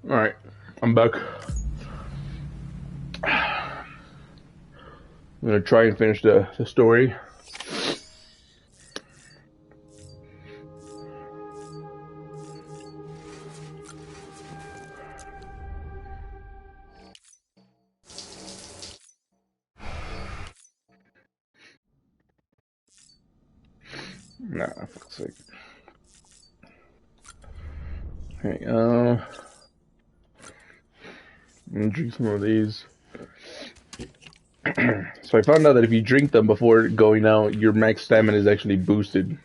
Alright, I'm back. I'm gonna try and finish the story. Nah, fuck's sake. Okay, I'm gonna drink some of these. So I found out that if you drink them before going out, your max stamina is actually boosted.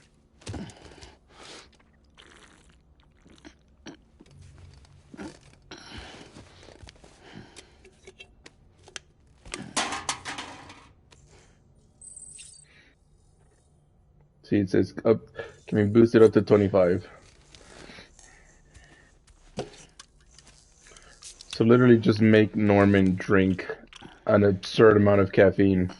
See, it says up can be boosted up to 25. So literally just make Norman drink an absurd amount of caffeine.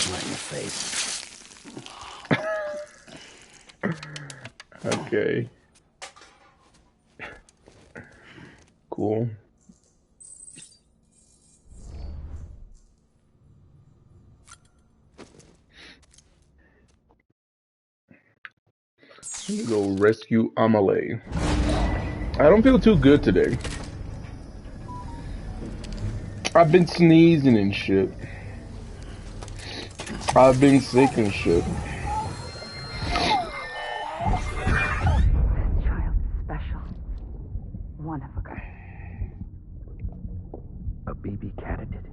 Right in the face. Okay. Cool. I'm gonna go rescue Amelie. I don't feel too good today. I've been sneezing and shit. I've been sick and shit. Child special. One of a kind. A baby candidate.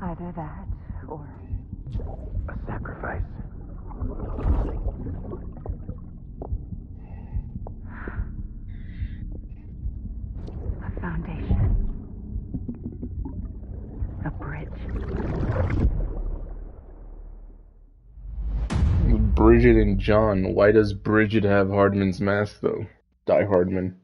Either that or A sacrifice. a foundation. A bridge. Bridget and John. Why does Bridget have Hardman's mask though? Die Hardman.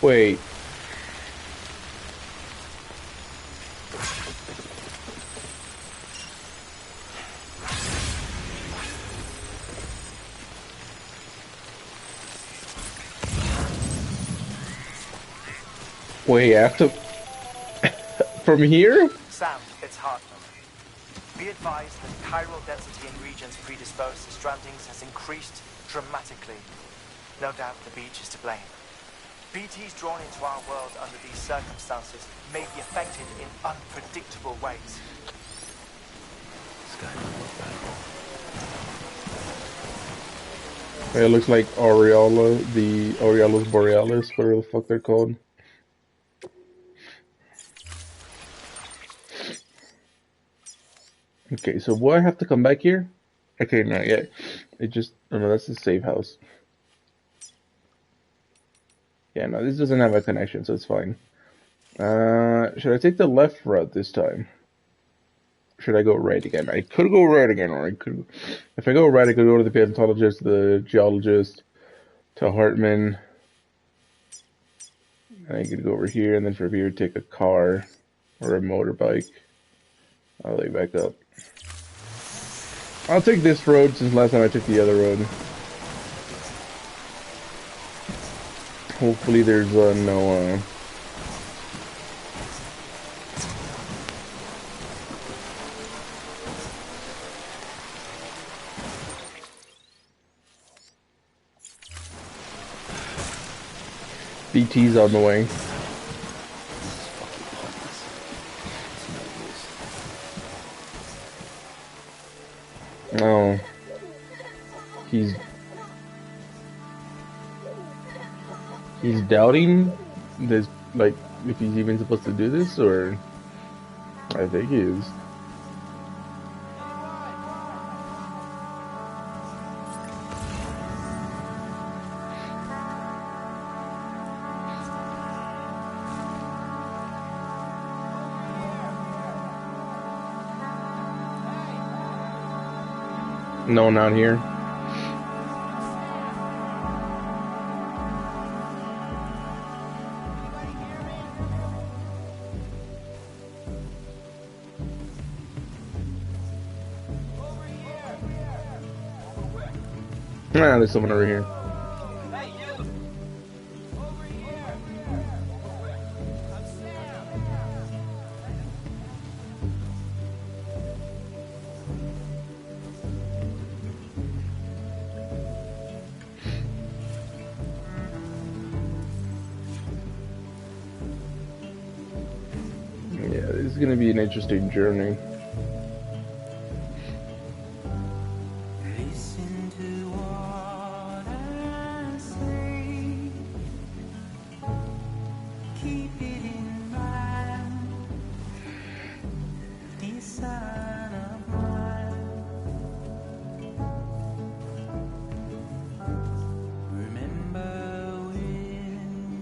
Wait. Wait, I have to... From here? Sam, it's Hartman. Be advised that chiral density in regions predisposed to strandings has increased dramatically. No doubt the beach is to blame. BTs drawn into our world under these circumstances may be affected in unpredictable ways. It looks like Aureola, the Aureolus Borealis, whatever the fuck they're called. Okay, so will I have to come back here? Okay, not yet. It just... Oh no, that's the safe house. Yeah, no, this doesn't have a connection, so it's fine. Should I take the left route this time? Should I go right again? I could go right again, or I could... If I go right, I could go to the paleontologist, the geologist, to Hartman. And I could go over here, and then from here take a car, or a motorbike. I'll lay back up. I'll take this road since last time I took the other road. Hopefully there's no BT's on the way. Oh. He's doubting this, like, if he's even supposed to do this, or... I think he is. No, not here. Ah, there's someone over here. Yeah, this is gonna be an interesting journey. Listen to what I say. Keep it in mind. Dear son of mine. Remember when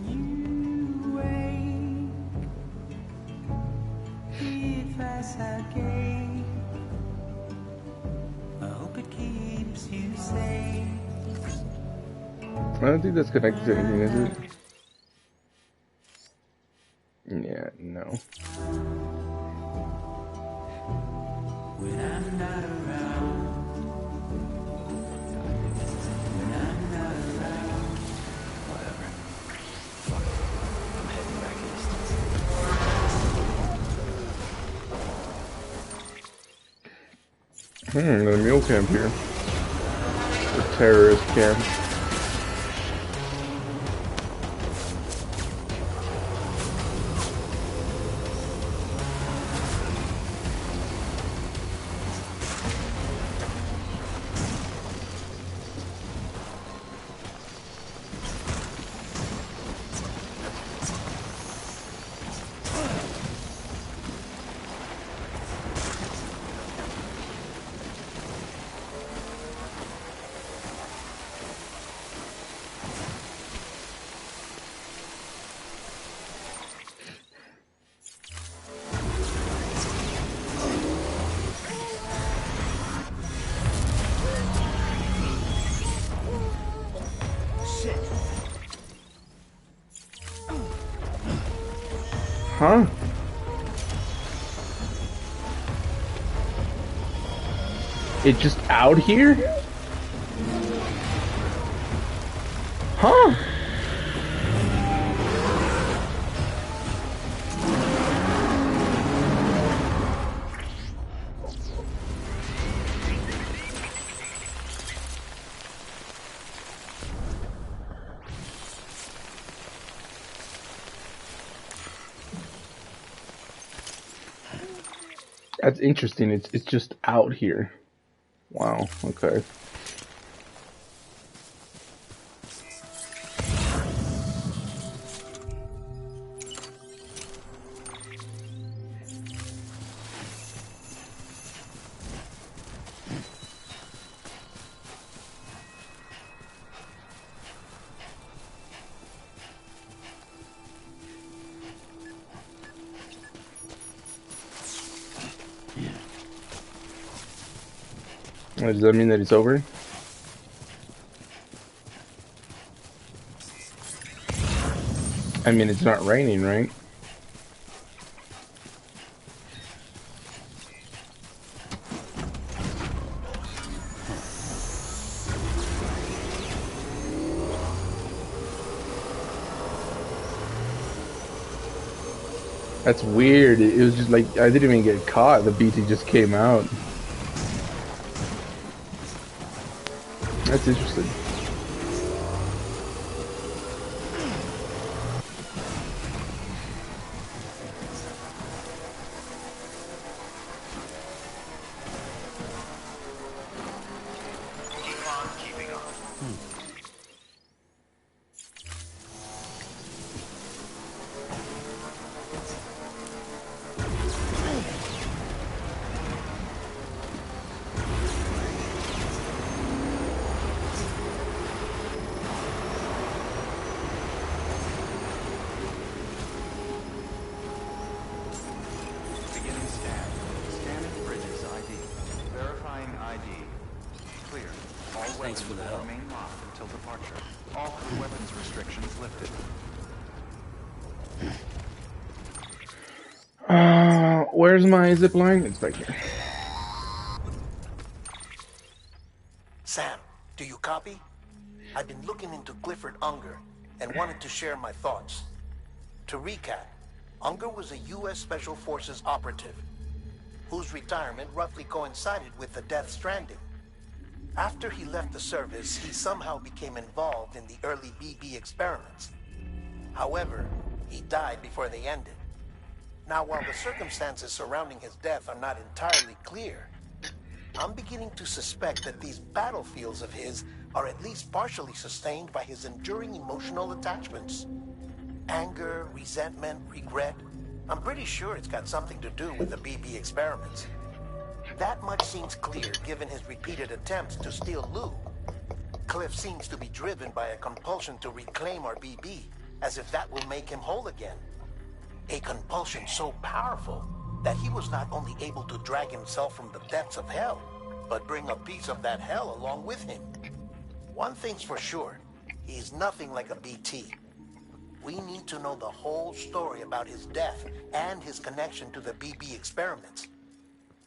you wake. The advice I gave. I hope it keeps you safe. I don't think that's connected to anything, is it? Yeah, no. When I'm not around. When I'm not around. Whatever. Fuck it. I'm heading back east. There's a mule camp here. A terrorist camp. Huh? It just out here? Huh? That's interesting. It's just out here. Wow. Okay. Does that mean that it's over? I mean, it's not raining, right? That's weird. It was just like, I didn't even get caught. The BT just came out. That's interesting. Keep on keeping on. clear. All Thanks weapons for the will help. remain locked until departure. All crew weapons restrictions lifted. Where's my zip line? It's back here. Sam, do you copy? I've been looking into Clifford Unger and wanted to share my thoughts. To recap, Unger was a U.S. Special Forces operative whose retirement roughly coincided with the death Stranding. After he left the service, he somehow became involved in the early BB experiments. However, he died before they ended. Now, while the circumstances surrounding his death are not entirely clear, I'm beginning to suspect that these battlefields of his are at least partially sustained by his enduring emotional attachments. Anger, resentment, regret. I'm pretty sure it's got something to do with the BB experiments. That much seems clear given his repeated attempts to steal Lou. Cliff seems to be driven by a compulsion to reclaim our BB, as if that will make him whole again. A compulsion so powerful that he was not only able to drag himself from the depths of hell, but bring a piece of that hell along with him. One thing's for sure, he's nothing like a BT. We need to know the whole story about his death and his connection to the BB experiments.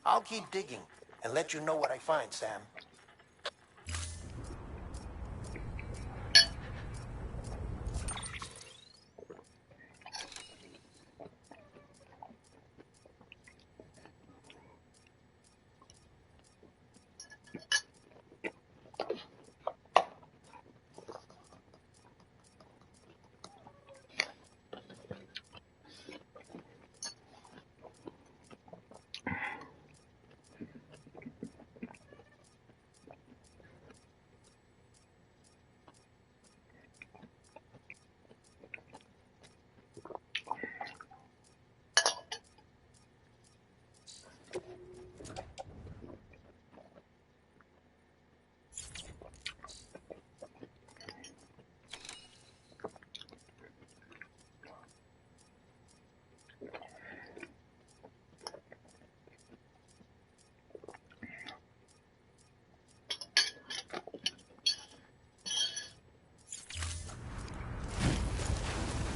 I'll keep digging and let you know what I find, Sam.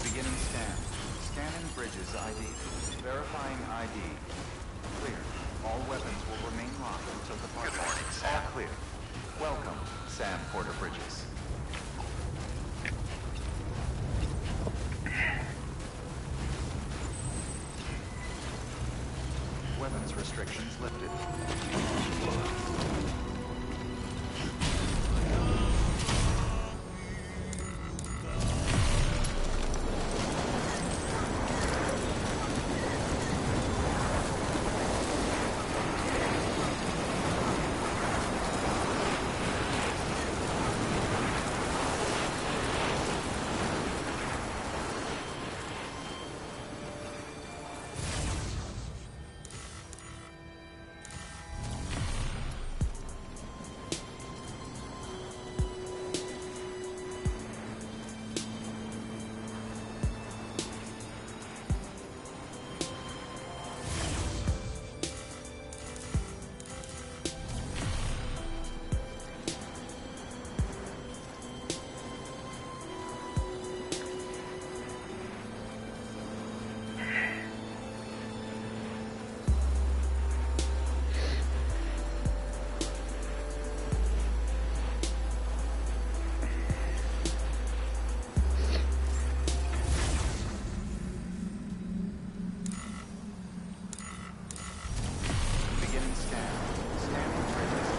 Beginning scan. Scanning bridges ID. Verifying ID. Clear. All weapons will remain locked until departure. Good morning, Sam. All clear. Welcome, Sam Porter Bridges. Weapons restrictions lifted. Beginning scan. Scanning bridges.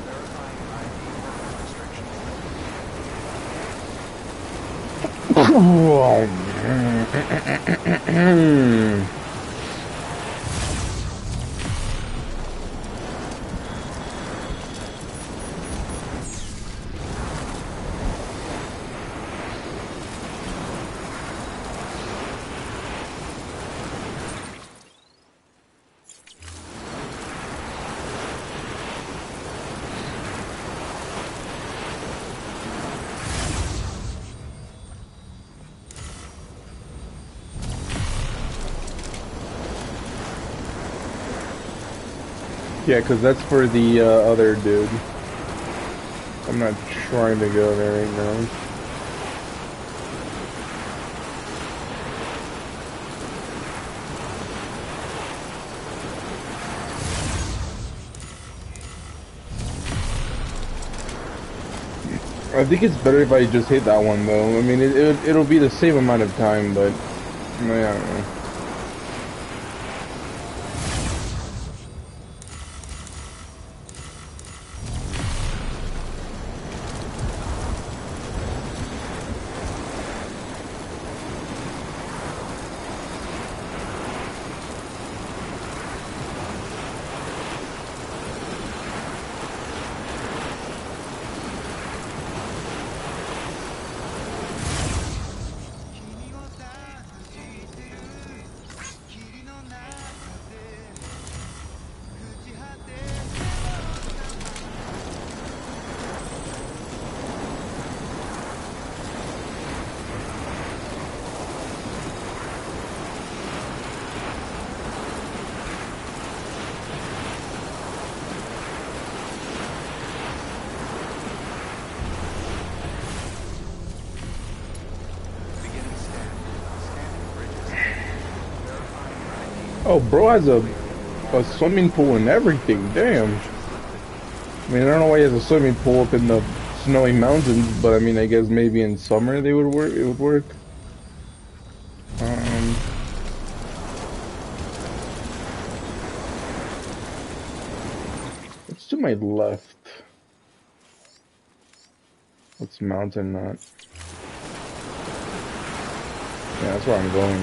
Verifying ID. Restrictions lifted. Yeah, because that's for the other dude. I'm not trying to go there right now. I think it's better if I just hit that one though. I mean, it'll be the same amount of time, but I don't know. Oh, bro has a swimming pool and everything. Damn. I mean, I don't know why he has a swimming pool up in the snowy mountains, but I mean, I guess maybe in summer they would work. It would work. It's to my left. What's mountain not? Yeah, that's where I'm going.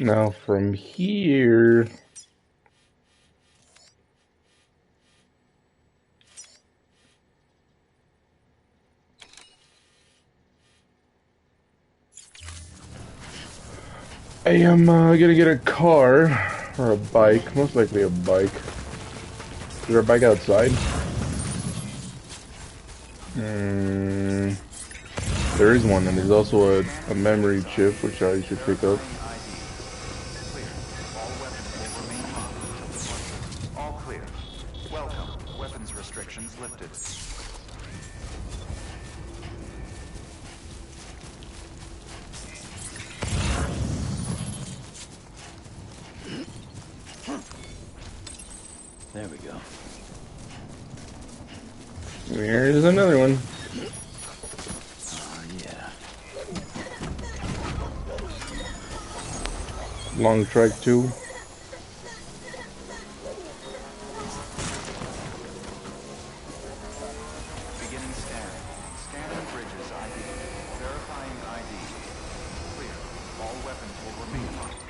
Now from here, I am gonna get a car or a bike, most likely a bike. Is there a bike outside? There is one, and there's also a memory chip, which I should pick up. All clear. Welcome. Weapons restrictions lifted. There we go. Here's another one. Oh, yeah. Long trek too. Beginning scan. Scanning bridges ID. Verifying ID. Clear. All weapons will remain locked.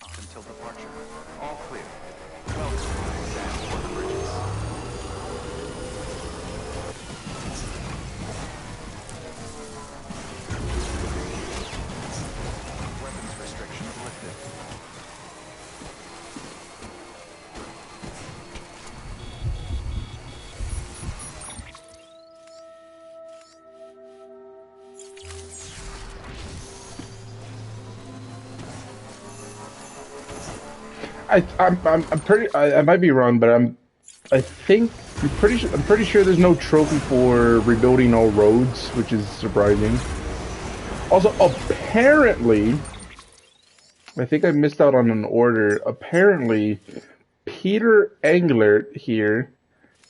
Up until departure. All clear. Welcome, Sam Bridges. Weapons restrictions lifted. I'm pretty. I might be wrong, but I think I'm pretty sure there's no trophy for rebuilding all roads, which is surprising. Also, apparently, I think I missed out on an order. Apparently, Peter Englert here,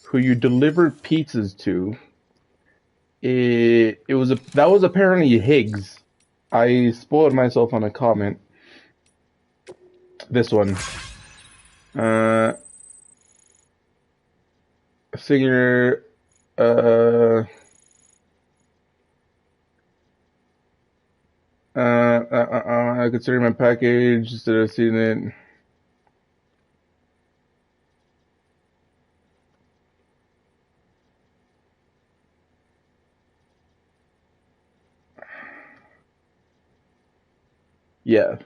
who you deliver pizzas to, that was apparently Higgs. I spoiled myself on a comment. This one. Figure, uh, I consider my package instead of seeing it. Yeah,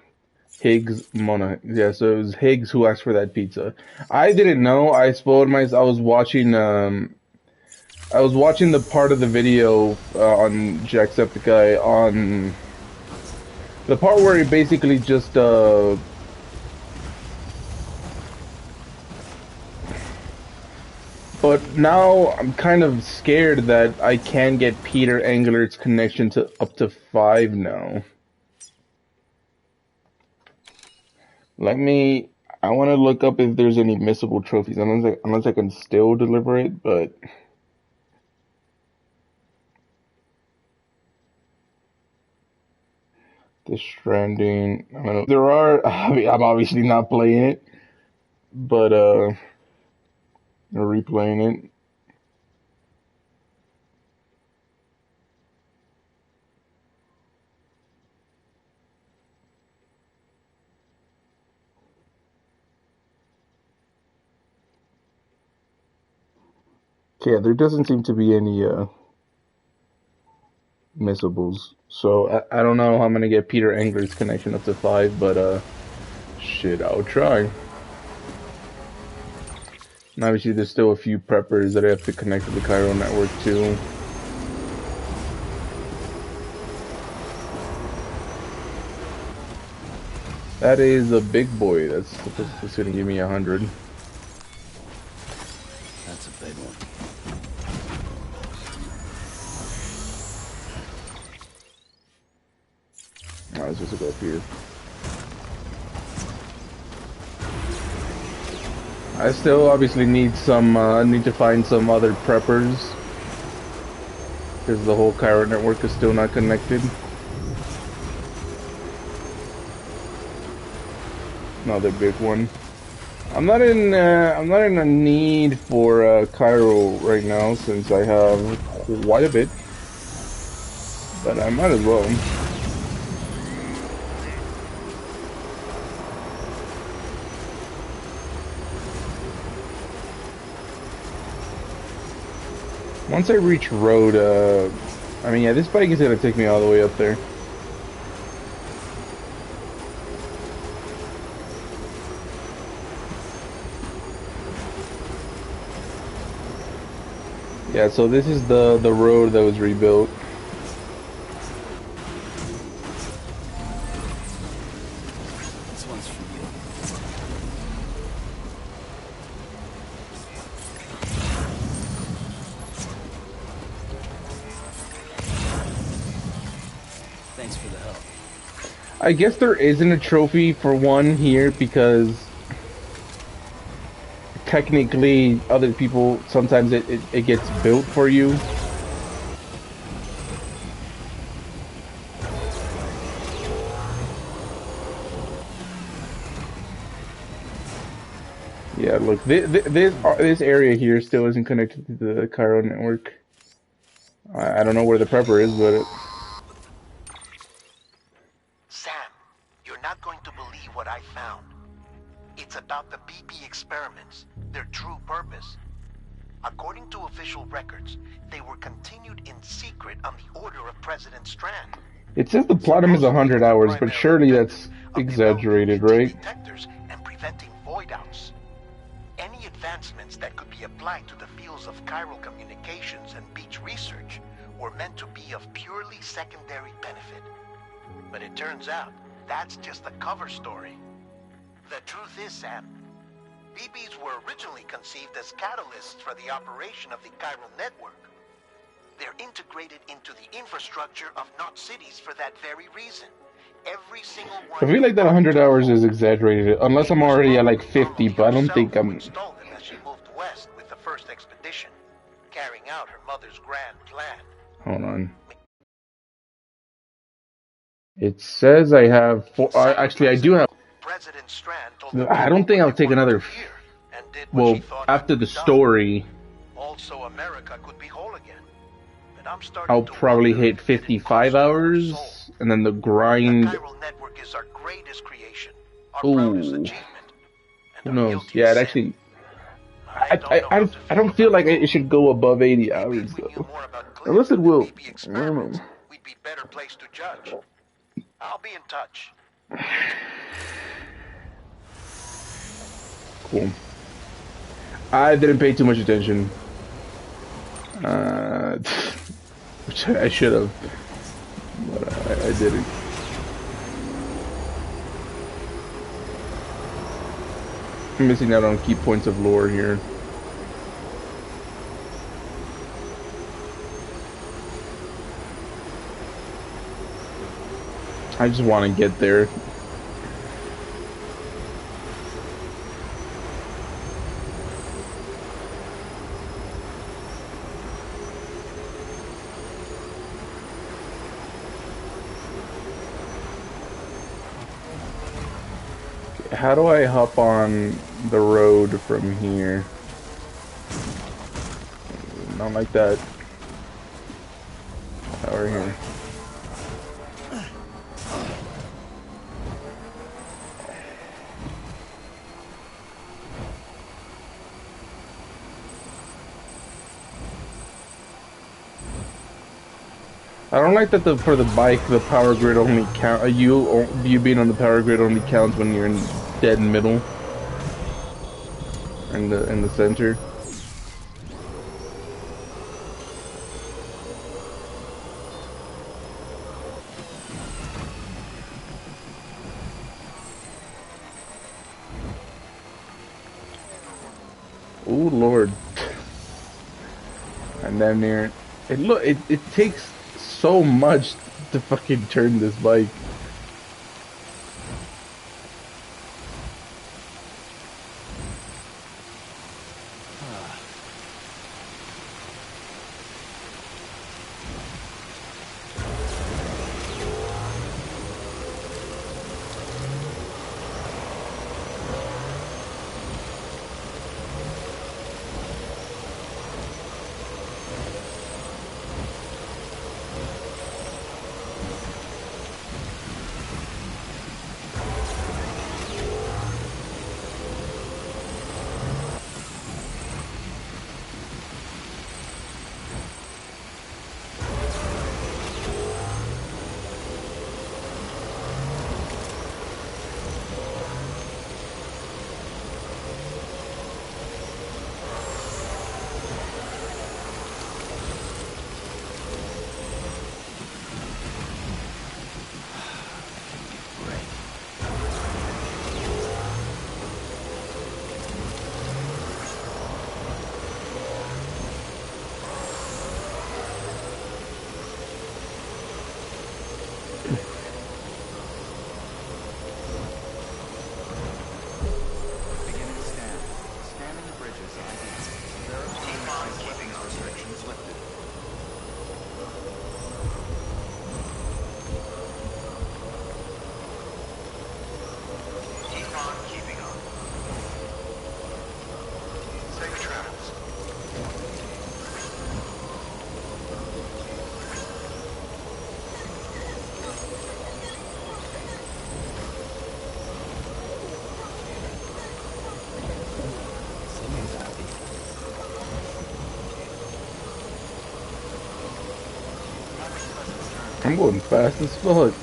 Higgs Mona. Yeah, so it was Higgs who asked for that pizza. I didn't know. I spoiled myself. I was watching the part of the video on Jacksepticeye on the part where he basically just but now I'm kind of scared that I can get Peter Englert's connection to up to 5 now. Let me. I want to look up if there's any missable trophies, unless I can still deliver it, but. The Stranding. I don't know. There are. I mean, I'm obviously not playing it, but I'm replaying it. Yeah, there doesn't seem to be any missables. So I don't know how I'm gonna get Peter Engler's connection up to 5, but shit, I'll try. And obviously, there's still a few preppers that I have to connect to the Cairo network too. That is a big boy. That's gonna give me 100. That's a big one. Alright, let's just go up here. I still obviously need some. Need to find some other preppers because the whole Cairo network is still not connected. Another big one. I'm not in a need for Cairo right now since I have quite a bit, but I might as well. Once I reach road, I mean, yeah, this bike is gonna take me all the way up there. Yeah, so this is the road that was rebuilt. This one's for you. Thanks for the help. I guess there isn't a trophy for one here because technically other people sometimes it gets built for you. Yeah, look, this area here still isn't connected to the Cairo network. I don't know where the prepper is, but Sam, you're not going to believe what I found. It's about the BP experiments, their true purpose. According to official records, they were continued in secret on the order of President Strand. it says the platinum is 100 hours, but surely that's Of exaggerated, developing right? detectors and preventing void-outs. Any advancements that could be applied to the fields of chiral communications and beach research were meant to be of purely secondary benefit. But it turns out that's just the cover story. The truth is, Sam, BBs were originally conceived as catalysts for the operation of the chiral network. They're integrated into the infrastructure of not cities for that very reason. Every single one. I feel like that 100 hours is exaggerated, unless I'm already at like 50, but I don't think I'm... Installed them as she moved west with the first expedition, carrying out her mother's grand plan. Hold on. It says I have four. Actually, I do have. President Strand told the I don't people think what I'll they take wanted another. to hear and did what she Well, thought had after to the be done. story, Also, America could be whole again. And I'm starting I'll to probably wonder hit if it didn't 55 cost her her soul. hours, and then the The grind. chiral network is our greatest creation, our proudest Ooh, achievement, who and our knows? Yeah, guiltiest it sin. actually. I don't know how to I feel don't feel about like it it all. should go above 80 Maybe if hours we knew though. more about Glyph Unless it and the will. BB I don't know. experiments, we'd be better placed to judge. I'll be in touch. Cool. I didn't pay too much attention. Which I should have, but I didn't. I'm missing out on key points of lore here. I just want to get there. How do I hop on the road from here? Not like that. Over here. I don't like that for the bike, the power grid only count. You being on the power grid only counts when you're in dead middle, in the center. Oh Lord, I'm damn near. It takes so much to fucking turn this bike. Beginning scan. Scanning bridges ID. Verifying all weapons restrictions lifted. Keep on keeping on. Safe travels. Someone's happy. I'm going fast as fuck.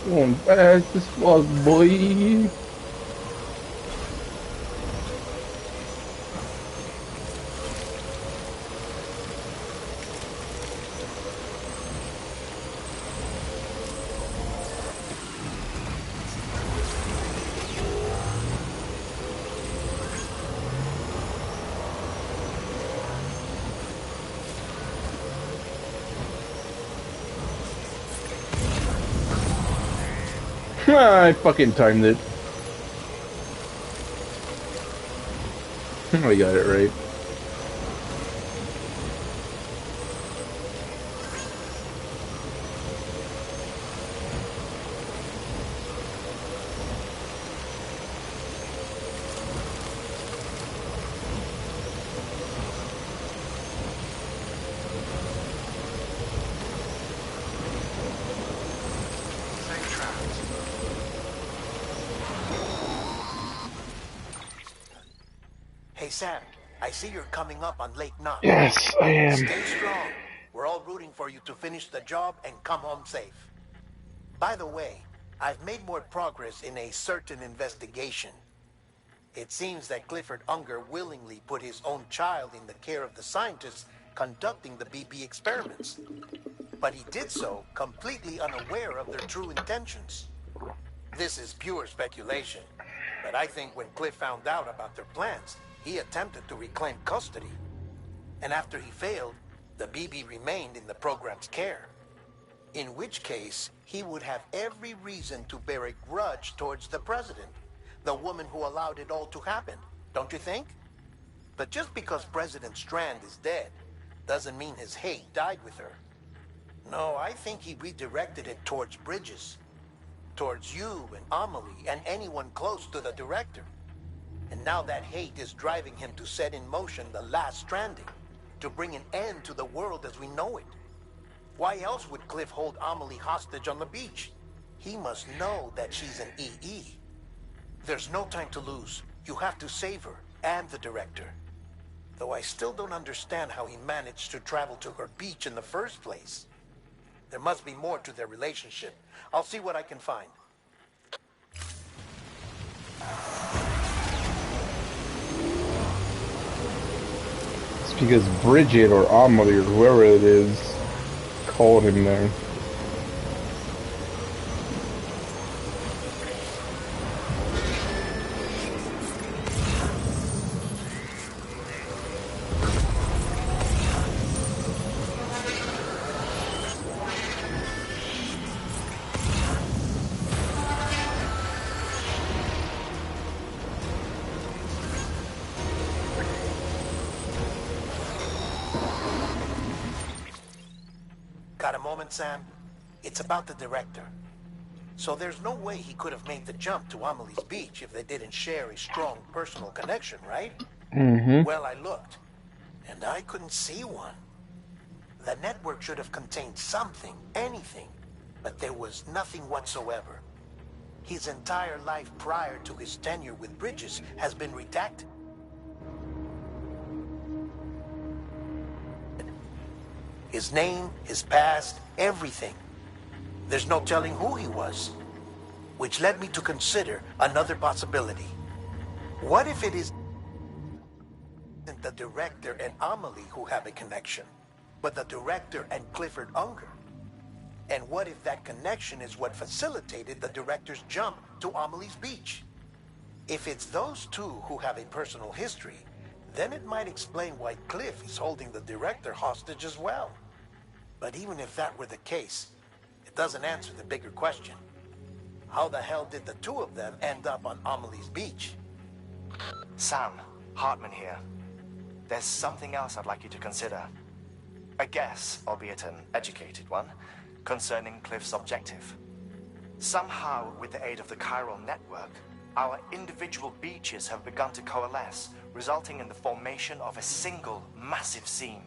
Going fast as fuck, boy. I fucking timed it. I got it right. Sam, I see you're coming up on Lake Knock. Yes, I am. Stay strong. We're all rooting for you to finish the job and come home safe. By the way, I've made more progress in a certain investigation. It seems that Clifford Unger willingly put his own child in the care of the scientists conducting the BP experiments. But he did so completely unaware of their true intentions. This is pure speculation, but I think when Cliff found out about their plans, he attempted to reclaim custody. And after he failed, the BB remained in the program's care. In which case, he would have every reason to bear a grudge towards the president, the woman who allowed it all to happen, don't you think? But just because President Strand is dead, doesn't mean his hate died with her. No, I think he redirected it towards Bridges. Towards you and Amelie and anyone close to the director. And now that hate is driving him to set in motion the last Stranding, to bring an end to the world as we know it. Why else would Cliff hold Amelie hostage on the beach? He must know that she's an EE. There's no time to lose. You have to save her and the director. Though I still don't understand how he managed to travel to her beach in the first place. There must be more to their relationship. I'll see what I can find. It's because Bridget or Amelie or whoever it is called him there. Got a moment, Sam? It's about the director. So there's no way he could have made the jump to Amelie's beach if they didn't share a strong personal connection, right? Mm-hmm. Well, I looked, and I couldn't see one. The network should have contained something, anything, but there was nothing whatsoever. His entire life prior to his tenure with Bridges has been redacted. His name, his past, everything. There's no telling who he was. Which led me to consider another possibility. What if it isn't the director and Amelie who have a connection, but the director and Clifford Unger? And what if that connection is what facilitated the director's jump to Amelie's beach? If it's those two who have a personal history, then it might explain why Cliff is holding the director hostage as well. But even if that were the case, it doesn't answer the bigger question. How the hell did the two of them end up on Amelie's beach? Sam, Hartman here. There's something else I'd like you to consider. A guess, albeit an educated one, concerning Cliff's objective. Somehow, with the aid of the chiral network, our individual beaches have begun to coalesce, resulting in the formation of a single massive seam.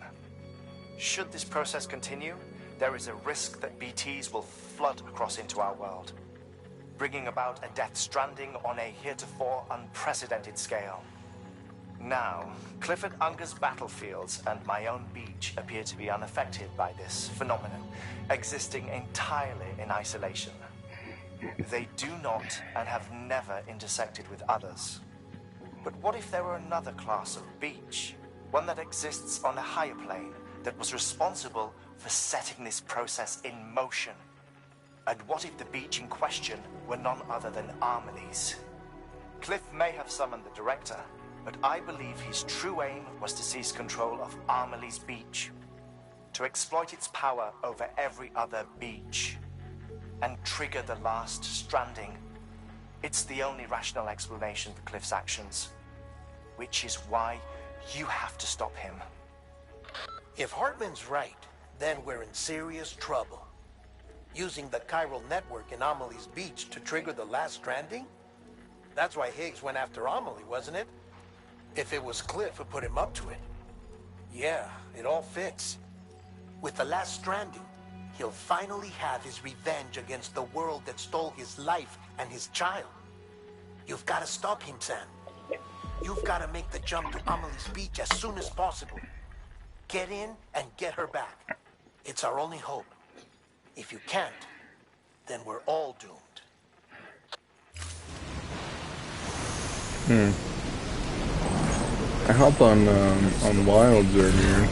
Should this process continue, there is a risk that BTs will flood across into our world, bringing about a death stranding on a heretofore unprecedented scale. Now, Clifford Unger's battlefields and my own beach appear to be unaffected by this phenomenon, existing entirely in isolation. They do not and have never intersected with others. But what if there were another class of beach, one that exists on a higher plane, that was responsible for setting this process in motion? And what if the beach in question were none other than Amelie's? Cliff may have summoned the director, but I believe his true aim was to seize control of Amelie's beach, to exploit its power over every other beach, and trigger the last stranding. It's the only rational explanation for Cliff's actions, which is why you have to stop him. If Hartman's right, then we're in serious trouble. Using the chiral network in Amelie's beach to trigger the last stranding? That's why Higgs went after Amelie, wasn't it? If it was Cliff who put him up to it. Yeah, it all fits. With the last stranding, he'll finally have his revenge against the world that stole his life and his child. You've got to stop him, Sam. You've got to make the jump to Amelie's beach as soon as possible. Get in and get her back. It's our only hope. If you can't, then we're all doomed. I hopped on Wilds earlier.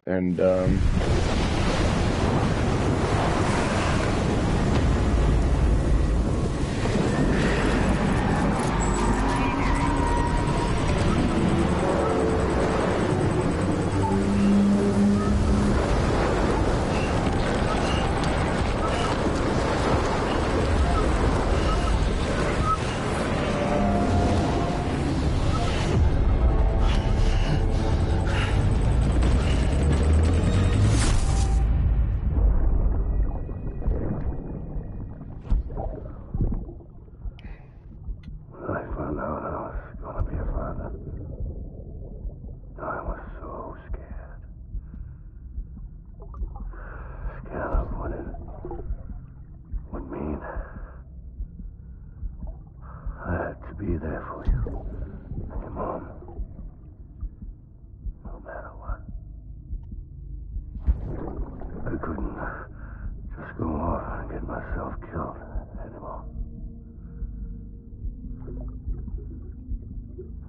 And be there for you and your mom, no matter what. I couldn't just go off and get myself killed anymore.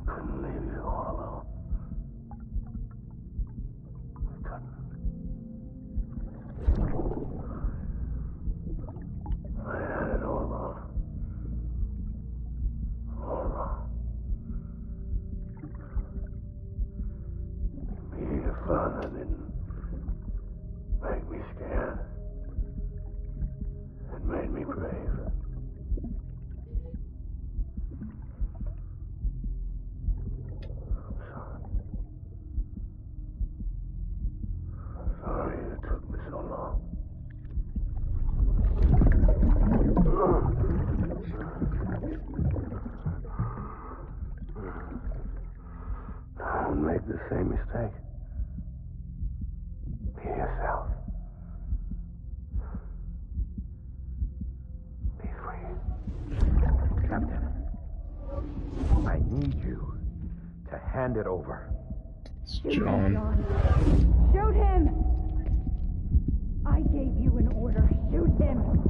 Couldn't leave you all alone. I couldn't. I had it all wrong. All wrong. Being a father didn't make me scared. It made me brave. I'm sorry. I'm sorry it took me so long. Don't make the same mistake. Be yourself. Be free. Captain, I need you to hand it over. it's John. Shoot him! I gave you an order. Shoot him!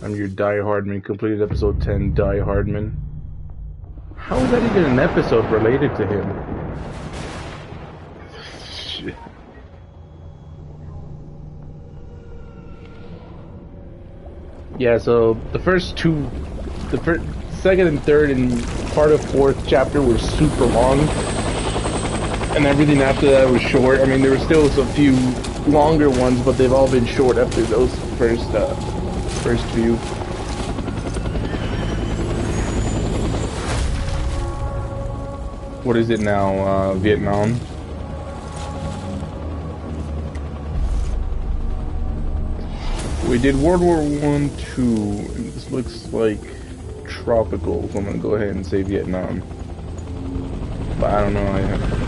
I'm your Die Hardman. Completed episode 10, Die Hardman. How is that even an episode related to him? Shit. Yeah, so the first two, second and third and part of fourth chapter were super long, and everything after that was short. I mean, there were still a few longer ones, but they've all been short after those first few. What is it now? Vietnam? We did World War I, II, and this looks like tropical, so I'm gonna go ahead and say Vietnam. But I don't know.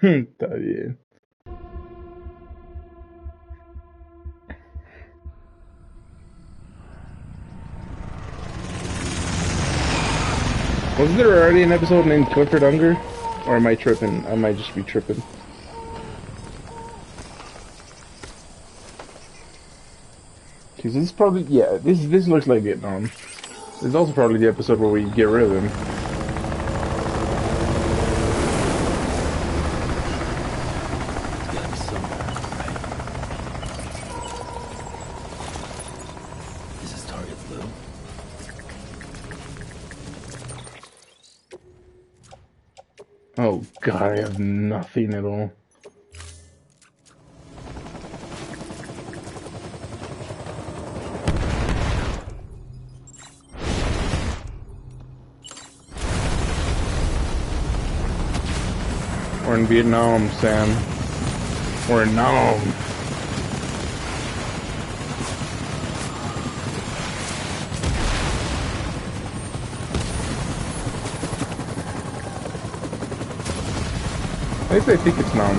Está bien. Wasn't there already an episode named Clifford Unger? Or am I tripping? I might just be tripping. Cause this is probably, yeah, this looks like Vietnam. This is also probably the episode where we get rid of him. Lou? Oh god, I have nothing at all. We're in Vietnam, Sam. We're in Nam. At least I think it's Nam.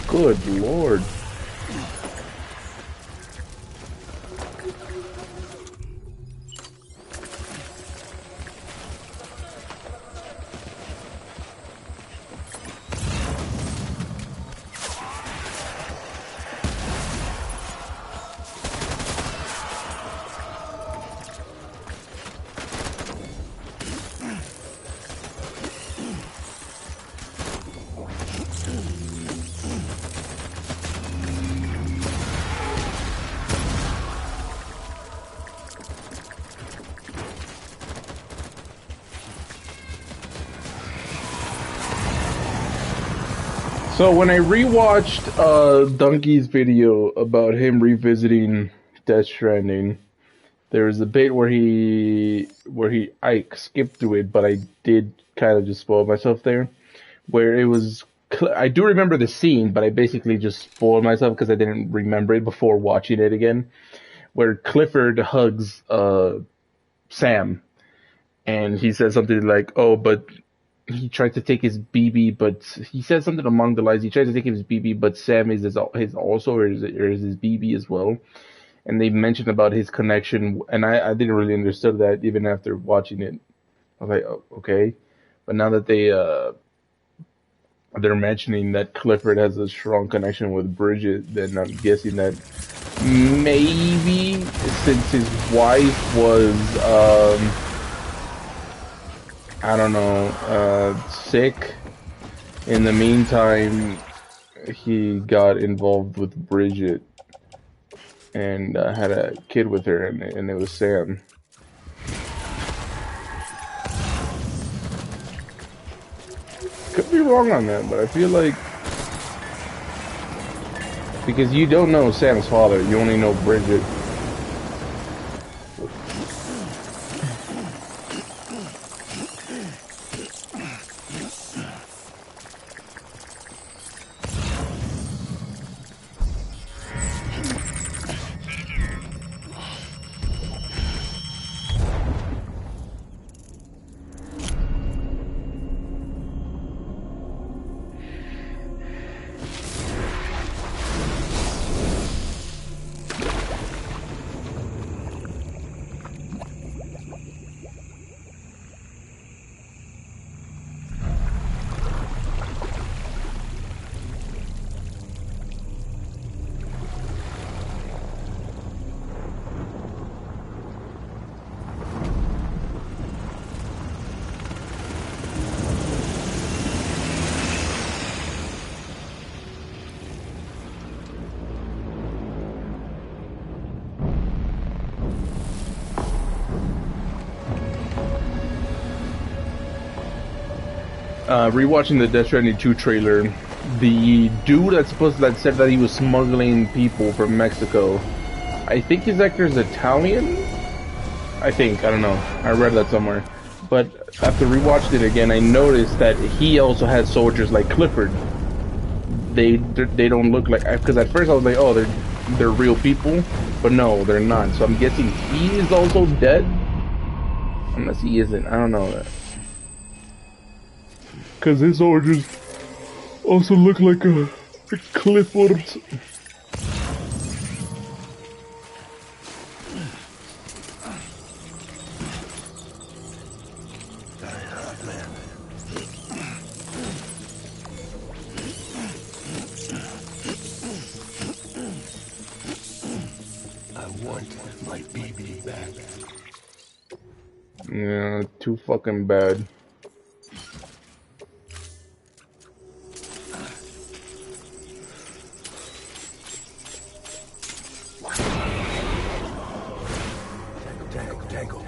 Good lord. So when I rewatched Donkey's video about him revisiting Death Stranding, there was a bit where I skipped through it, but I did kind of just spoil myself there, where it was I do remember the scene, but I basically just spoiled myself because I didn't remember it before watching it again, where Clifford hugs Sam, and he says something like, "Oh, but." He tried to take his BB, but he said something along the lines. He tried to take his BB, but Sam is his also, or is his BB as well. And they mentioned about his connection, and I didn't really understand that even after watching it. I was like, oh, okay, but now that they're mentioning that Clifford has a strong connection with Bridget, then I'm guessing that maybe since his wife was I don't know, sick. In the meantime, he got involved with Bridget and had a kid with her, and it was Sam. Could be wrong on that, but I feel like because you don't know Sam's father, you only know Bridget. Rewatching the Death Stranding 2 trailer, the dude that said that he was smuggling people from Mexico, I think his actor is Italian? I don't know. I read that somewhere. But after rewatched it again, I noticed that he also had soldiers like Clifford. They don't look like, because at first I was like, oh, they're real people, but no, they're not. So I'm guessing he is also dead, unless he isn't. I don't know that. Because his soldiers also look like a Clifford. baby back. Yeah, too fucking bad. Tango.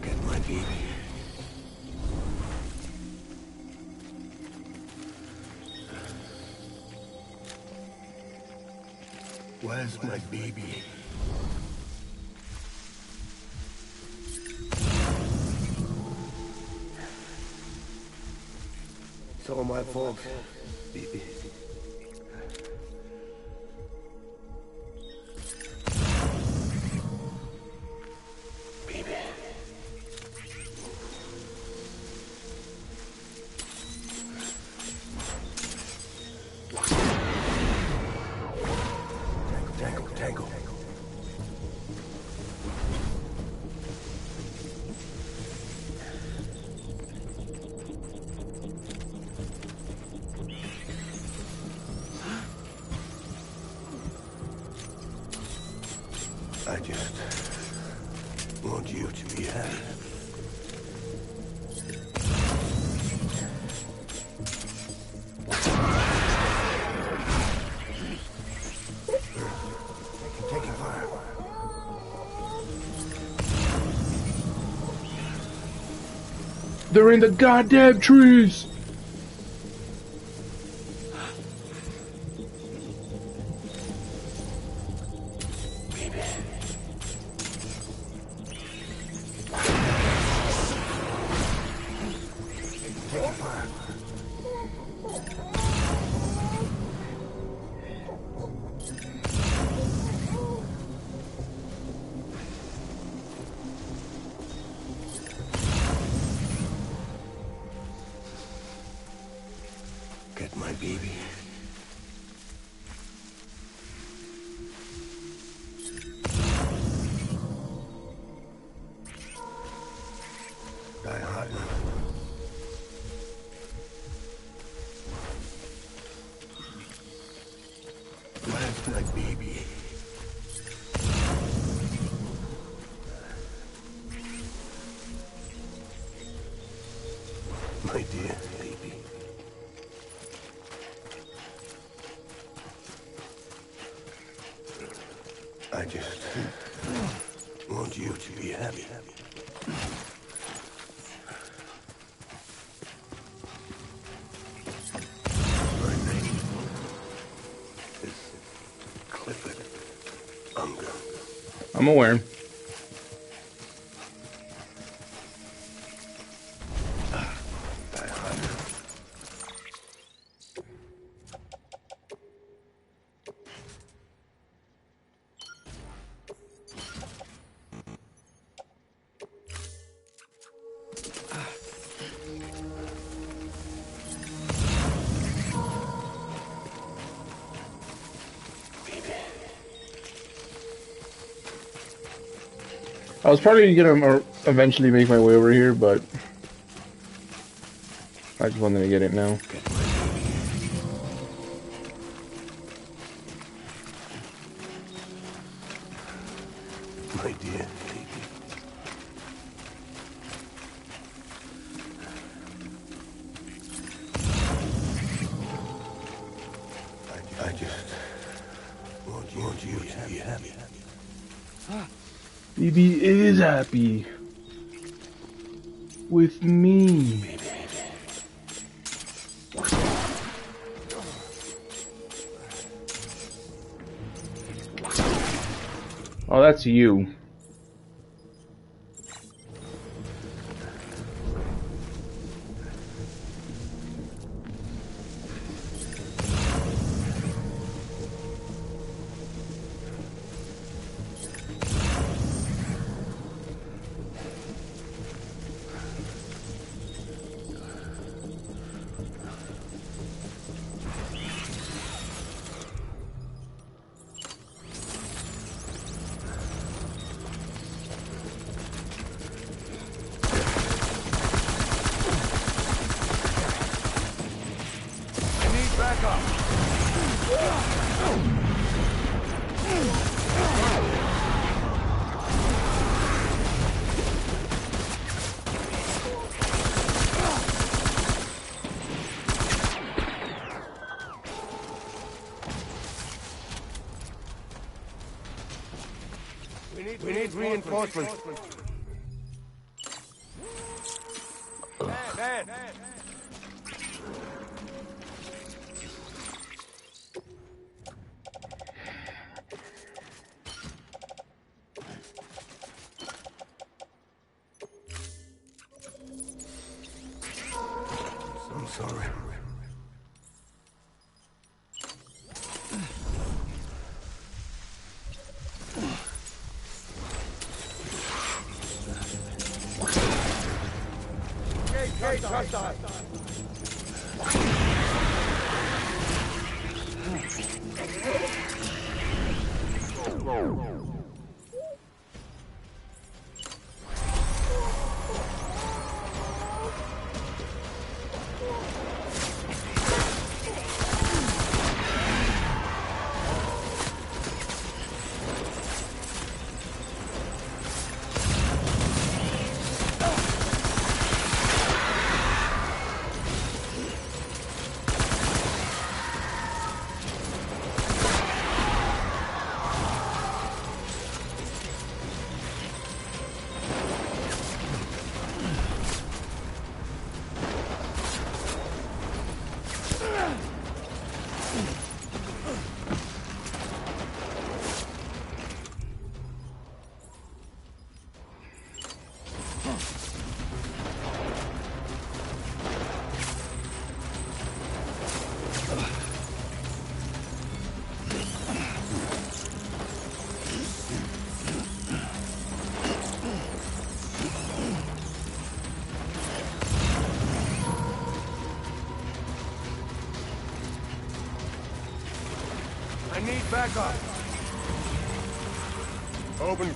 Get my baby. Where's my baby? It's all my fault, baby. Baby. Tango. I just want you to be happy. Taking fire. They're in the goddamn trees! Get my baby. Die hard. Where's my baby? My dear baby. I just want you to be happy. My name is Clifford Unger. I'm aware. Die hard. I was probably gonna eventually make my way over here, but I just wanted to get it now. Get my baby. My dear baby. I just want you to be happy. BB is happy with me. Oh, that's you. reinforcements. Man. I'm sorry. I need backup. Open.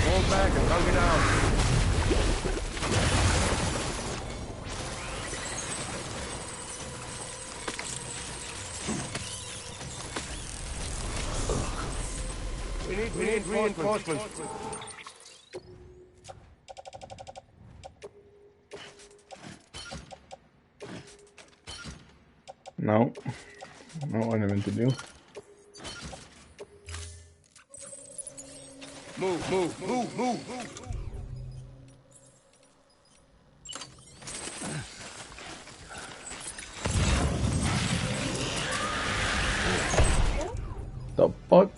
Hold back and hug it out. We need reinforcements. No. Not what I meant to do. Move. The fuck?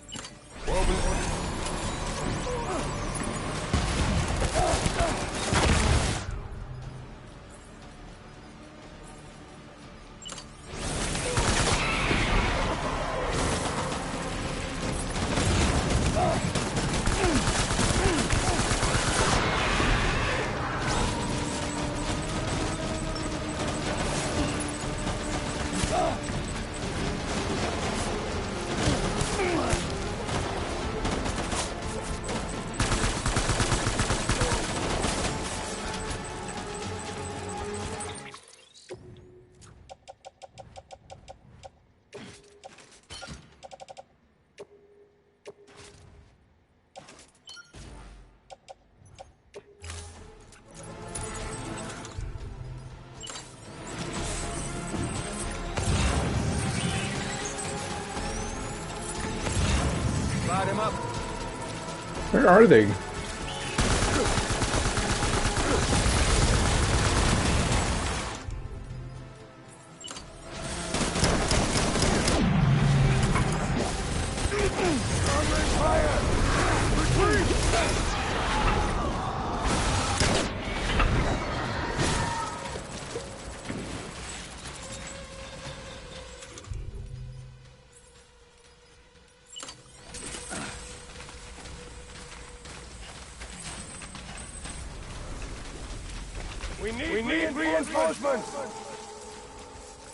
Light him up. Where are they? We need reinforcements.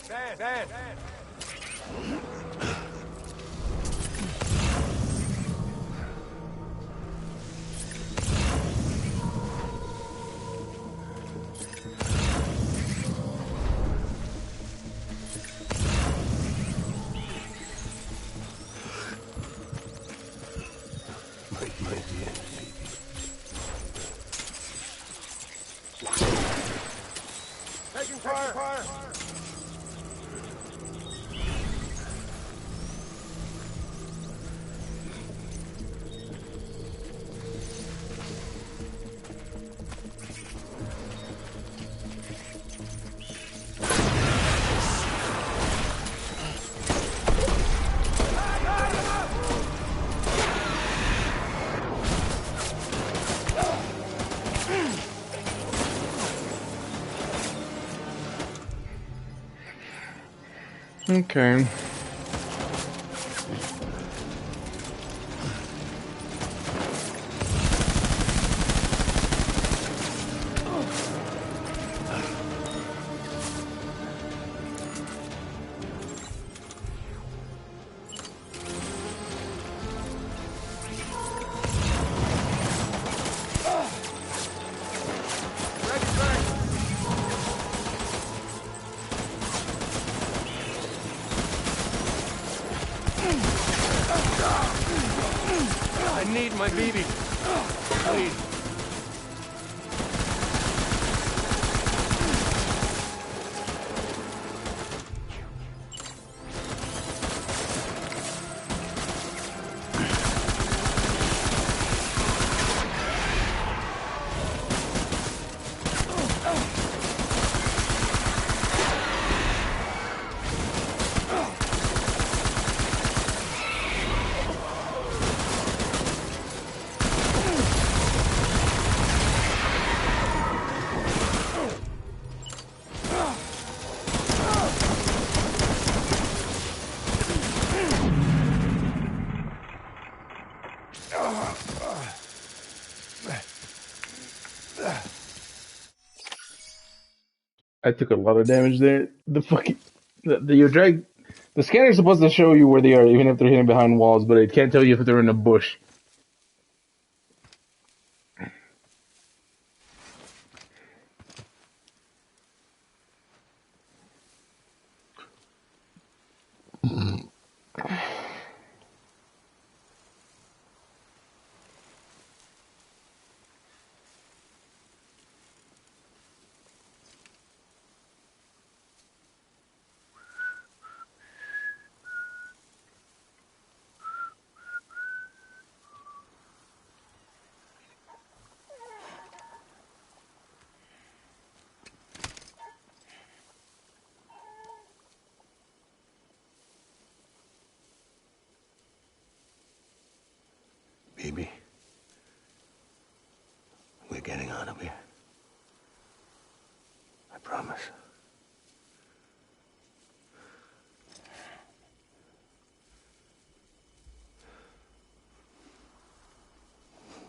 Bad. Okay. I need my BB. Please. I took a lot of damage there. The fucking your drag. The scanner's supposed to show you where they are, even if they're hidden behind walls, but it can't tell you if they're in a bush. Baby, we're getting out of here. I promise.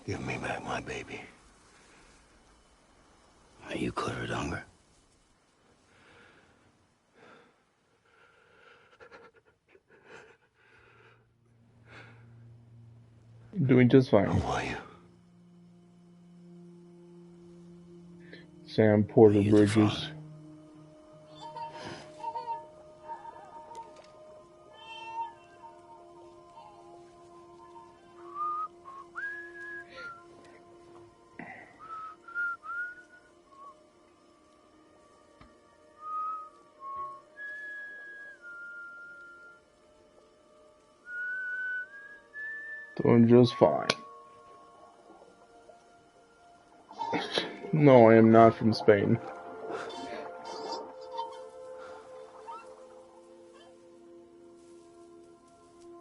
Give me back my baby. Are you cleared, Unger? Doing just fine. How are you? Sam Porter Are you the Bridges. father? Doing just fine. No, I am not from Spain.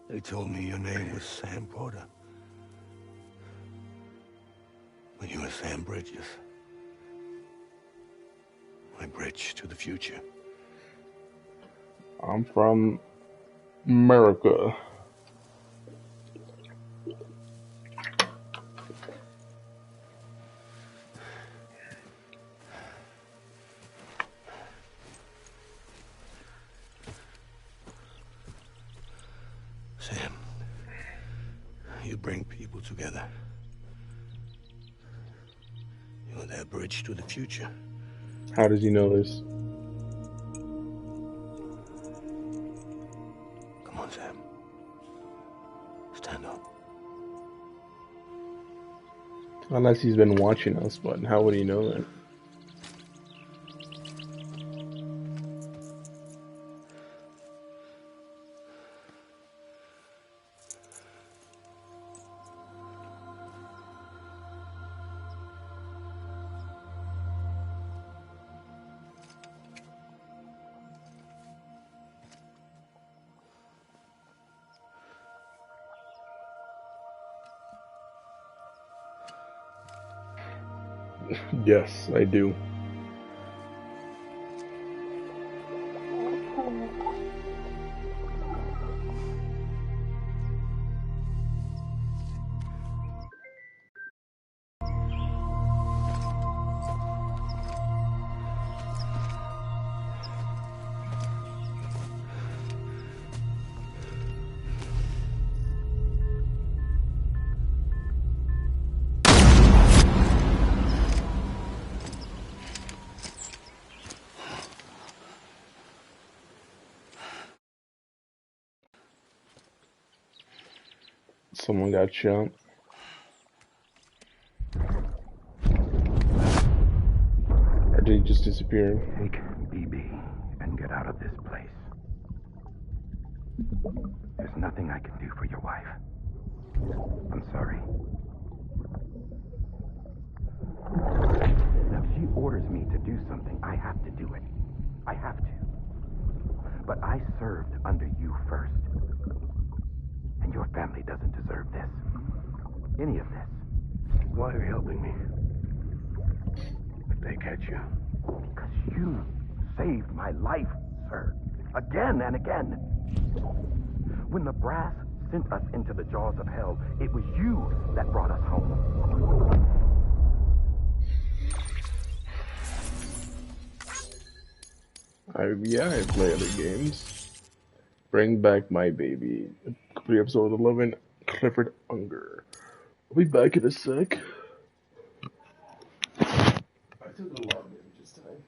They told me your name was Sam Porter. But you were Sam Bridges. My bridge to the future. I'm from America. Sam, you bring people together. You're their bridge to the future. How does he know this? Come on, Sam. Stand up. Unless he's been watching us, but how would he know that? Yes, I do. Someone got shot. Or did he just disappear? Take BB and get out of this place. There's nothing I can do for your wife. I'm sorry. Now, if she orders me to do something, I have to do it. I have to. But I served under you first. And your family doesn't deserve this. Any of this. Why are you helping me? If they catch you. Because you saved my life, sir. Again and again. When the brass sent us into the jaws of hell, it was you that brought us home. I play other games. Bring back my baby. Complete episode 11, Clifford Unger. I'll be back in a sec. I took a lot of damage this time.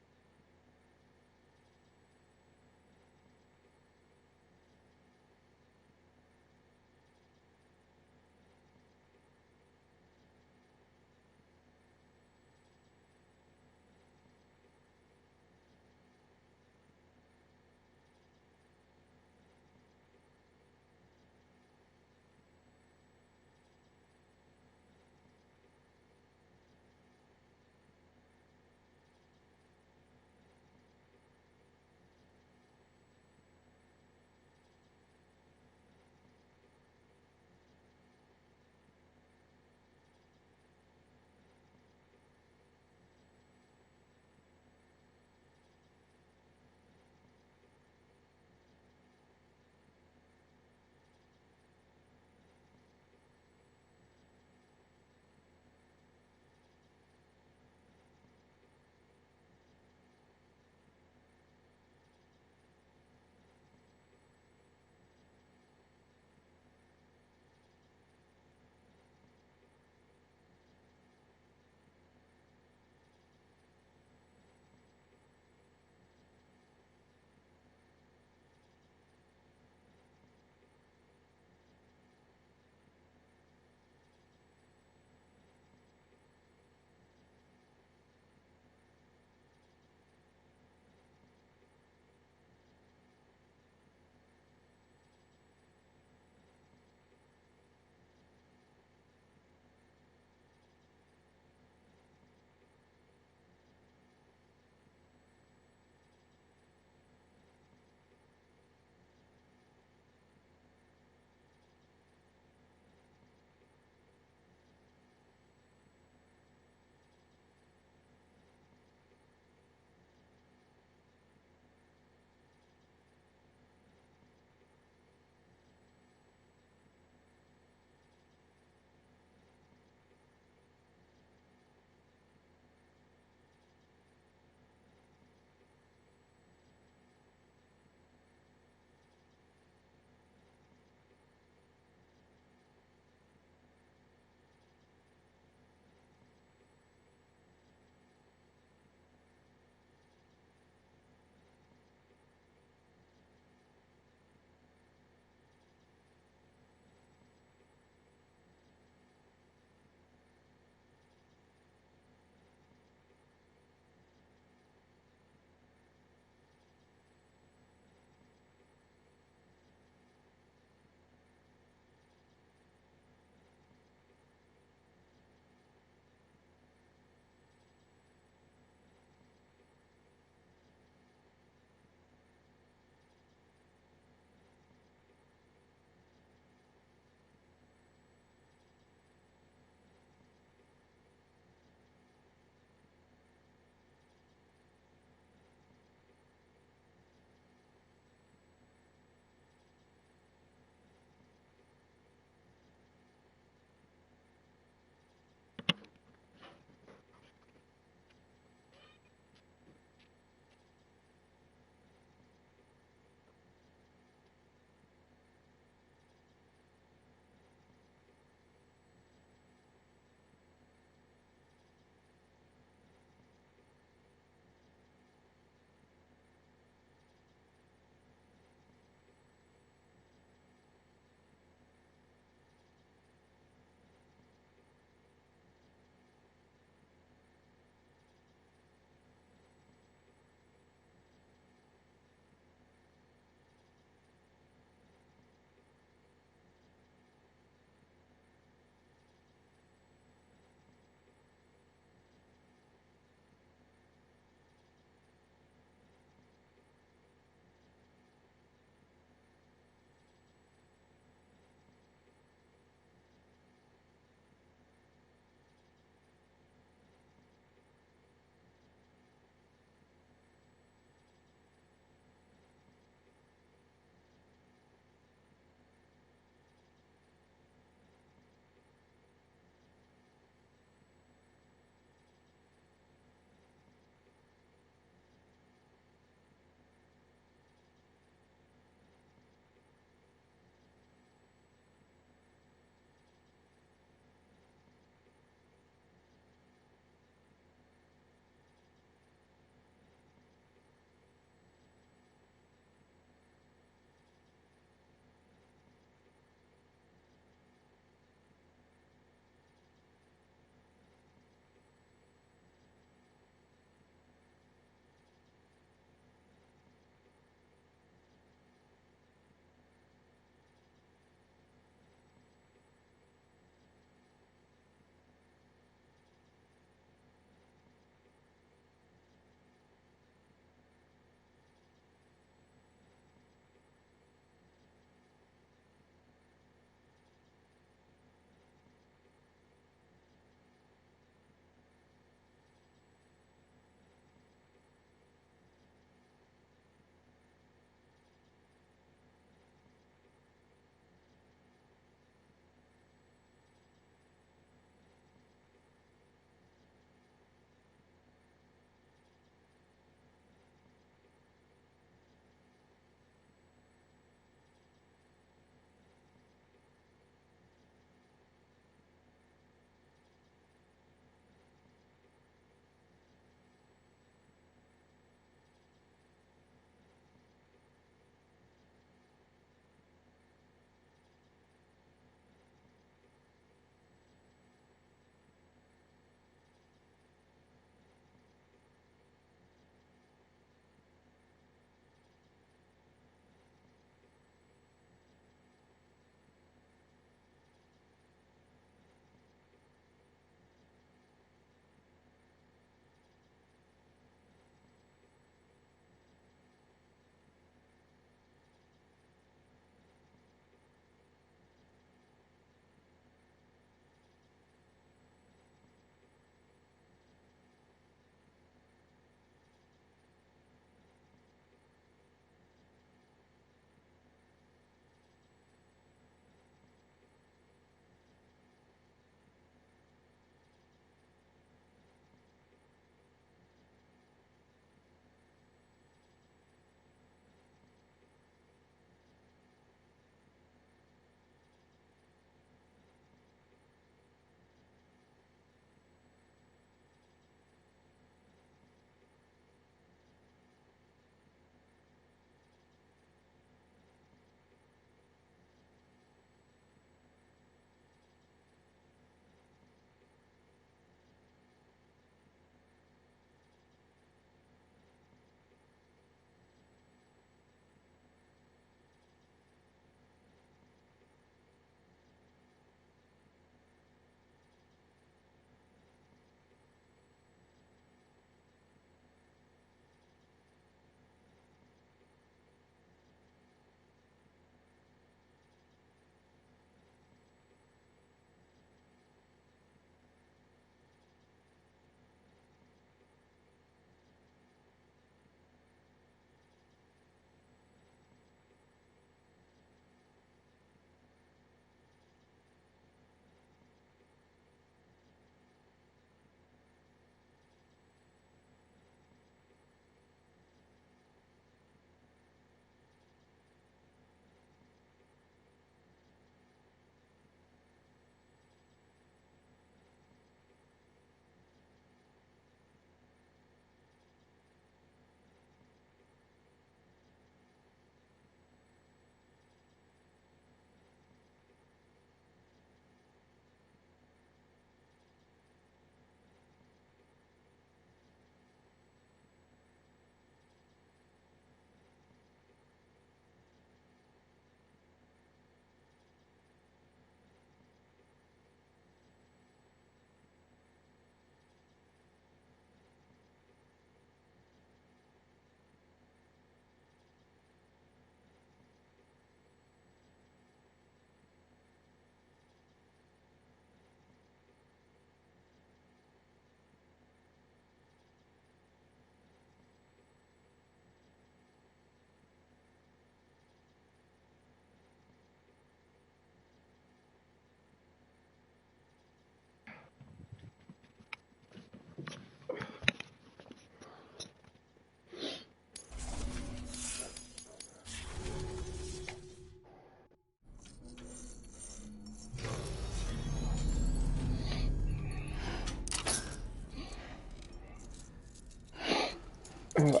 I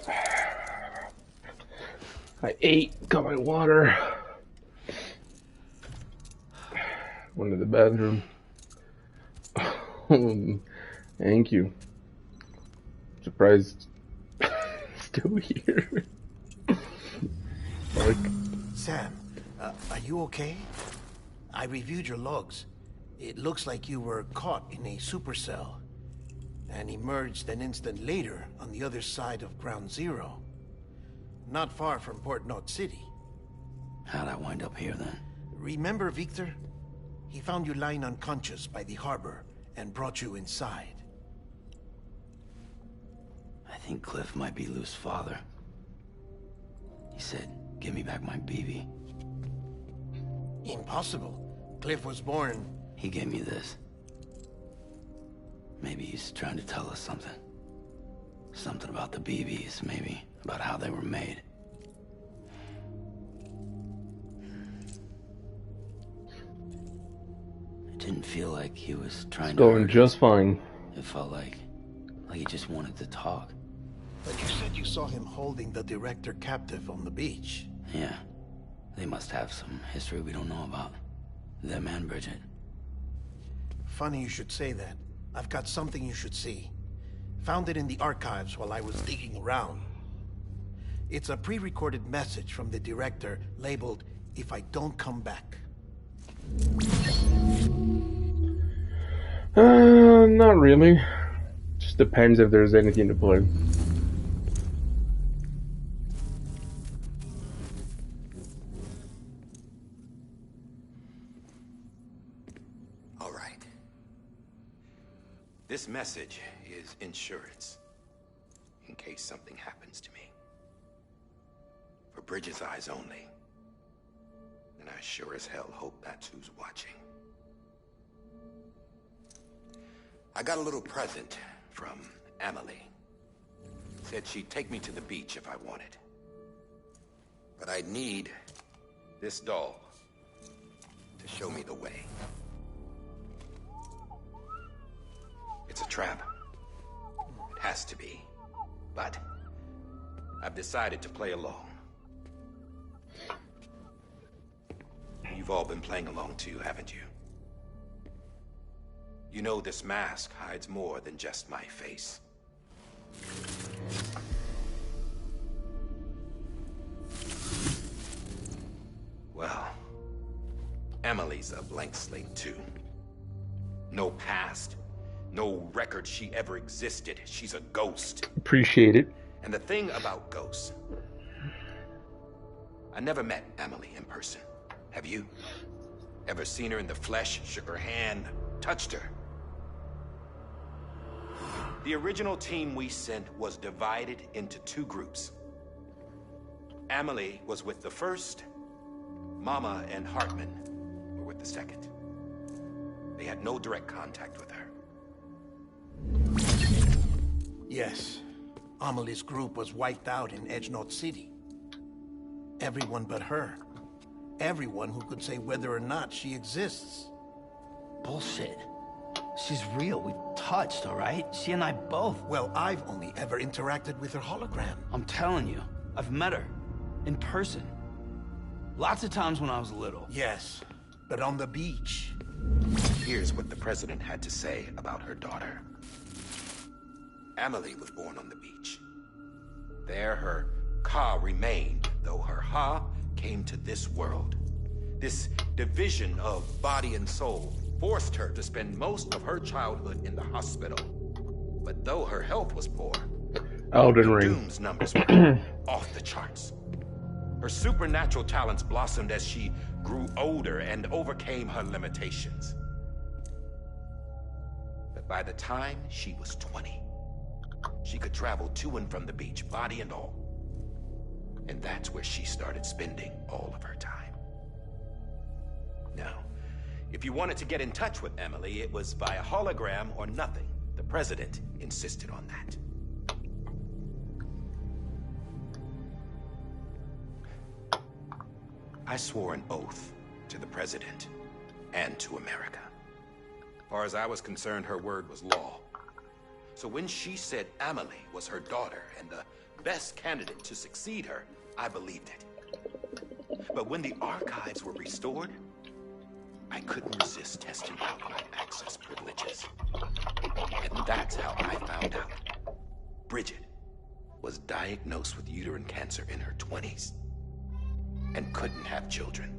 ate, got my water. Went to the bathroom. Thank you. Surprised still here. Like, Sam, are you okay? I reviewed your logs. It looks like you were caught in a supercell and emerged an instant later on the other side of Ground Zero. Not far from Port Knot City. How'd I wind up here then? Remember Victor? He found you lying unconscious by the harbor and brought you inside. I think Cliff might be Lou's father. He said, give me back my BB. Impossible. Cliff was born... He gave me this. Maybe he's trying to tell us something. Something about the BBs, maybe. About how they were made. It didn't feel like he was trying it's to... going just fine. It felt like he just wanted to talk. But you said you saw him holding the director captive on the beach. Yeah. They must have some history we don't know about. Them and Bridget. Funny you should say that. I've got something you should see. Found it in the archives while I was digging around. It's a pre-recorded message from the director labeled, "If I don't come back." Not really. Just depends if there's anything to play. All right. This message is insurance. In case something happens to me. For Bridget's eyes only. And I sure as hell hope that's who's watching. I got a little present from Emily. Said she'd take me to the beach if I wanted. But I'd need this doll to show me the way. It's a trap. It has to be. But I've decided to play along. You've all been playing along too, haven't you? You know this mask hides more than just my face. Well, Emily's a blank slate too. No past, no record she ever existed. She's a ghost. Appreciate it. And the thing about ghosts, I never met Emily in person. Have you? Ever seen her in the flesh, shook her hand, touched her? The original team we sent was divided into two groups. Emily was with the first. Mama and Hartman were with the second. They had no direct contact with her. Yes. Amelie's group was wiped out in Edge Knot City. Everyone but her. Everyone who could say whether or not she exists. Bullshit. She's real. We've touched, all right? She and I both. Well, I've only ever interacted with her hologram. I'm telling you, I've met her. In person. Lots of times when I was little. Yes, but on the beach. Here's what the president had to say about her daughter. Emily was born on the beach. There her Ka remained, though her Ha came to this world. This division of body and soul forced her to spend most of her childhood in the hospital. But though her health was poor, Elden Ring. Doom's numbers were off the charts. Her supernatural talents blossomed as she grew older and overcame her limitations. But by the time she was 20, she could travel to and from the beach, body and all. And that's where she started spending all of her time. Now, if you wanted to get in touch with Emily, it was via hologram or nothing. The president insisted on that. I swore an oath to the president and to America. As far as I was concerned, her word was law. So when she said Emily was her daughter and the best candidate to succeed her, I believed it. But when the archives were restored, I couldn't resist testing out my access privileges. And that's how I found out. Bridget was diagnosed with uterine cancer in her 20s and couldn't have children.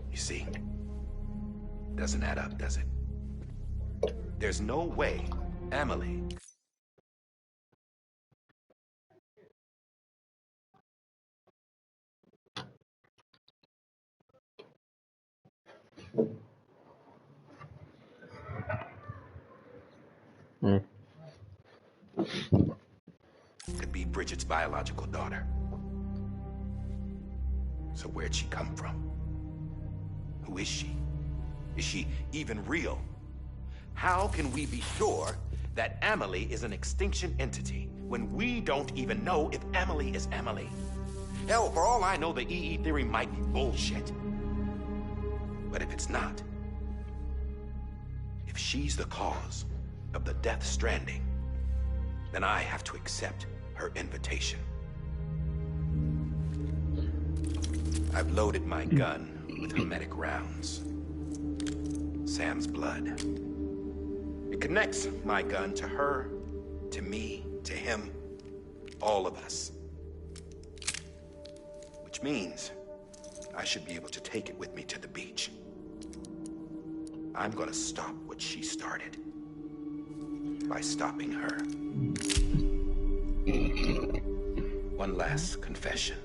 You see, doesn't add up, does it? There's no way Emily... could be Bridget's biological daughter. So where'd she come from? Who is she? Is she even real? How can we be sure that Emily is an extinction entity when we don't even know if Emily is Emily? Hell, for all I know, the EE theory might be bullshit. But if it's not, if she's the cause of the death stranding, then I have to accept her invitation. I've loaded my gun with hermetic rounds. Sam's blood. It connects my gun to her, to me, to him, all of us. Which means I should be able to take it with me to the beach. I'm gonna stop what she started by stopping her. One last confession.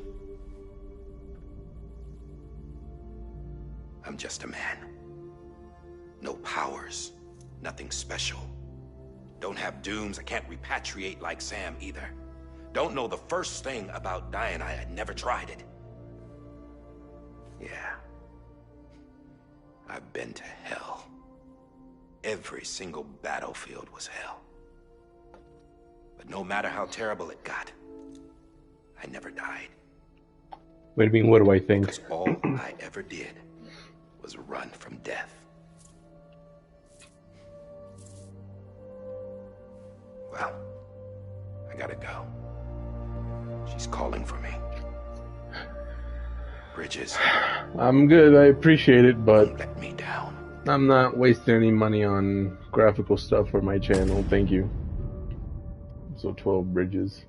I'm just a man. No powers, nothing special. Don't have dooms, I can't repatriate like Sam either. Don't know the first thing about dying, I had never tried it. Yeah. I've been to hell. Every single battlefield was hell. But no matter how terrible it got, I never died. What do you mean, what do I think? Because all I ever did was run from death. Well, I gotta go. She's calling for me. Bridges. I'm good, I appreciate it, but Don't let me down. I'm not wasting any money on graphical stuff for my channel, thank you. So 12 bridges.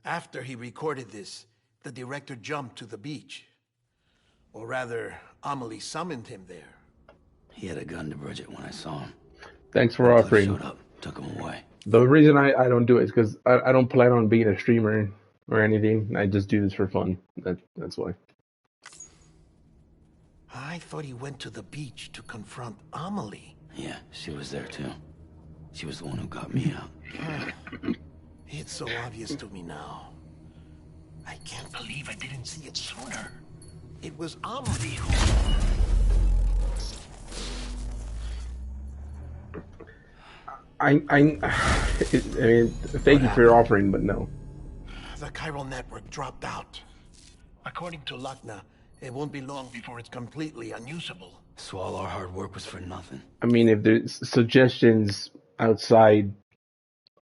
After he recorded this, the director jumped to the beach. Or rather, Amelie summoned him there. He had a gun to Bridget when I saw him. Thanks for Cliff offering. showed up, took him away. The reason I don't do it is because I don't plan on being a streamer or anything. I just do this for fun. That's why. I thought he went to the beach to confront Amelie. Yeah, she was there too. She was the one who got me out. It's so obvious to me now. I can't believe I didn't see it sooner. It was Amelie who... I mean, thank you for your offering, but no. The chiral network dropped out. According to Lakna, it won't be long before it's completely unusable. So all our hard work was for nothing. I mean, if there's suggestions outside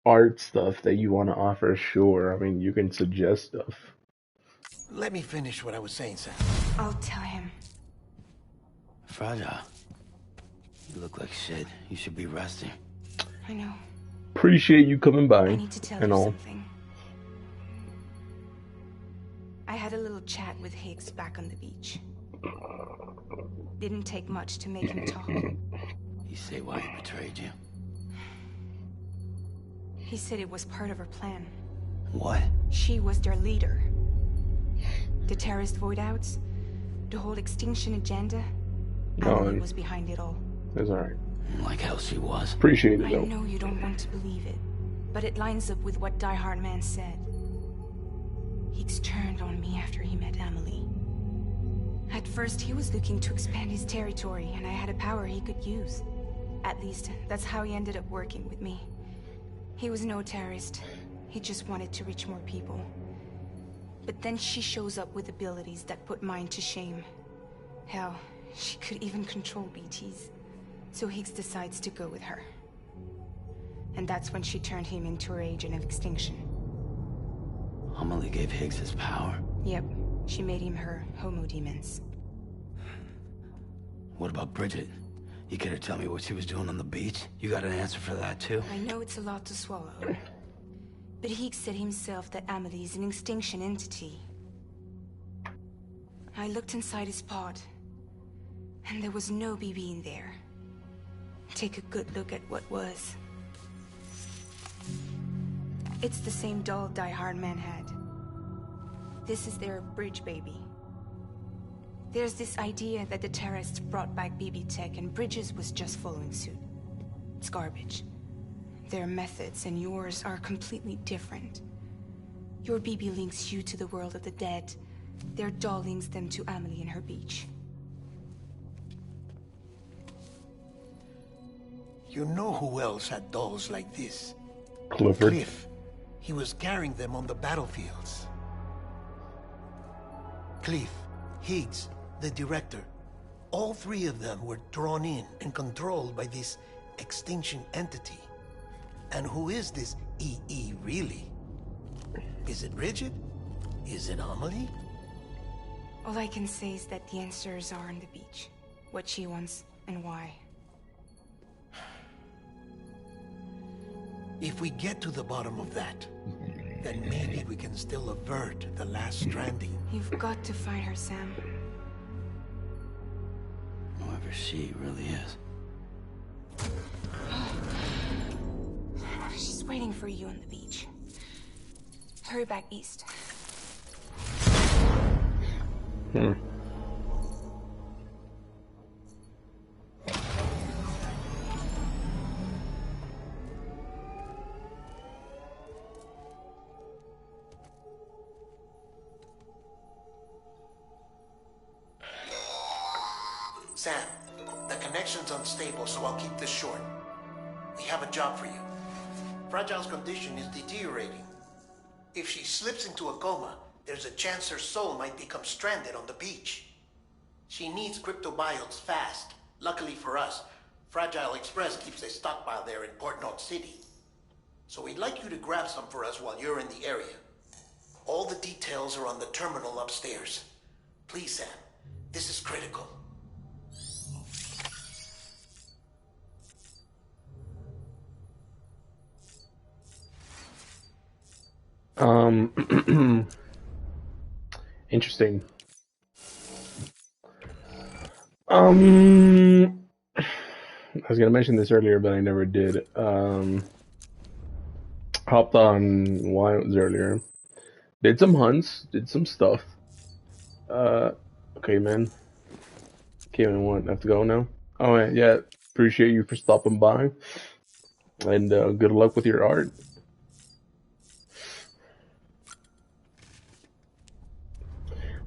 art stuff that you want to offer, sure. I mean, you can suggest stuff. Let me finish what I was saying, Sam. I'll tell him. Fragile. You look like shit. You should be resting. I know. Appreciate you coming by I need to tell and you all. something. I had a little chat with Higgs back on the beach. Didn't take much to make him talk. You say why he betrayed you? He said it was part of her plan. What? She was their leader. The terrorist void outs, the whole extinction agenda. Emily was behind it all. That's alright. Like hell she was. Appreciate it I though. know you don't want to believe it, but it lines up with what Die Hard Man said. Higgs turned on me after he met Emily. At first, he was looking to expand his territory, and I had a power he could use. At least, that's how he ended up working with me. He was no terrorist. He just wanted to reach more people. But then she shows up with abilities that put mine to shame. Hell, she could even control BTs. So Higgs decides to go with her. And that's when she turned him into her agent of extinction. Amelie gave Higgs his power? Yep. She made him her homo demons. What about Bridget? You care to tell me what she was doing on the beach? You got an answer for that, too? I know it's a lot to swallow. But Higgs said himself that Amelie is an extinction entity. I looked inside his pod, and there was no BB in there. Take a good look at what was. It's the same doll Die Hard Man had. This is their bridge baby. There's this idea that the terrorists brought back BB tech and Bridges was just following suit. It's garbage. Their methods and yours are completely different. Your BB links you to the world of the dead. Their doll links them to Amelie and her beach. You know who else had dolls like this? Clifford. Cliff. He was carrying them on the battlefields. Cliff, Higgs, the director. All three of them were drawn in and controlled by this extinction entity. And who is this EE really? Is it Bridget? Is it Amelie? All I can say is that the answers are on the beach. What she wants and why. If we get to the bottom of that, then maybe we can still avert the last stranding. You've got to find her, Sam. Whoever she really is. She's waiting for you on the beach. Hurry back east. Sam, the connection's unstable, so I'll keep this short. We have a job for you. Fragile's condition is deteriorating. If she slips into a coma, there's a chance her soul might become stranded on the beach. She needs cryptobiotes fast. Luckily for us, Fragile Express keeps a stockpile there in Port North City. So we'd like you to grab some for us while you're in the area. All the details are on the terminal upstairs. Please, Sam, this is critical. Interesting. I was gonna mention this earlier, but I never did. Hopped on Wilds earlier. Did some hunts, did some stuff. Okay, man. Okay, man, what? I have to go now? Oh, yeah. Appreciate you for stopping by. And good luck with your art.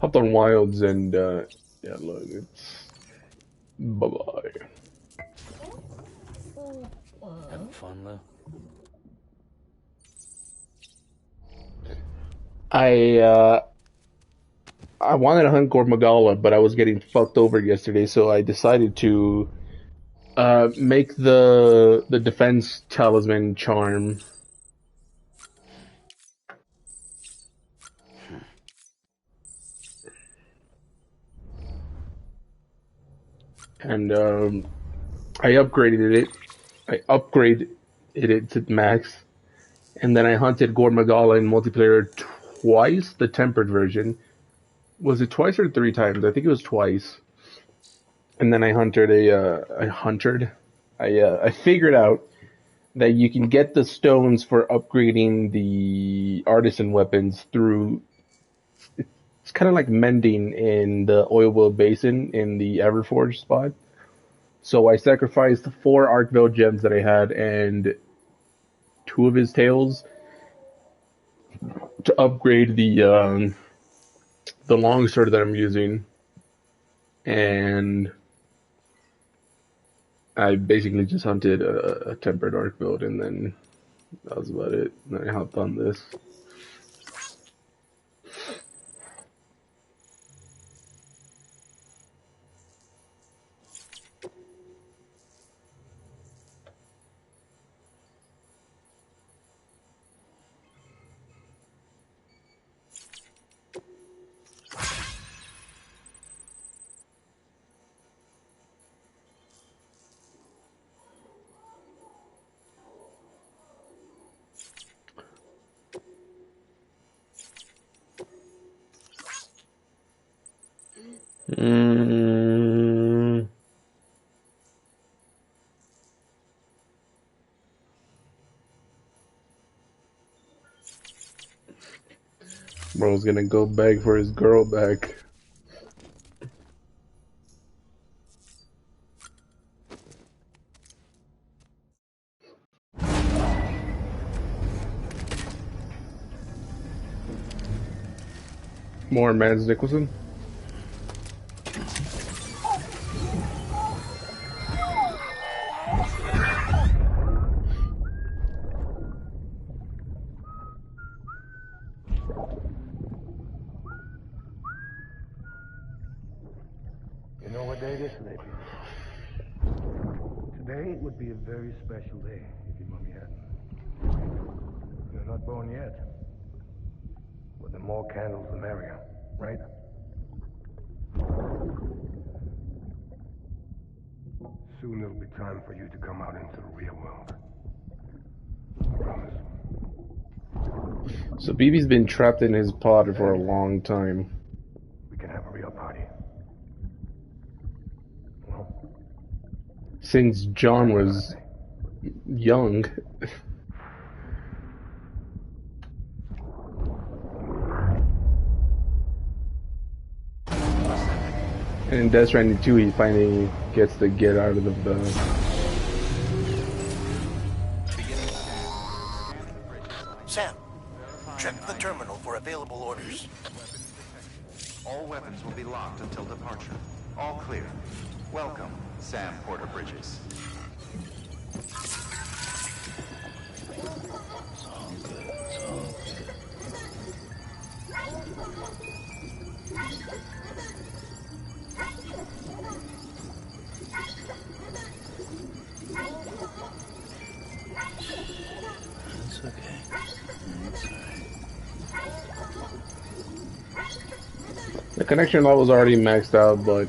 Hopped on Wilds and, yeah, look, it's... Bye-bye. Having fun, Lou? I wanted to hunt Gorb Magala, but I was getting fucked over yesterday, so I decided to make the defense talisman charm. And I upgraded it. I upgraded it to max. And then I hunted Gorb Magala in multiplayer twice, the tempered version. Was it twice or 3 times? I think it was twice. And then I I figured out that you can get the stones for upgrading the artisan weapons through, it's kind of like mending in the oil well basin in the Everforge spot. So I sacrificed 4 Arkvale gems that I had and 2 of his tails to upgrade the longsword that I'm using, and I basically just hunted a tempered arc build, and then that was about it. And then I hopped on this. Mm. Bro's gonna go beg for his girl back. More Mads Nicholson. You know what day it is today, people? Today would be a very special day if your mommy hadn't. You're not born yet. But the more candles, the merrier, right? Soon it'll be time for you to come out into the real world. I promise. So BB's been trapped in his pod for a long time. We can have a real party. Well, Since John was young. And in Death Stranding 2, he finally gets to get out of the... Sam, check the terminal for available orders. All weapons will be locked until departure. All clear. Welcome, Sam Porter Bridges. It's all good. It's all good. It's okay. It's alright. The connection level's already maxed out, but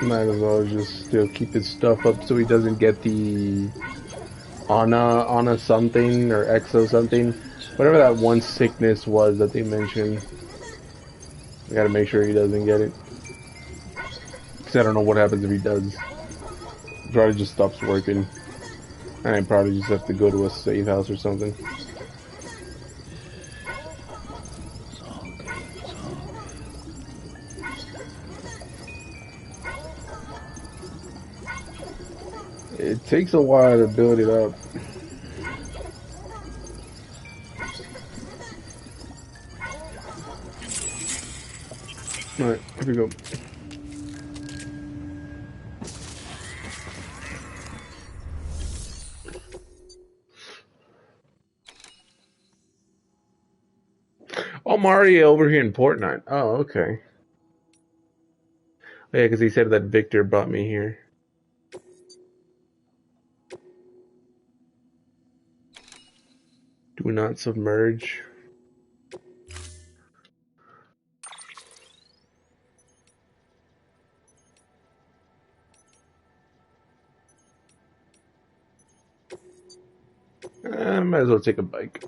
might as well just still keep his stuff up so he doesn't get the Ana something or Exo something. Whatever that one sickness was that they mentioned. I gotta make sure he doesn't get it. Because I don't know what happens if he does. He probably just stops working. And I probably just have to go to a safe house or something. It's all good. It's all good. It takes a while to build it up. Alright, here we go. Oh, Mario over here in Portnite. Oh, okay. Oh, yeah, because he said that Victor brought me here. Do not submerge. Might as well take a bike.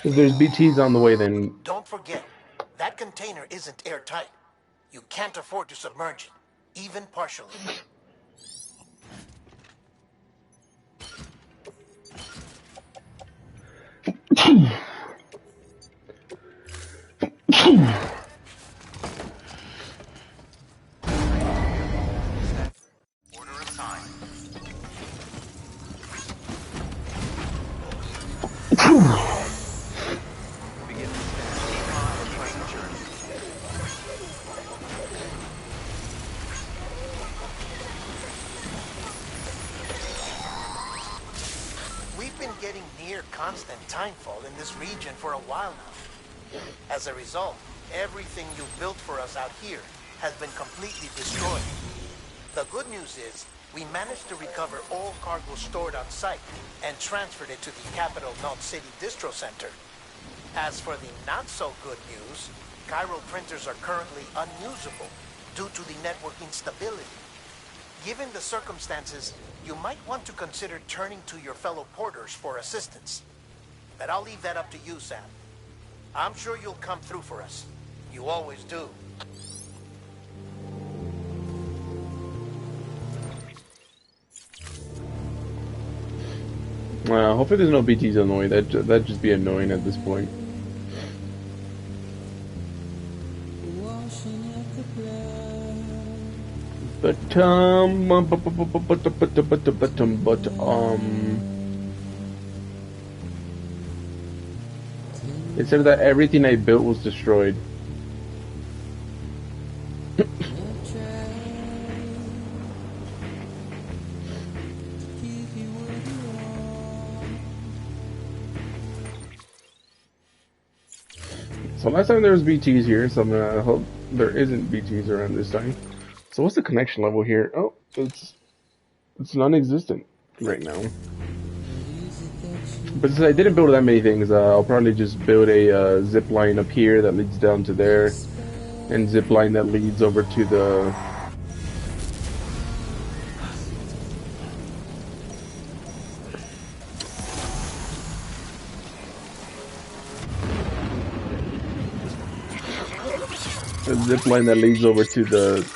If there's BTs on the way, then... Don't forget, that container isn't airtight. You can't afford to submerge it, even partially. Order assigned. Begin the stand. Pleasant journey. We've been getting near constant timefall in this region for a while now. As a result, everything you built for us out here has been completely destroyed. The good news is, we managed to recover all cargo stored on site and transferred it to the Capital Knot City Distro Center. As for the not-so-good news, chiral printers are currently unusable due to the network instability. Given the circumstances, you might want to consider turning to your fellow porters for assistance. But I'll leave that up to you, Sam. I'm sure you'll come through for us. You always do. Hopefully there's no BTs on the way. That'd just be annoying at this point. But it said that everything I built was destroyed. So last time there was BTs here, so I'm gonna hope there isn't BTs around this time. So what's the connection level here? Oh, it's non-existent right now. But since I didn't build that many things, I'll probably just build a zip line up here that leads down to there, and zip line that leads over to the zip line that leads over to the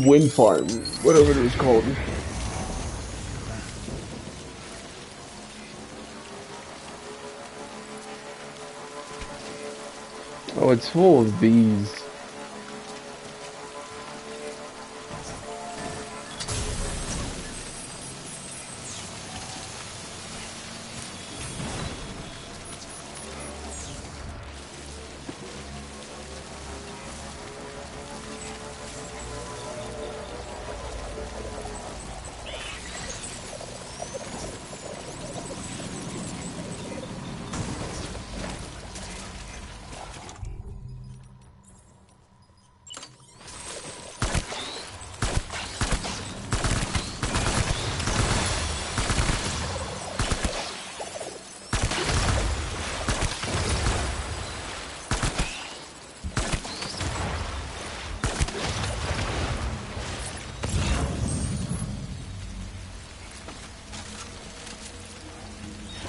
wind farm, whatever it is called. Oh, it's full of bees.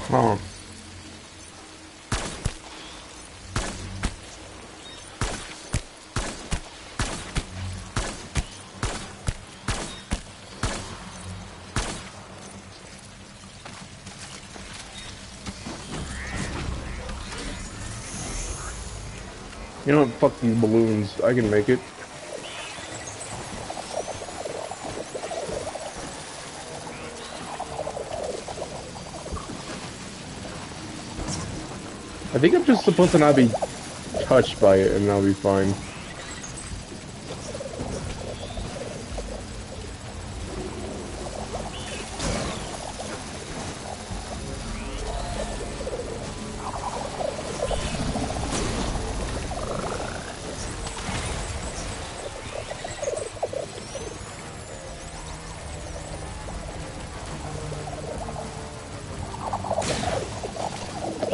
Huh. You know what? Fuck these balloons. I can make it. I think I'm just supposed to not be touched by it and I'll be fine.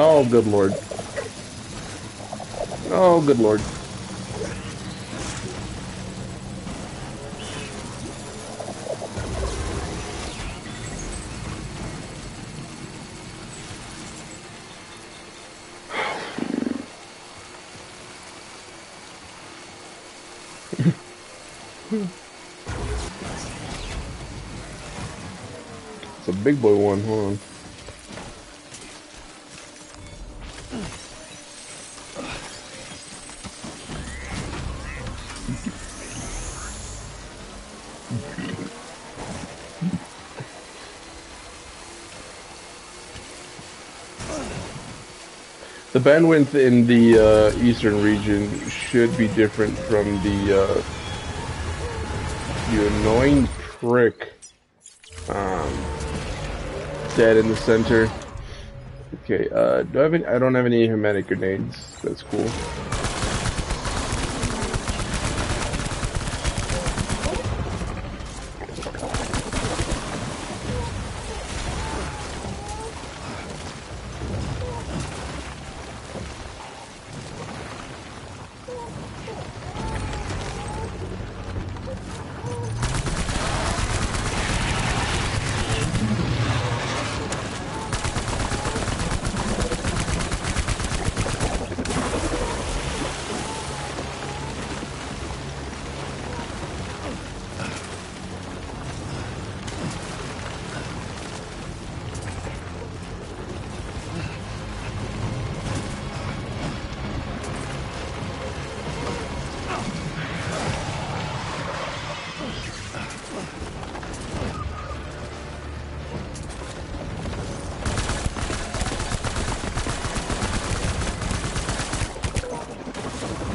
Oh, good lord. Oh, good lord. It's a big boy one, hold on. The bandwidth in the eastern region should be different from the you annoying prick dead in the center. Okay, do I have any? I don't have any hermetic grenades. That's cool.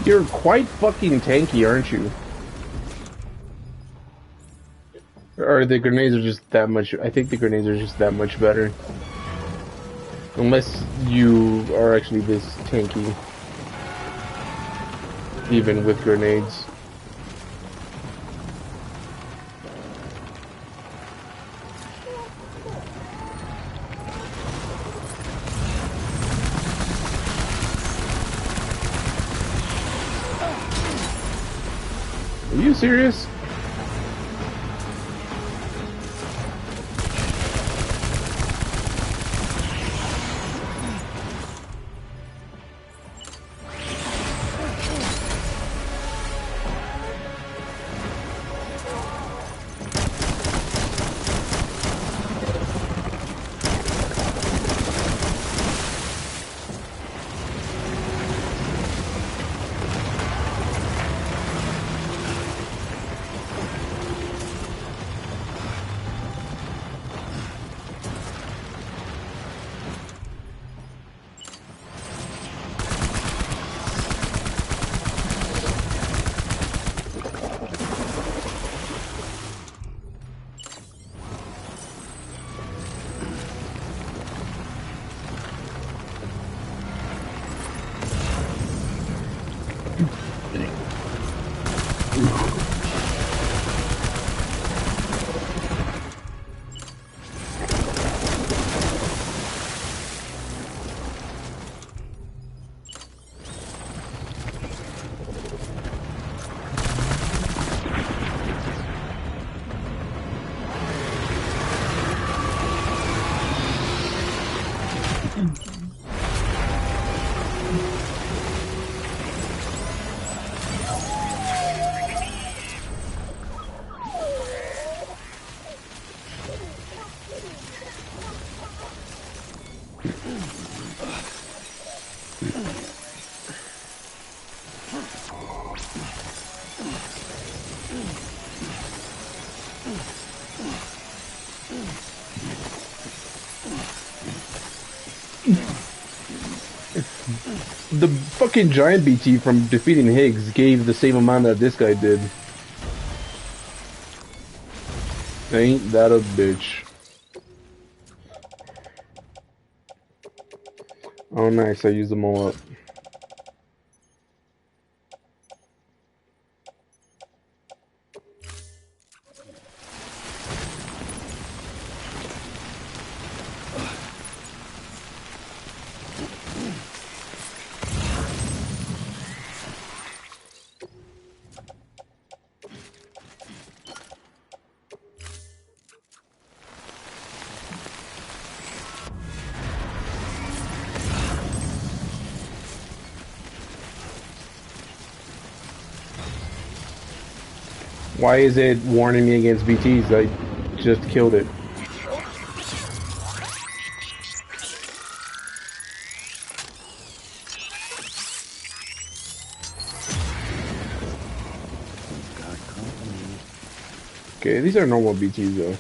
You're quite fucking tanky, aren't you? Or the grenades are just that much... I think the grenades are just that much better. Unless you are actually this tanky. Even with grenades. Are you serious? The fucking giant BT from defeating Higgs gave the same amount that this guy did. Ain't that a bitch. Oh nice, I used them all up. Why is it warning me against BTs? I just killed it. Okay, these are normal BTs though.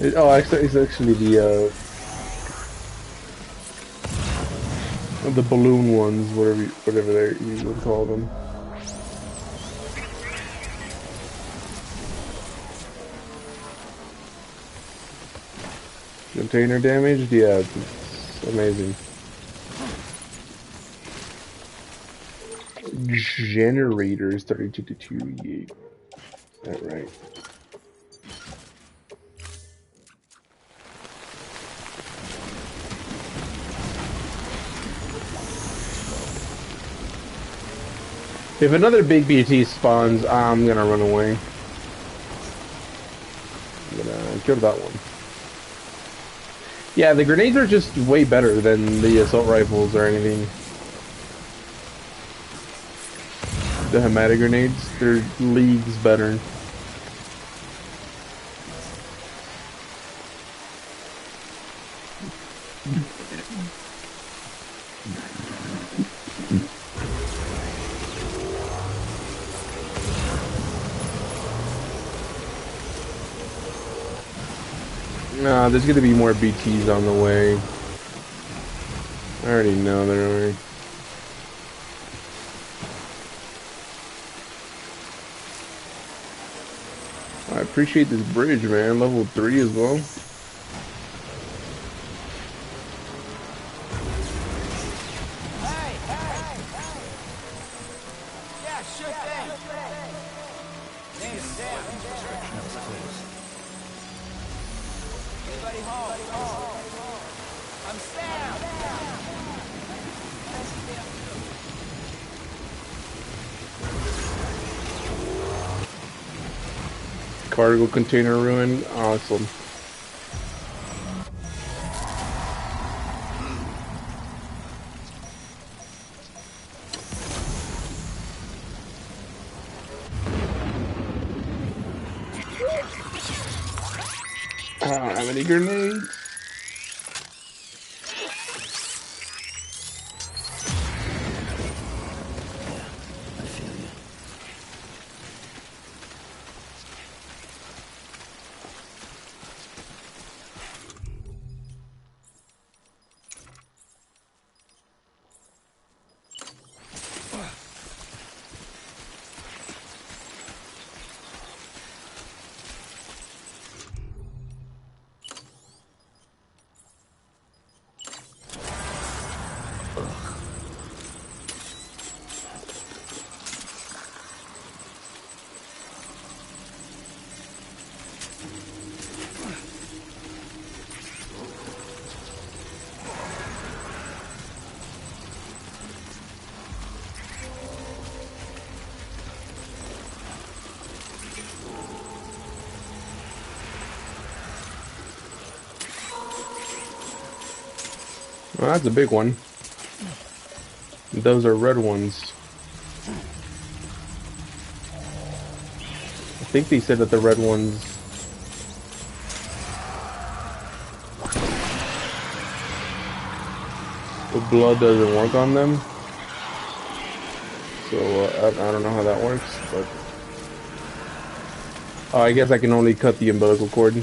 It's actually the balloon ones, whatever you would call them. Container damaged? Yeah, it's amazing. Generators 32 to 2. That right. If another big BT spawns, I'm gonna run away. I'm gonna kill that one. Yeah, the grenades are just way better than the assault rifles or anything. The Hamada grenades, they're leagues better. Nah, there's gonna be more BTs on the way. I already know there are. I appreciate this bridge, man. Level 3 as well. Yeah, sure thing. Name's Sam. That was close. Anybody home? I'm Sam. Cargo container ruined. Awesome. I don't have any grenades. I feel you. Well, that's a big one. Those are red ones. I think they said that the red ones... the blood doesn't work on them. So, I don't know how that works, but... I guess I can only cut the umbilical cord.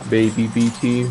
Baby BT.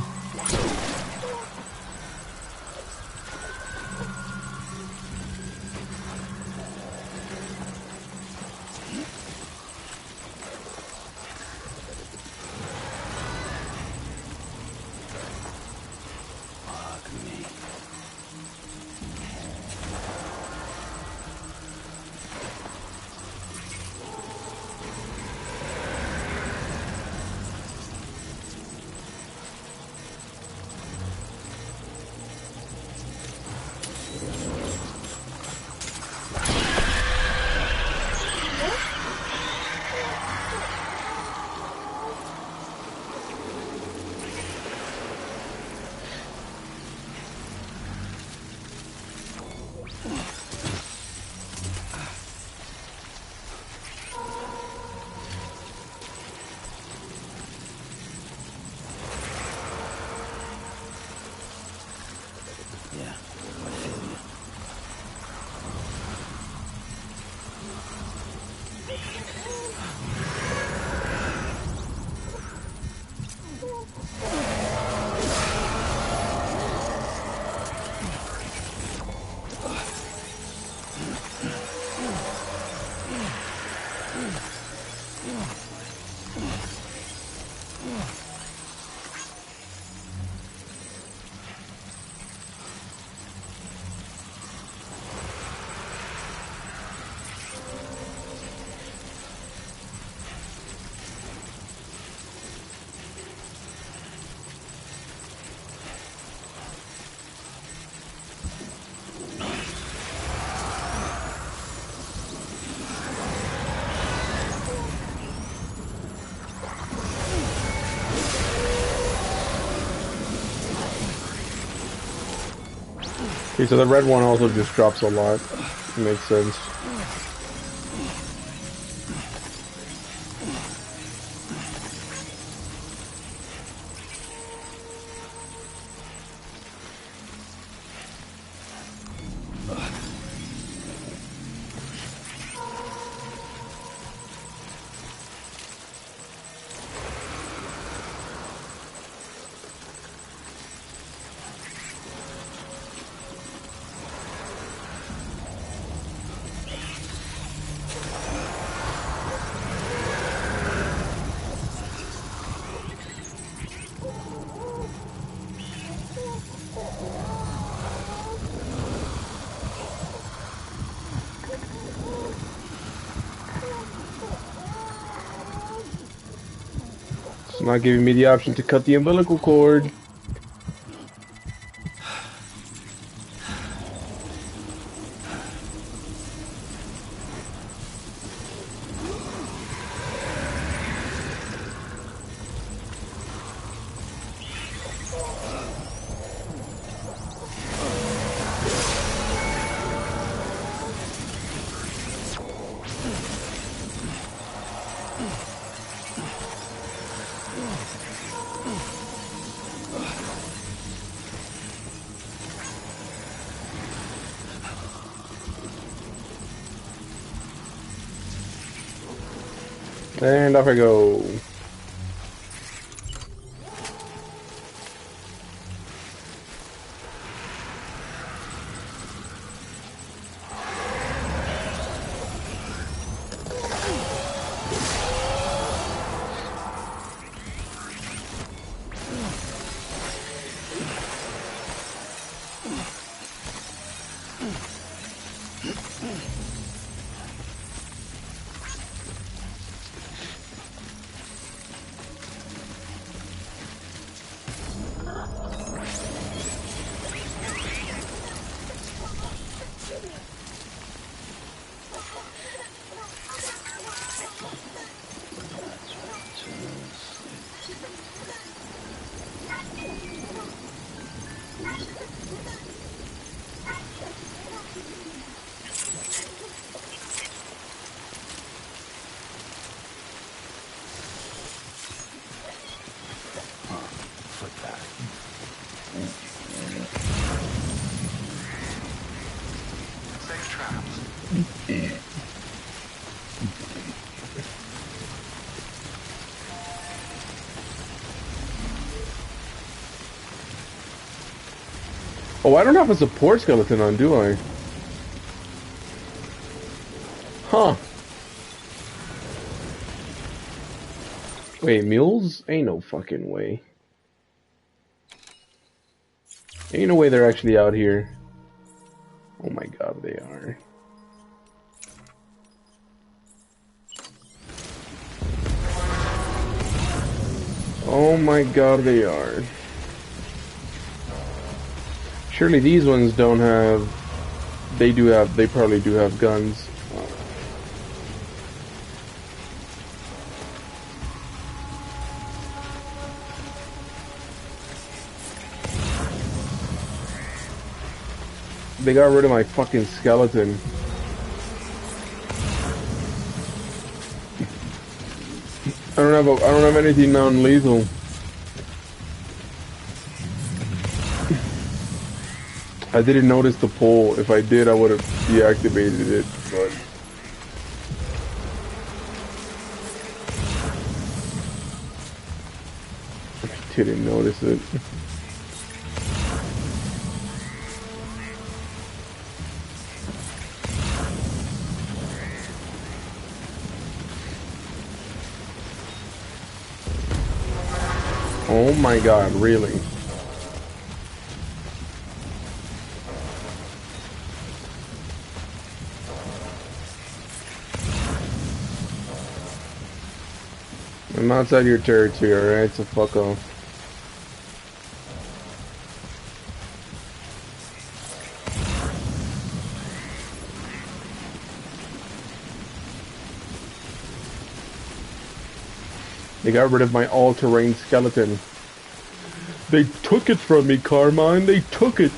Yeah, I feel you. Okay, so the red one also just drops a lot. Makes sense. It's not giving me the option to cut the umbilical cord. And off I go. Oh, I don't have a support skeleton on, do I? Huh. Wait, mules? Ain't no fucking way. Ain't no way they're actually out here. Oh my god, they are. Oh my god, they are. Surely these ones don't have... They probably do have guns. They got rid of my fucking skeleton. I don't have anything non-lethal. I didn't notice the pole. If I did, I would have deactivated it, but... I didn't notice it. Oh my god, really? I'm outside your territory, alright? So fuck off. They got rid of my all-terrain skeleton. They took it from me, Carmine. They took it.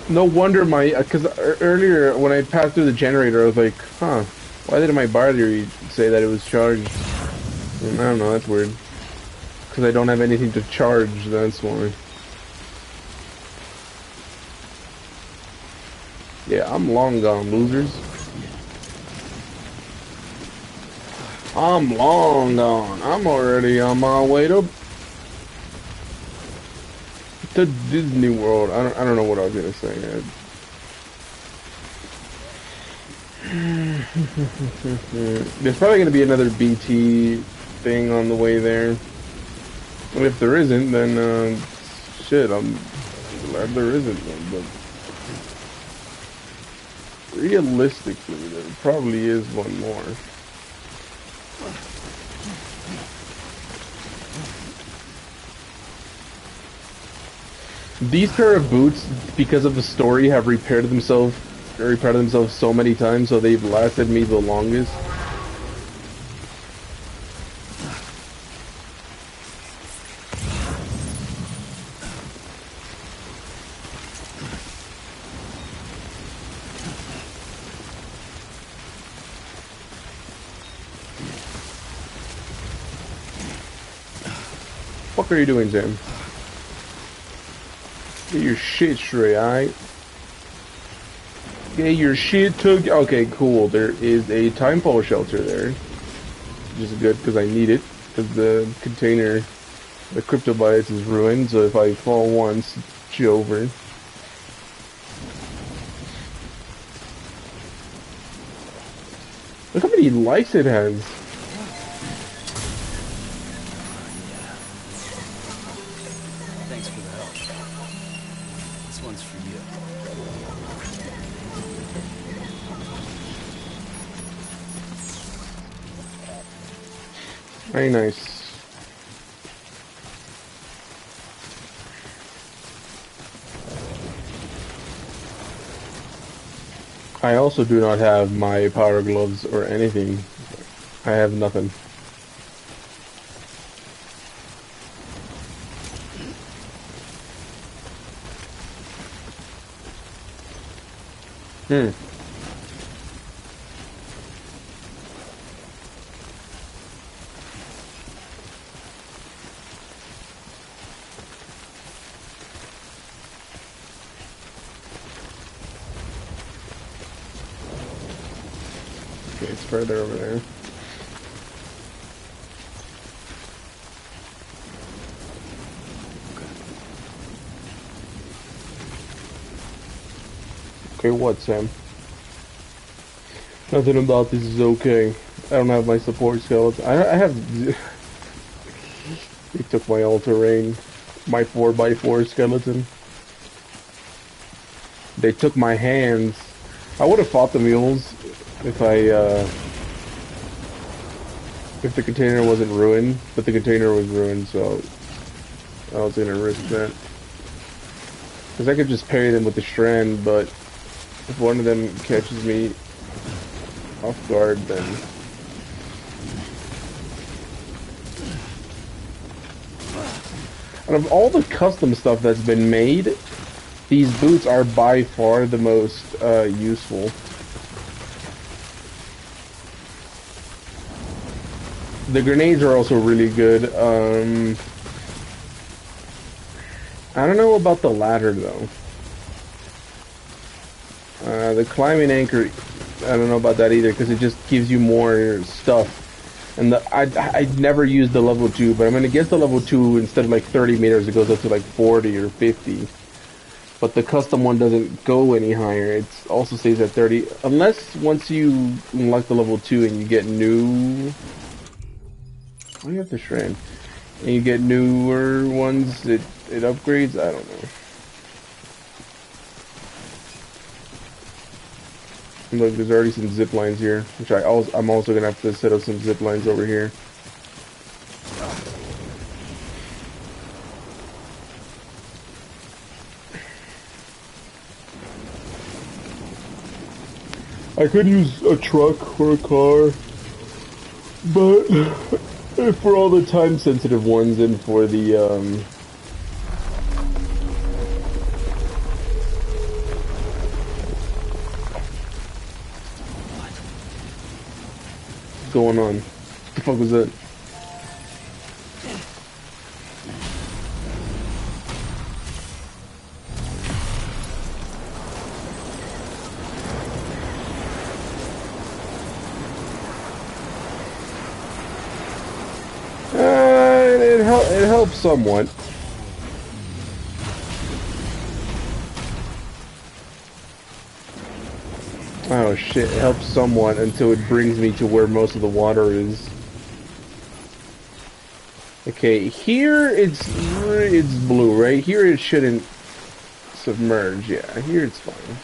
No wonder my... Because earlier, when I passed through the generator, I was like, huh. Why did my battery say that it was charged? I don't know, that's weird. Because I don't have anything to charge, that's why. Yeah, I'm long gone, losers. I'm long gone. I'm already on my way to Disney World. I don't know what I was gonna say. There's probably gonna be another BT thing on the way there. And if there isn't, then shit, I'm glad there isn't one, but realistically there probably is one more. These pair of boots, because of the story, have repaired themselves so many times, so they've lasted me the longest. What are you doing, Sam? Get your shit straight, alright? Get your shit took. Okay, cool. There is a timefall shelter there, which is good because I need it. Because the container, the cryptobites is ruined. So if I fall once, it's over. Look how many lights it has. Thanks for the help. This one's for you. Very nice. I also do not have my power gloves or anything. I have nothing. Okay, it's further over there. Okay, what, Sam? Nothing about this is okay. I don't have my support skeleton. I have... They took my all-terrain. My 4x4 skeleton. They took my hands. I would have fought the mules if if the container wasn't ruined, but the container was ruined, so I was gonna risk that. Because I could just parry them with the strand, but if one of them catches me off guard, then... Out of all the custom stuff that's been made, these boots are by far the most useful. The grenades are also really good. I don't know about the ladder though. The climbing anchor, I don't know about that either because it just gives you more stuff. And I never used the level 2, but I'm gonna guess the level 2 instead of like 30 meters, it goes up to like 40 or 50. But the custom one doesn't go any higher. It also stays at 30, unless once you unlock the level 2 and you get new. Oh, you have the strand. And you get newer ones, it upgrades? I don't know. Look, there's already some zip lines here, which I'm also gonna have to set up some zip lines over here. I could use a truck or a car, but for all the time-sensitive ones and for the what's going on? What the fuck was that? It helps somewhat. Oh shit, it helps somewhat until it brings me to where most of the water is. Okay, here it's blue, right? Here it shouldn't submerge. Yeah, here it's fine.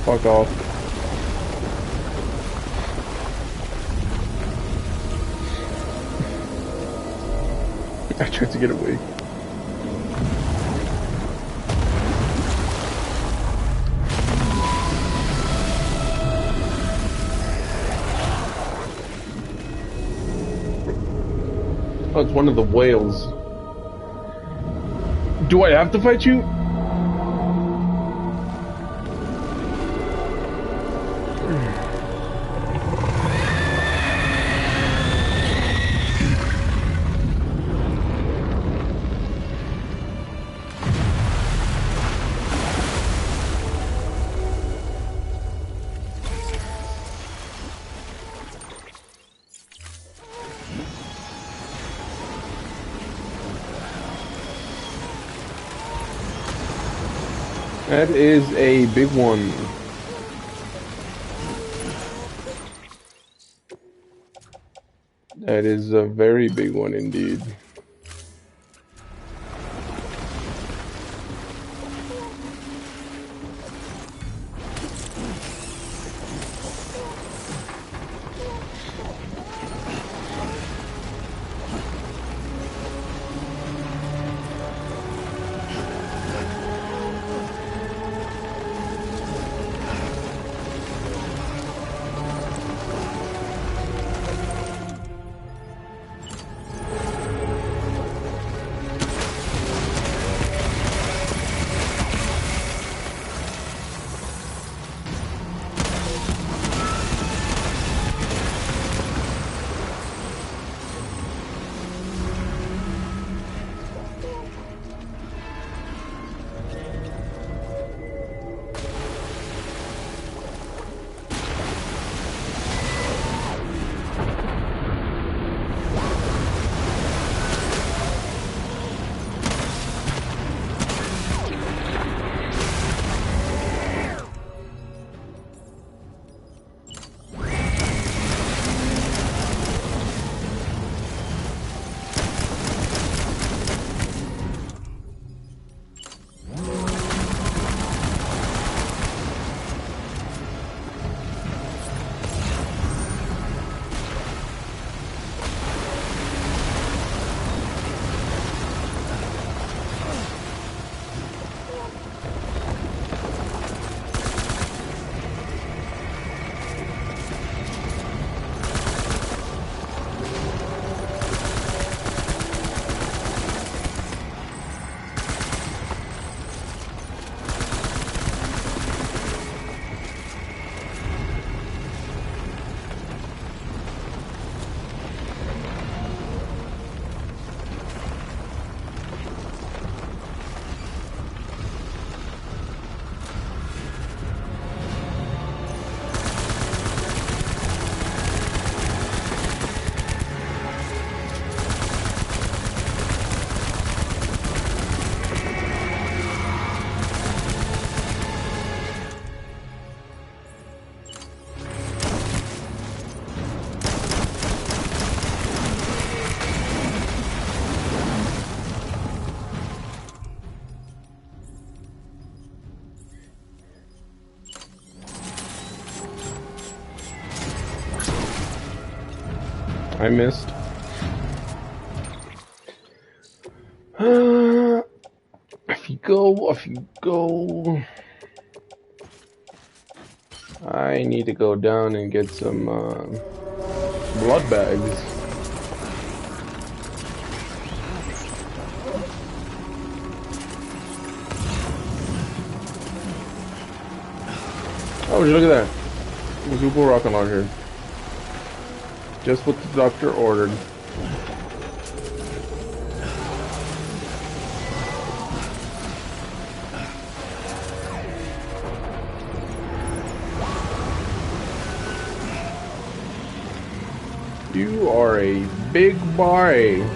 Fuck off. I tried to get away. Oh, it's one of the whales. Do I have to fight you? That is a big one. That is a very big one indeed. I missed. Off you go, off you go. I need to go down and get some blood bags. Oh, would you look at that? A Google rocket launcher. Just what the doctor ordered. You are a big boy.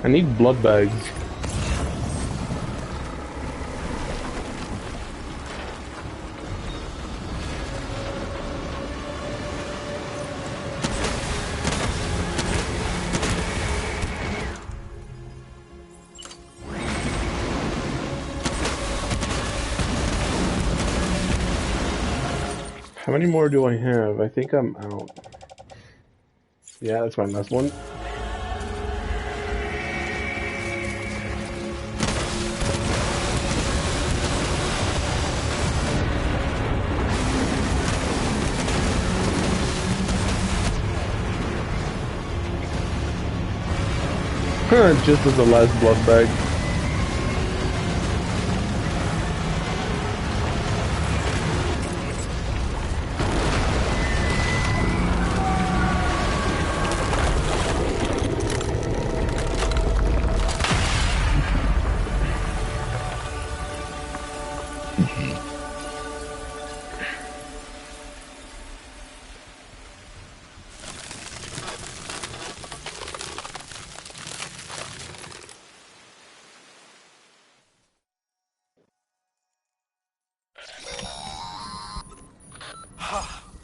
I need blood bags. How many more do I have? I think I'm out. Yeah, that's my last one. Just as the last blood bag.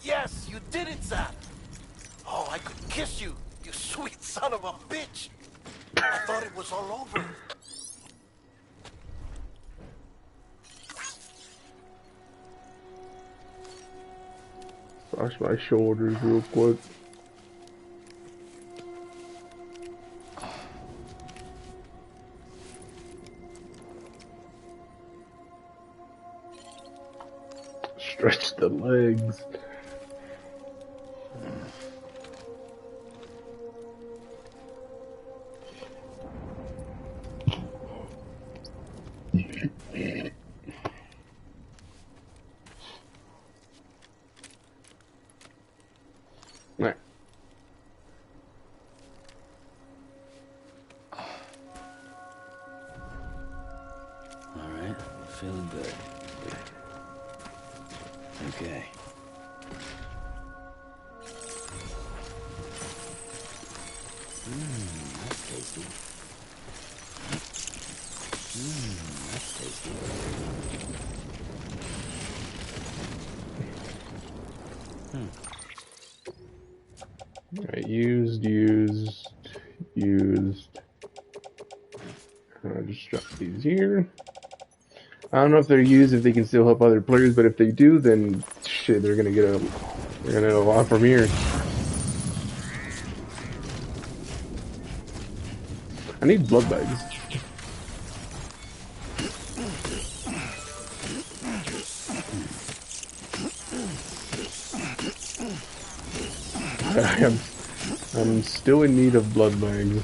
Yes, you did it, Sam. Oh, I could kiss you, you sweet son of a bitch. I thought it was all over. Wash my shoulders real quick. Stretch the legs. Right. All right, feeling good. Okay. That's tasty. That's tasty. Right, used. Just drop these here. I don't know if they're used, if they can still help other players, but if they do, then shit, they're gonna get a lot from here. I need blood bags. I'm still in need of blood bags.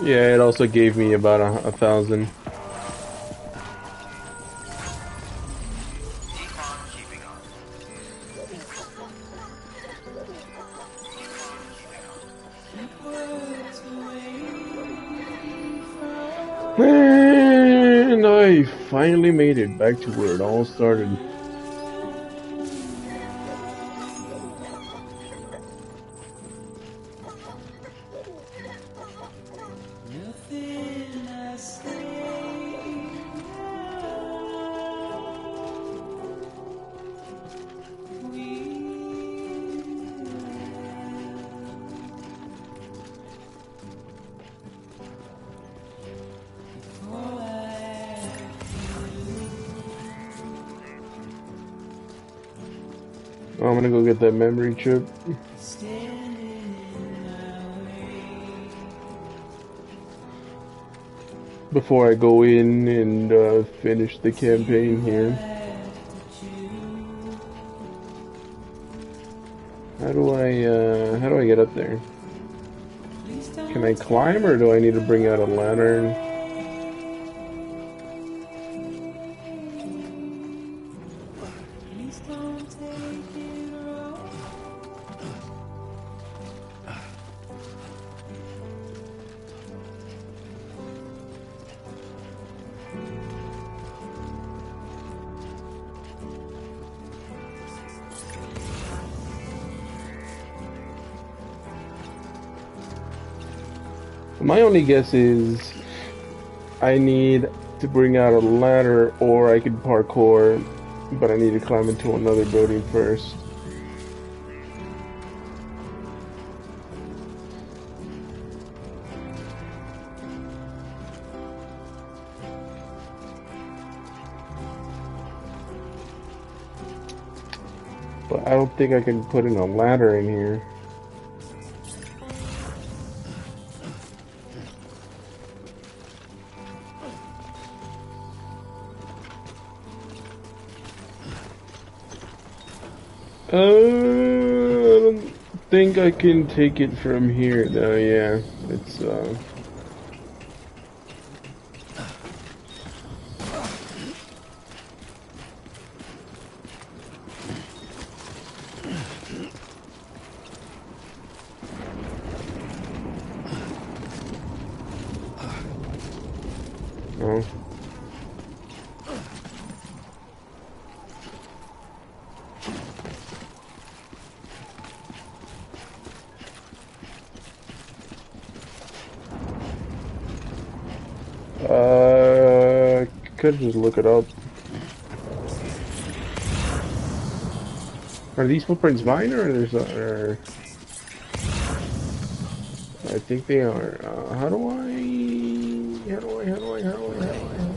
Yeah, it also gave me about 1,000. And I finally made it back to where it all started. Oh, I'm gonna go get that memory chip. Before I go in and finish the campaign here. How do I get up there? Can I climb, or do I need to bring out a lantern? My only guess is I need to bring out a ladder, or I could parkour, but I need to climb into another building first. But I don't think I can put in a ladder in here. I don't think I can take it from here though, yeah. It's oh. Could just look it up. Are these footprints mine, or there's or I think they are. How do I? How do I? How do I? How do I? How do I?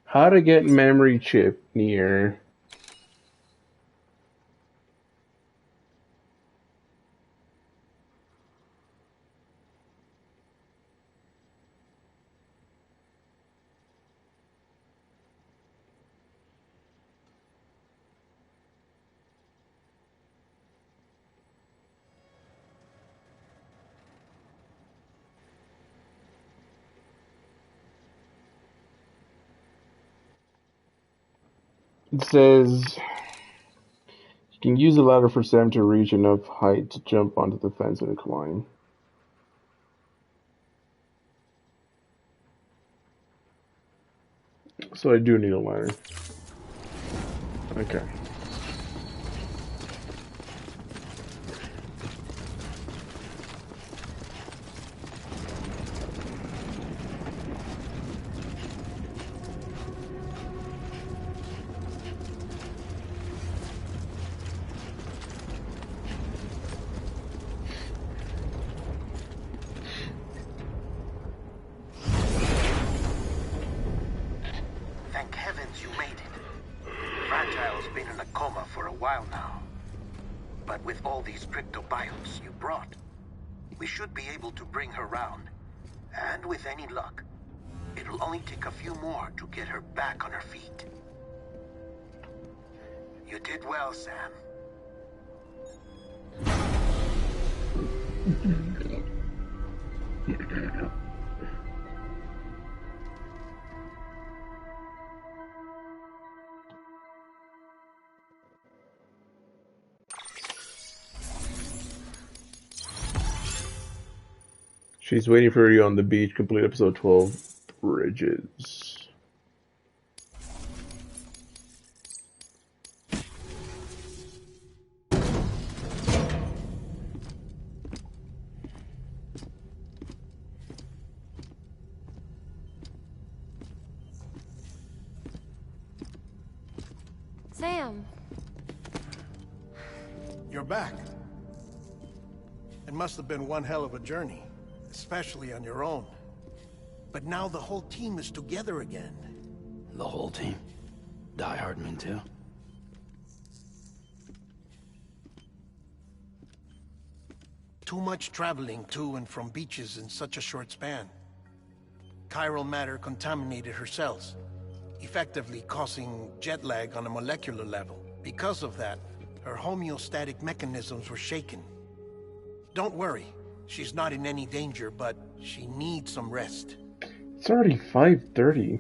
How to get memory chip near? It says you can use the ladder for Sam to reach enough height to jump onto the fence and climb. So I do need a ladder. Okay. Thank heavens you made it. Fragile's been in a coma for a while now. But with all these cryptobiotes you brought, we should be able to bring her round. And with any luck, it'll only take a few more to get her back on her feet. You did well, Sam. She's waiting for you on the beach. Complete episode 12. Bridges. Sam. You're back. It must have been one hell of a journey, especially on your own. But now the whole team is together again. The whole team? Die Hardman too? too much traveling to and from beaches in such a short span. Chiral matter contaminated her cells, effectively causing jet lag on a molecular level. Because of that, her homeostatic mechanisms were shaken. Don't worry, she's not in any danger, but she needs some rest. It's already 5:30.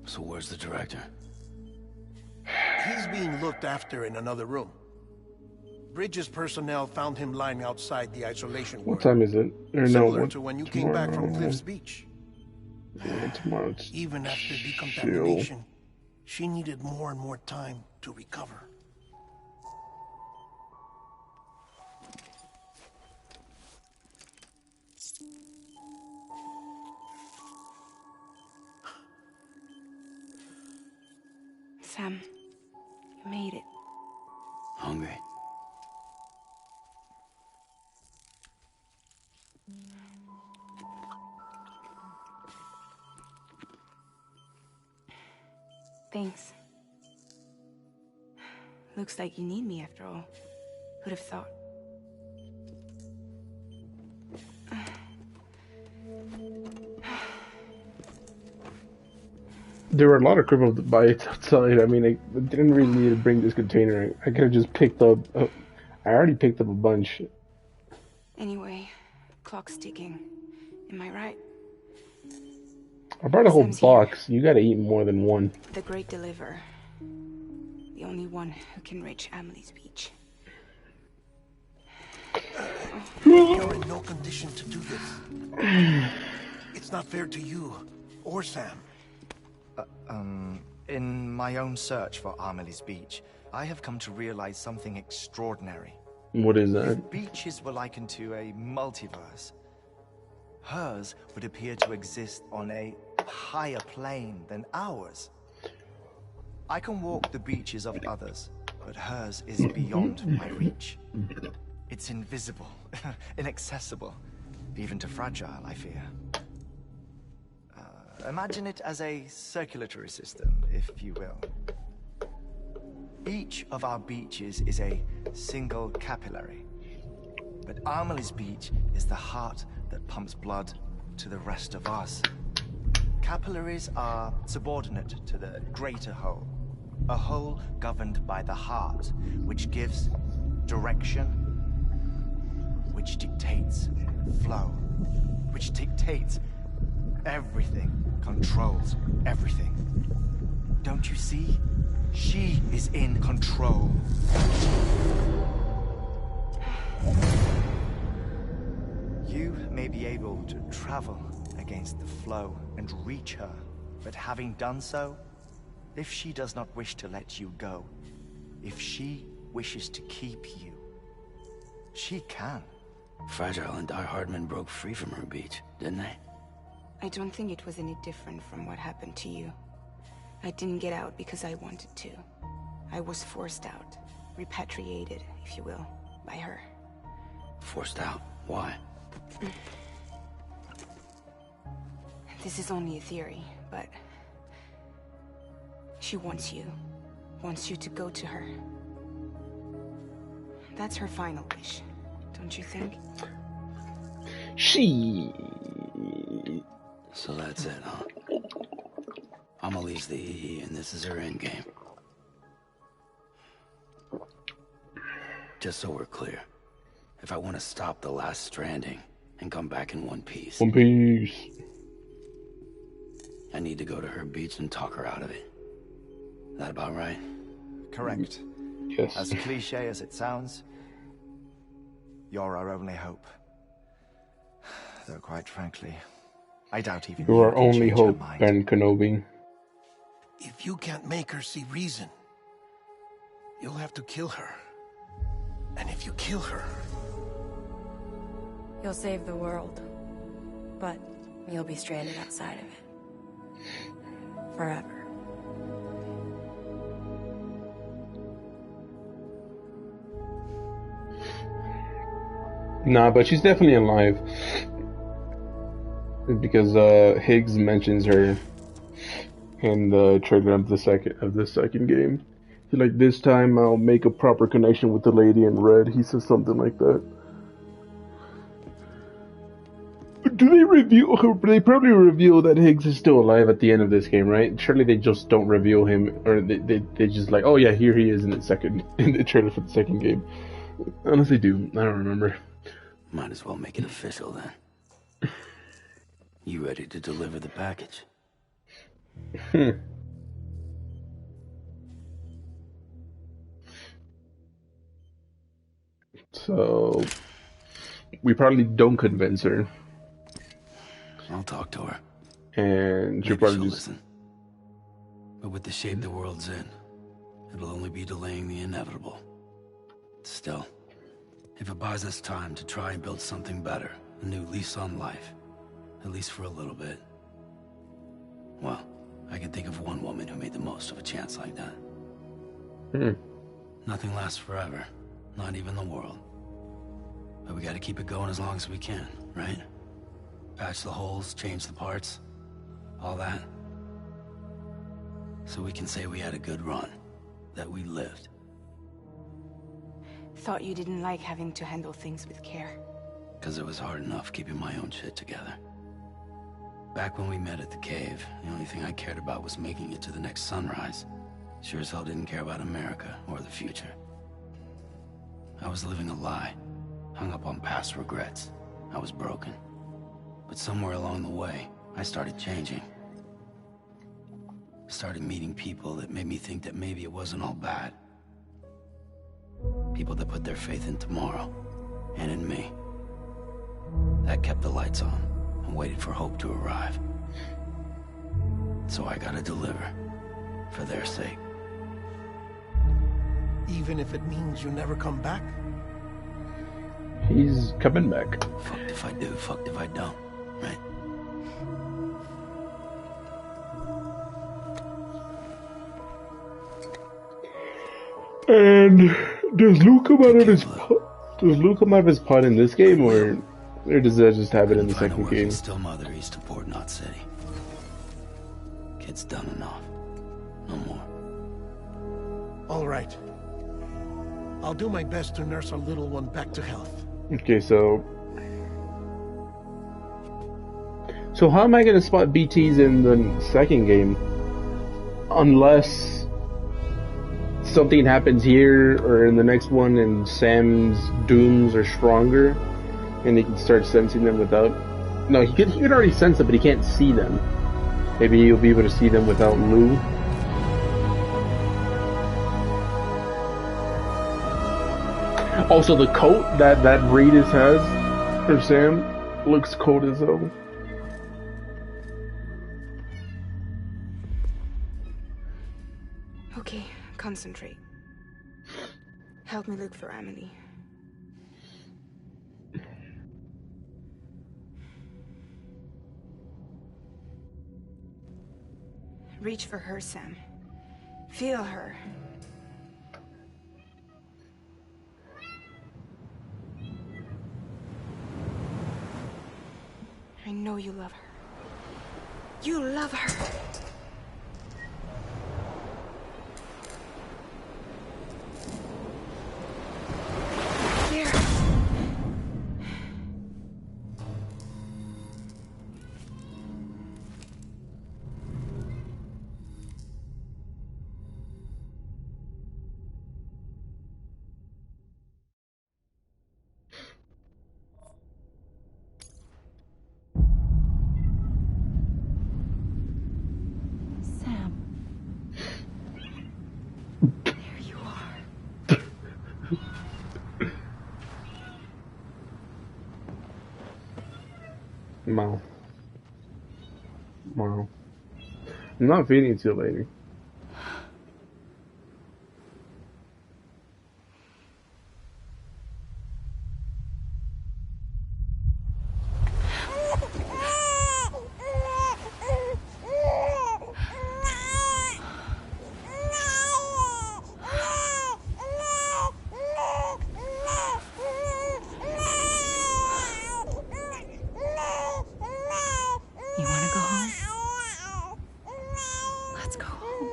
So where's the director? He's being looked after in another room. Bridges personnel found him lying outside the isolation ward. What time is it? Or Similar no, to when you came back from Cliff's Beach. Yeah, tomorrow it's Even after decontamination, she needed more and more time to recover. Sam, you made it. Hungry? Thanks. Looks like you need me after all. Who'd have thought? There were a lot of criminal bites outside. I mean, I didn't really need to bring this container. I could have just picked up... I already picked up a bunch. Anyway, clock's ticking. Am I right? I brought a whole Sam's box. You gotta eat more than one. The Great Deliverer. The only one who can reach Amelie's beach. You're in no condition to do this. It's not fair to you or Sam. In my own search for Amelie's beach, I have come to realize something extraordinary. What is that? If beaches were likened to a multiverse, hers would appear to exist on a higher plane than ours. I can walk the beaches of others, but hers is beyond my reach. It's invisible, inaccessible, even to fragile, I fear. Imagine it as a circulatory system, if you will. Each of our beaches is a single capillary, but Amelie's beach is the heart that pumps blood to the rest of us. Capillaries are subordinate to the greater whole, a whole governed by the heart, which gives direction, which dictates flow, which dictates everything, controls everything. Don't you see? She is in control. You may be able to travel against the flow and reach her, but having done so, if she does not wish to let you go, if she wishes to keep you, she can. Fragile and Die Hardman broke free from her beach, didn't they? I don't think it was any different from what happened to you. I didn't get out because I wanted to. I was forced out. Repatriated, if you will, by her. Forced out? Why? This is only a theory, but... she wants you. Wants you to go to her. That's her final wish, don't you think? So that's it, huh? Amelie's the EE, and this is her endgame. Just so we're clear, if I want to stop the last Stranding and come back in one piece... One piece. I need to go to her beach and talk her out of it. That about right? Correct. Yes. As cliche as it sounds, you're our only hope. Though quite frankly, I doubt even You're our can only change her hope, mind. Ben Kenobi. If you can't make her see reason, you'll have to kill her. And if you kill her... You'll save the world, but you'll be stranded outside of it. Forever. Nah, but she's definitely alive. Because Higgs mentions her in the trailer of the second game. He's like, this time I'll make a proper connection with the lady in red. He says something like that. Do they reveal? They probably reveal that Higgs is still alive at the end of this game, right? Surely they just don't reveal him, or they just like, oh yeah, here he is in the trailer for the second game. Unless they do, I don't remember. Might as well make it official then. You ready to deliver the package? So we probably don't convince her. I'll talk to her. And she'll probably just listen. But with the shape the world's in, it'll only be delaying the inevitable. Still, if it buys us time to try and build something better, a new lease on life, at least for a little bit, well, I can think of one woman who made the most of a chance like that. Nothing lasts forever, not even the world. But we gotta keep it going as long as we can, right? Patch the holes, change the parts, all that. So we can say we had a good run, that we lived. Thought you didn't like having to handle things with care. 'Cause it was hard enough keeping my own shit together. Back when we met at the cave, the only thing I cared about was making it to the next sunrise. Sure as hell didn't care about America or the future. I was living a lie, hung up on past regrets. I was broken. But somewhere along the way, I started changing. Started meeting people that made me think that maybe it wasn't all bad. People that put their faith in tomorrow, and in me. That kept the lights on, and waited for hope to arrive. So I gotta deliver, for their sake. Even if it means you never come back? He's coming back. Fucked if I do, fucked if I don't, right? And does Luke come out of his pod in this game, or does that just happen in the second game? Still mother east of Port Knot City. Kid's done enough. No more. All right. I'll do my best to nurse our little one back to health. Okay, so how am I gonna spot BTs in the second game? Unless something happens here or in the next one and Sam's dooms are stronger and he can start sensing them without... No, he can already sense them, but he can't see them. Maybe he'll be able to see them without Lou. Also, the coat that Reedus has for Sam looks cold as hell. Okay, concentrate. Help me look for Amelie. Reach for her, Sam. Feel her. I know you love her. You love her. There. Wow. Wow. I'm not feeding it to you, lady. You wanna go home? Let's go home.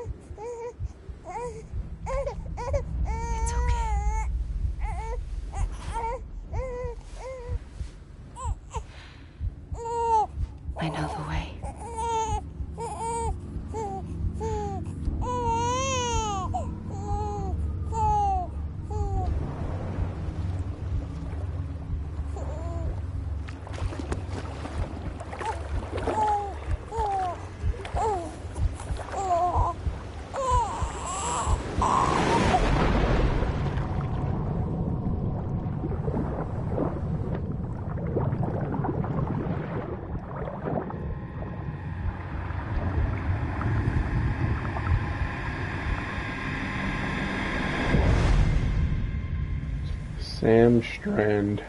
Sam Strand.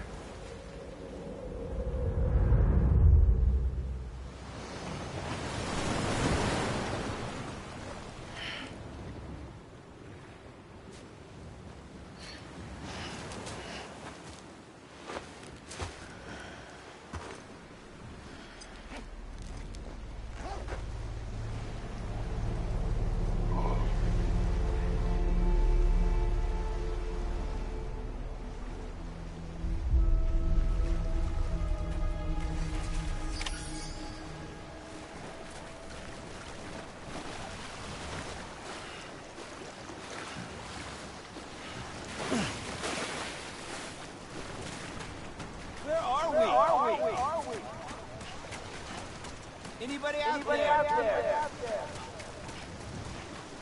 Anybody out there?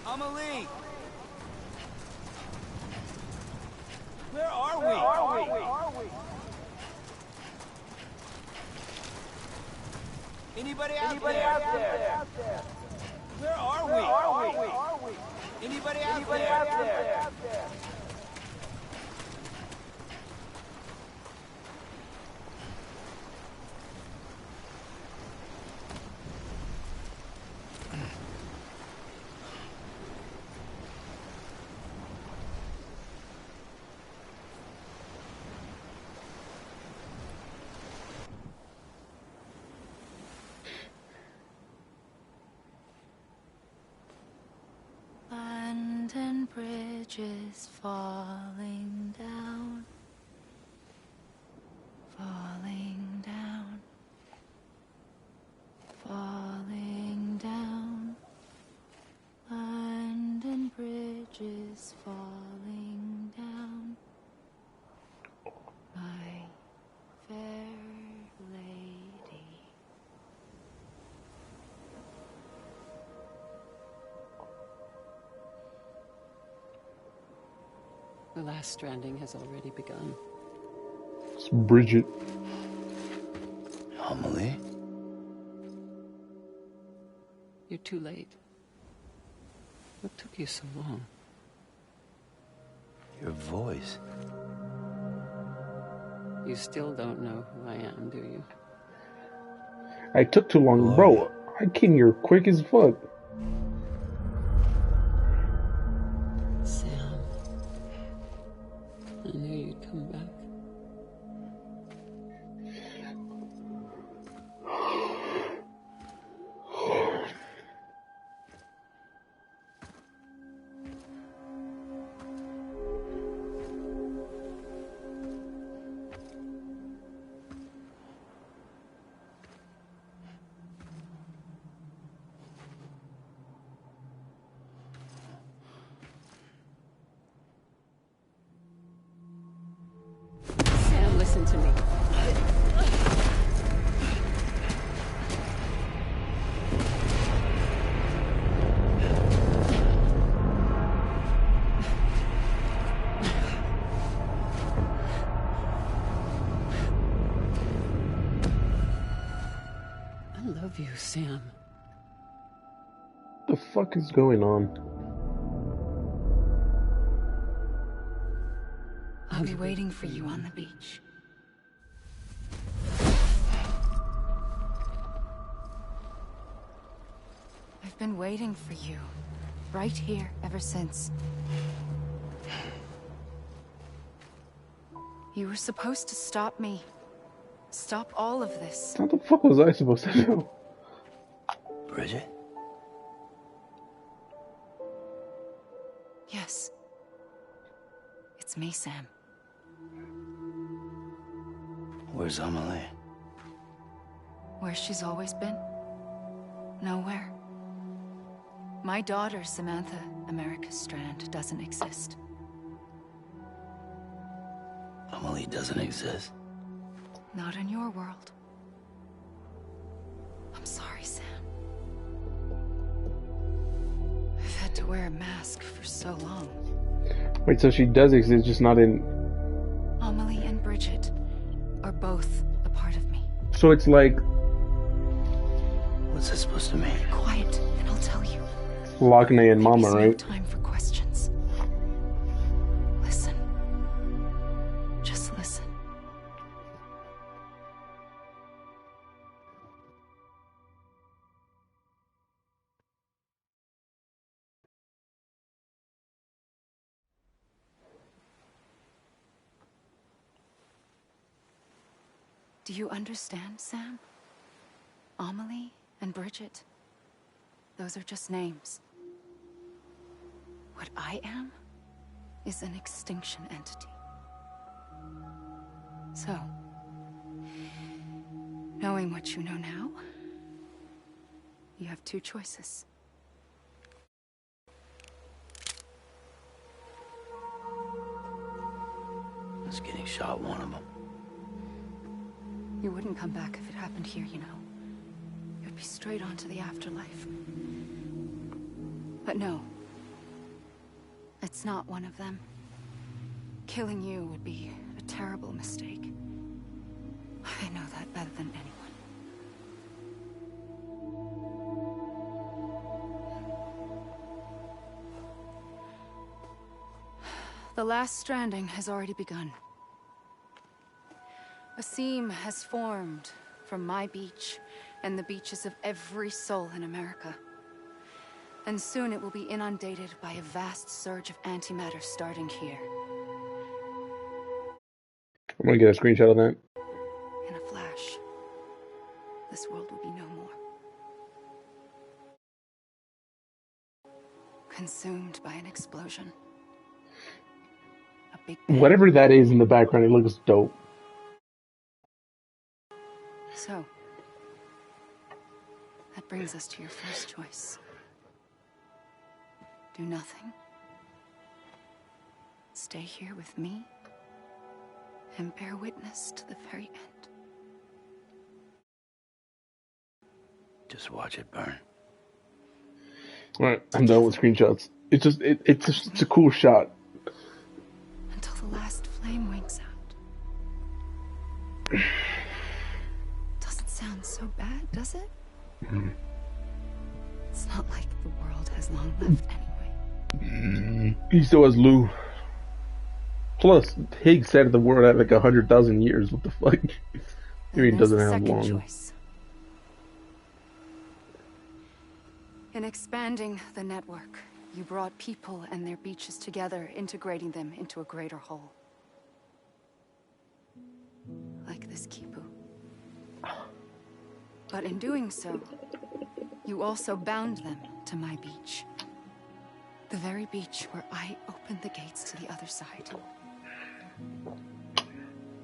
Amelie! Where are we? Anybody out there? Where are we? Anybody out there? London Bridge is falling down, falling down, falling down. London Bridge is falling down, my fair lady. The last stranding has already begun. It's Bridget. Amelie? You're too late. What took you so long? Your voice. You still don't know who I am, do you? I took too long, bro. I came here quick as fuck. Sam. I knew you'd come back. Sam, listen to me. I love you, Sam. What the fuck is going on? I'll be waiting for you on the beach. I've been waiting for you, right here, ever since. You were supposed to stop me. Stop all of this. What the fuck was I supposed to do? Bridget? Yes. It's me, Sam. Where's Amelie? Where she's always been. Nowhere. My daughter, Samantha America Strand, doesn't exist. Amelie doesn't exist. Not in your world. I'm sorry, Sam. I've had to wear a mask for so long. Wait, so she does exist, just not in... Amelie and Bridget are both a part of me. So it's like... What's this supposed to mean? Quiet, and I'll tell you. Lockney and Mama, There's no right? time for questions. Listen. Do you understand, Sam? Amelie and Bridget. Those are just names. What I am is an extinction entity. So, knowing what you know now, you have two choices. Is getting shot one of them? You wouldn't come back if it happened here, you know. You'd be straight on to the afterlife. But no. It's not one of them. Killing you would be a terrible mistake. I know that better than anyone. The last stranding has already begun. A seam has formed from my beach and the beaches of every soul in America. And soon it will be inundated by a vast surge of antimatter starting here. I'm gonna get a screenshot of that. In a flash, this world will be no more. Consumed by an explosion. A big bang. Whatever that is in the background, it looks dope. So, that brings us to your first choice. Do nothing. Stay here with me and bear witness to the very end. Just watch it burn. Alright, I'm done with screenshots. It's just, it's a cool shot. Until the last flame winks out. Doesn't sound so bad, does it? Mm. It's not like the world has long left anyway. He still has Lou. Plus, Higgs said the world had like 100,000 years. What the fuck? I mean, it doesn't have long. Choice. In expanding the network, you brought people and their beaches together, integrating them into a greater whole. Like this Kipu. But in doing so, you also bound them to my beach. The very beach where I opened the gates to the other side.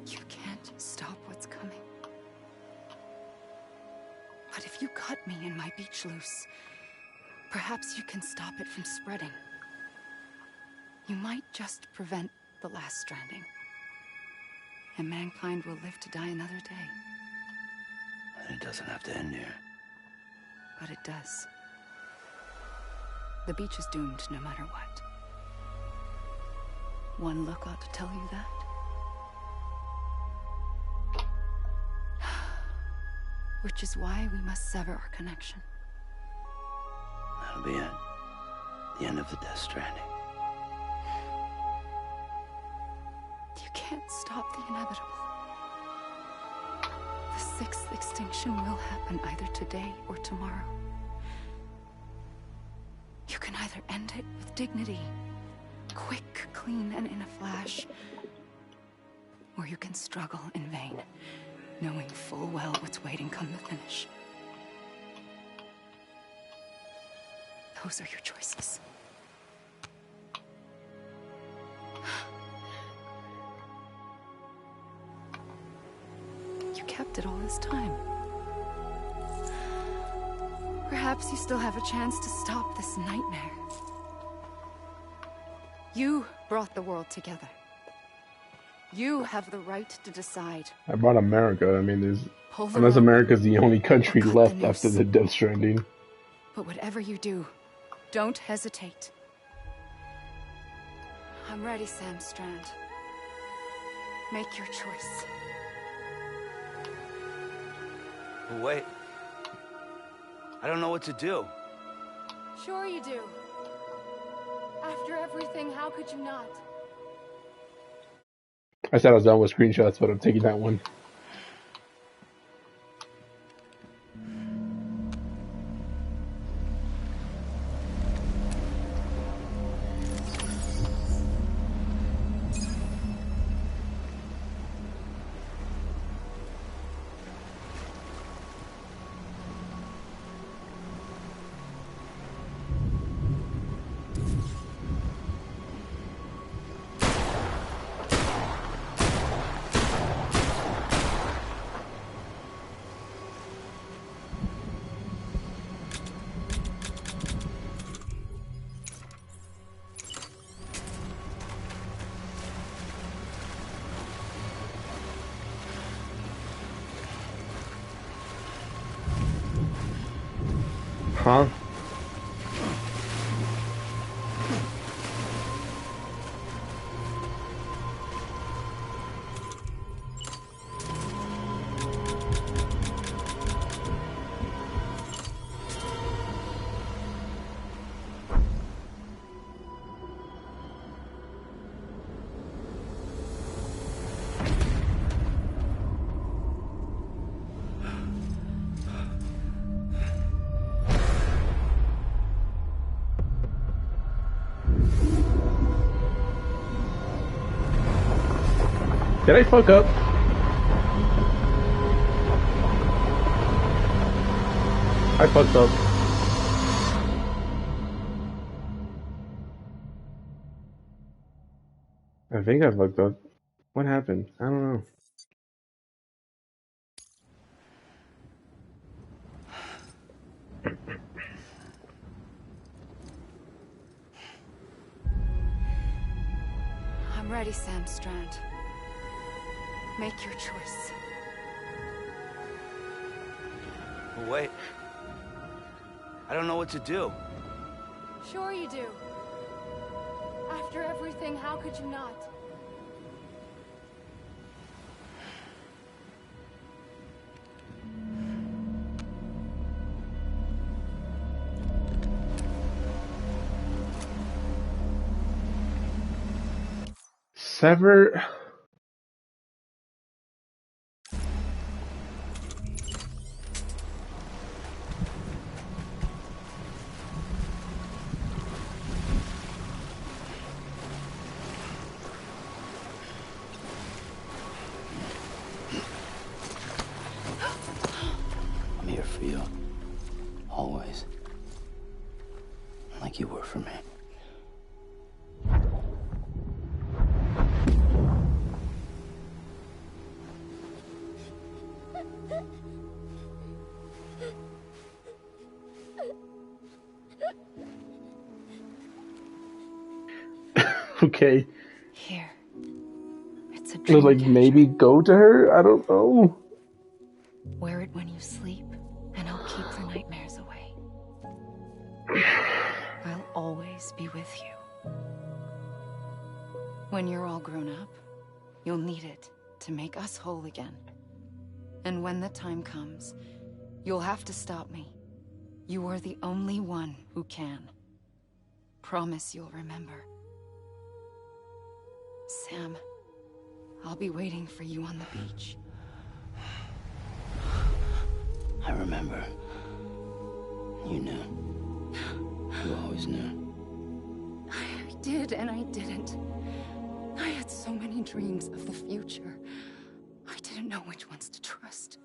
You can't stop what's coming. But if you cut me and my beach loose, perhaps you can stop it from spreading. You might just prevent the last stranding. And mankind will live to die another day. And it doesn't have to end here. But it does. The beach is doomed no matter what. One look ought to tell you that. Which is why we must sever our connection. That'll be it. The end of the Death Stranding. You can't stop the inevitable. The sixth extinction will happen either today or tomorrow. You can either end it with dignity, quick, clean, and in a flash, or you can struggle in vain, knowing full well what's waiting come the finish. Those are your choices. You kept it all this time. Perhaps you still have a chance to stop this nightmare. You brought the world together. You have the right to decide. I brought America. I mean, unless America's the only country left after the Death Stranding. But whatever you do, don't hesitate. I'm ready, Sam Strand. Make your choice. Wait. I don't know what to do. Sure you do. After everything, how could you not? I said I was done with screenshots, but I'm taking that one. Huh? Did I fuck up? I fucked up. I think I fucked up. What happened? I don't know. I'm ready, Sam Strand. Make your choice. But wait. I don't know what to do. Sure you do. After everything, how could you not? Sever. I'm here for you. Always. Like you were for me. Okay. Here. It's a So, dream like, catcher. maybe go to her? I don't know. Wear it when you sleep, and I'll keep the nightmares away. I'll always be with you. When you're all grown up, you'll need it to make us whole again. And when the time comes, you'll have to stop me. You are the only one who can. Promise you'll remember. Sam, I'll be waiting for you on the beach. I remember. You knew. You always knew. I did and I didn't. I had so many dreams of the future. I didn't know which ones to trust.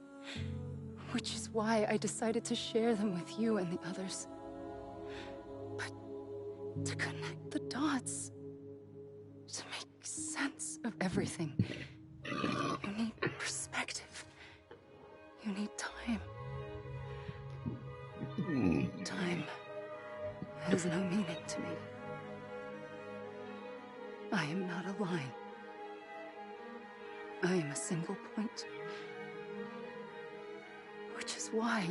Which is why I decided to share them with you and the others. But to connect the dots, to make sense of everything, you need perspective. You need time. Time has no meaning to me. I am not a line. I am a single point. Which is why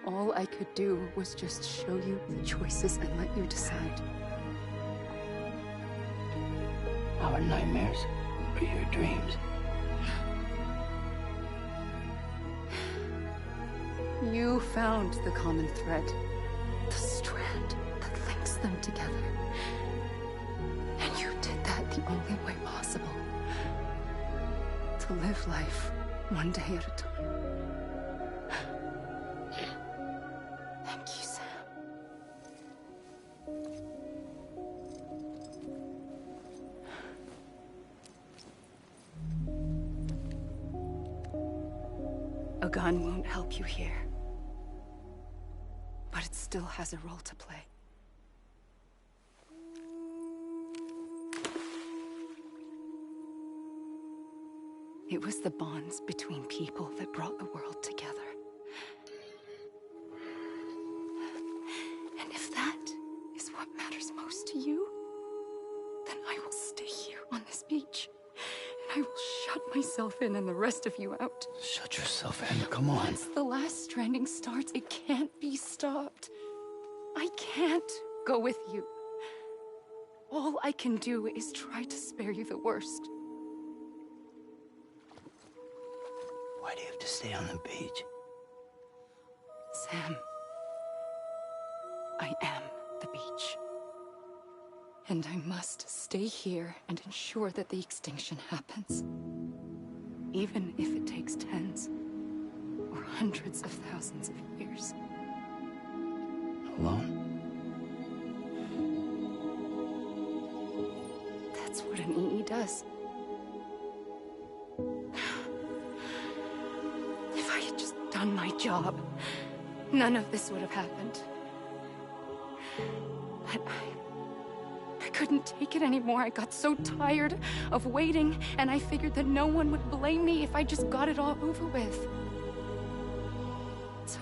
all I could do was just show you the choices and let you decide. Our nightmares are your dreams. You found the common thread, the strand that links them together. And you did that the only way possible. To live life one day at a time. Thank you, Sam. A gun won't help you here. But it still has a role to play. It was the bonds between people that brought the world together. And if that is what matters most to you, then I will stay here on this beach. And I will shut myself in and the rest of you out. Shut yourself in, come on. Once the last stranding starts, it can't be stopped. I can't go with you. All I can do is try to spare you the worst. Why do you have to stay on the beach? Sam, I am the beach. And I must stay here and ensure that the extinction happens. Even if it takes tens or hundreds of thousands of years. Alone? That's what an EE does. If I had just done my job, none of this would have happened. But I couldn't take it anymore. I got so tired of waiting, and I figured that no one would blame me if I just got it all over with. So,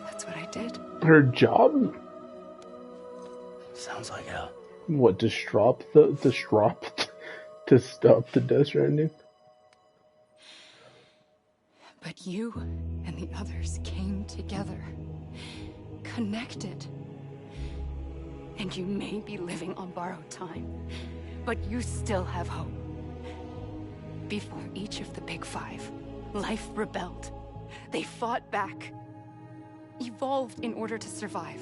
that's what I did. Her job? Sounds like hell. What, to stop the Death Stranding? But you and the others came together, connected. And you may be living on borrowed time, but you still have hope. Before each of the Big Five, life rebelled. They fought back, evolved in order to survive.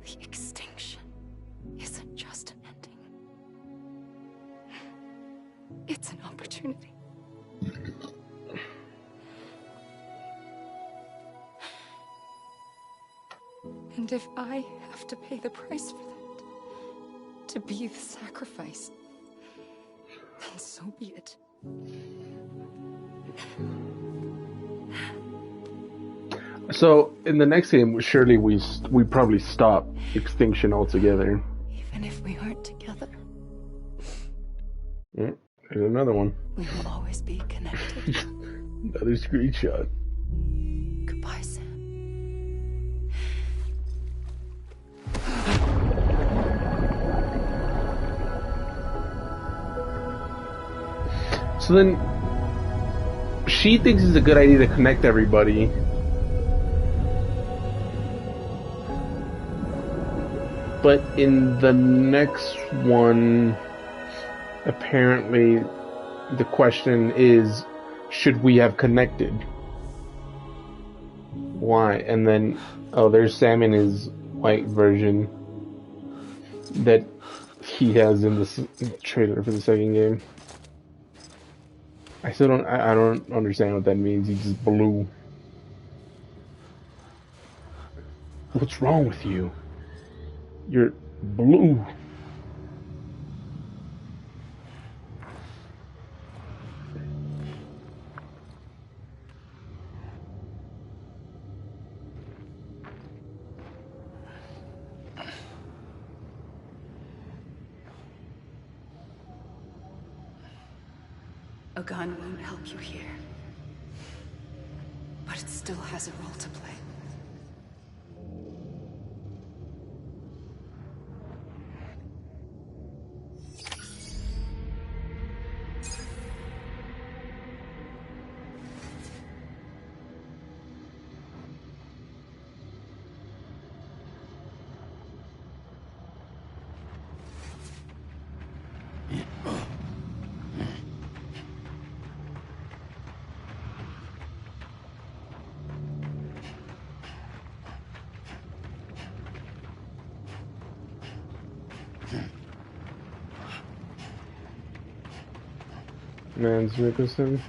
The extinction isn't just an ending. It's an opportunity. And if I have to pay the price for that, to be the sacrifice, then so be it. So in the next game, surely we probably stop extinction altogether. Even if we aren't together. Yeah, there's another one. We will always be connected. Another screenshot. Goodbye, Sam. So then, she thinks it's a good idea to connect everybody. But in the next one, apparently, the question is, should we have connected? Why? And then, oh, there's Sam in his white version that he has in the trailer for the second game. I don't understand what that means. He's just blue. What's wrong with you? You're blue. A gun won't help you here. But it still has a role to play. Mans Nicholson.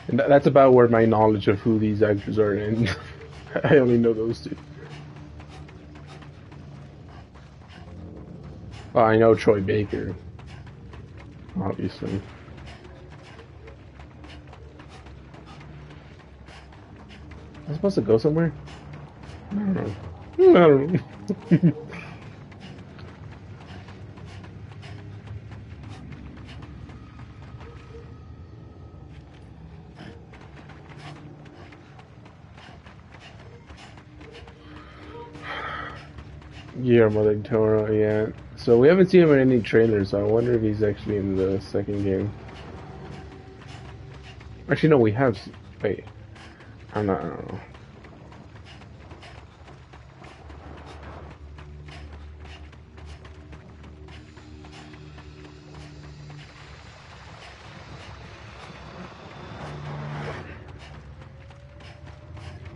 And that's about where my knowledge of who these actors are in. I only know those two. Well, I know Troy Baker. Obviously. Am I supposed to go somewhere? I don't know. I don't know. Guillermo del Toro, yeah. So we haven't seen him in any trailers, so I wonder if he's actually in the second game. Actually, no, we have. Wait. I don't know.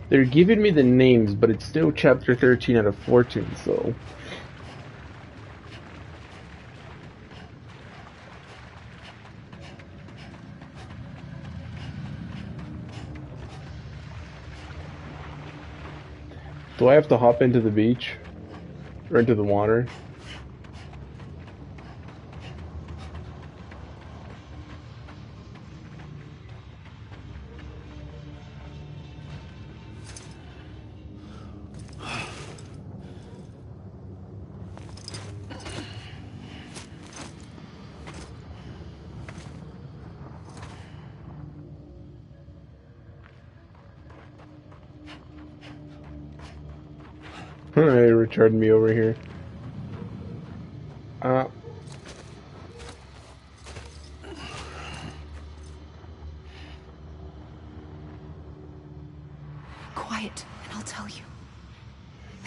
They're giving me the names, but it's still chapter 13 out of 14, so... Do I have to hop into the beach? Or into the water? They returned me over here. Quiet, and I'll tell you.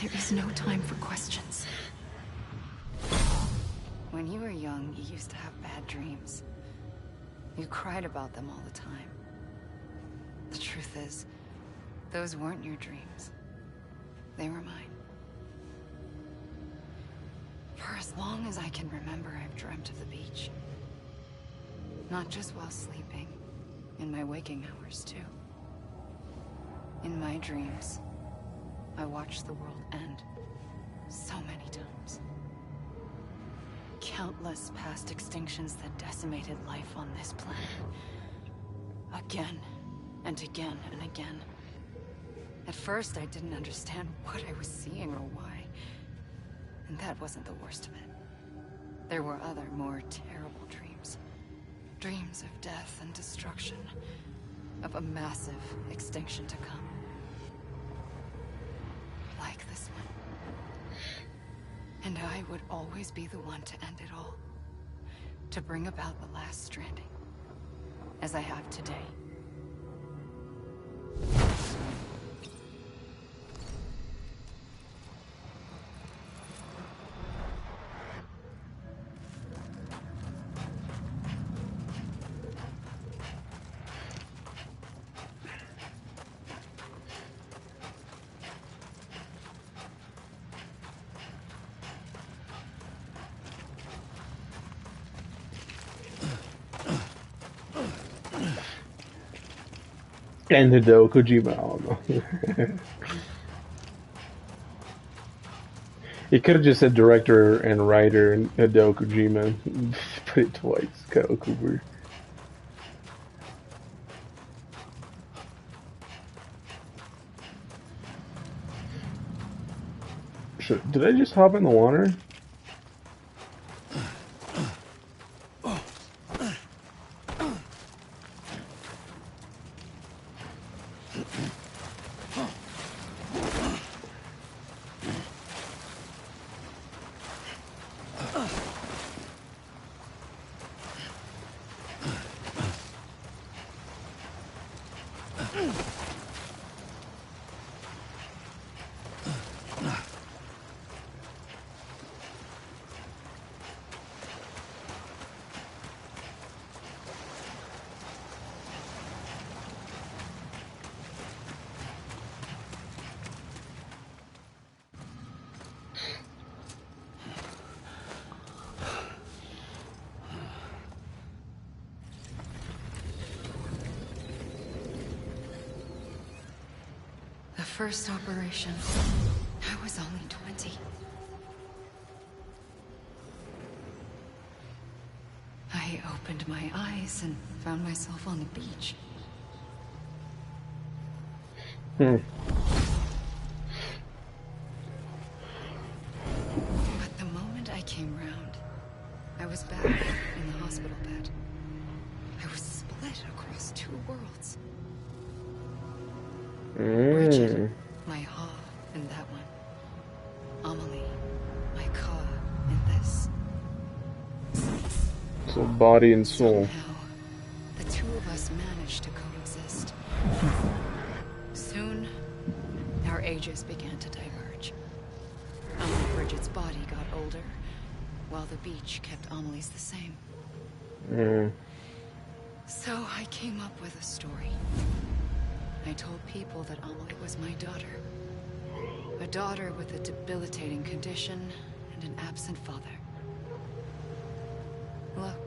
There is no time for questions. When you were young, you used to have bad dreams. You cried about them all the time. The truth is, those weren't your dreams. They were mine. For as long as I can remember, I've dreamt of the beach. Not just while sleeping, in my waking hours too. In my dreams, I watched the world end so many times. Countless past extinctions that decimated life on this planet. Again, and again, and again. At first, I didn't understand what I was seeing or why. And that wasn't the worst of it. There were other, more terrible dreams. Dreams of death and destruction. Of a massive extinction to come. Like this one. And I would always be the one to end it all. To bring about the last stranding. As I have today. And Hideo Kojima, I don't know. He could have just said director and writer and Hideo Kojima. Put it twice, Kyle Cooper. Did I just hop in the water? First operation, I was only 20. I opened my eyes and found myself on the beach. But the moment I came round, I was back in the hospital bed. I was split across two worlds. Bridget, my Ha in that one. Amelie, my Ka in this. So body and soul. Somehow, the two of us managed to coexist. Bridget's body got older, while the beach kept Amelie's the same. So I came up with a story. I told people that Amelie was my daughter. A daughter with a debilitating condition and an absent father. Look.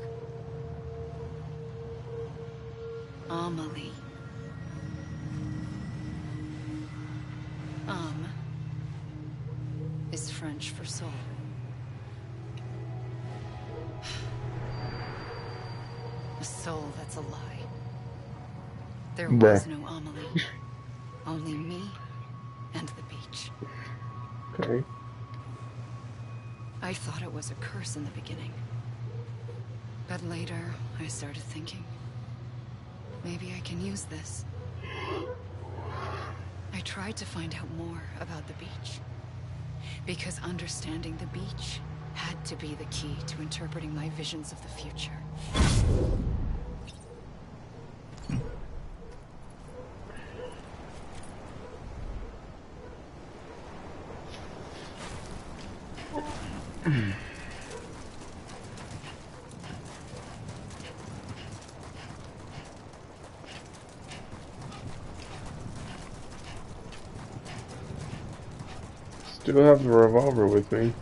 Amelie. Is French for soul. A soul that's a lie. There was no Amelie. Only me and the beach. Okay. I thought it was a curse in the beginning. But later, I started thinking, maybe I can use this. I tried to find out more about the beach. Because understanding the beach had to be the key to interpreting my visions of the future. Still have the revolver with me.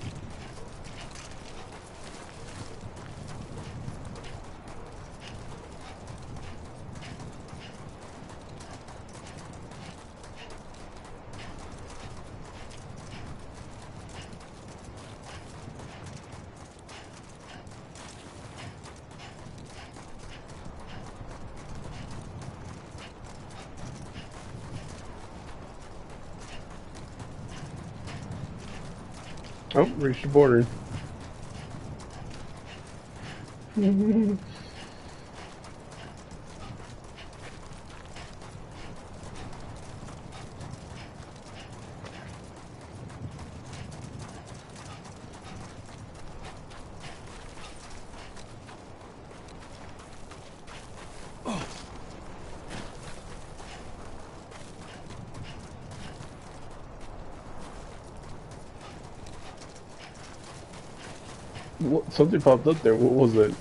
Oh, reached the border. What, something popped up there. What was it?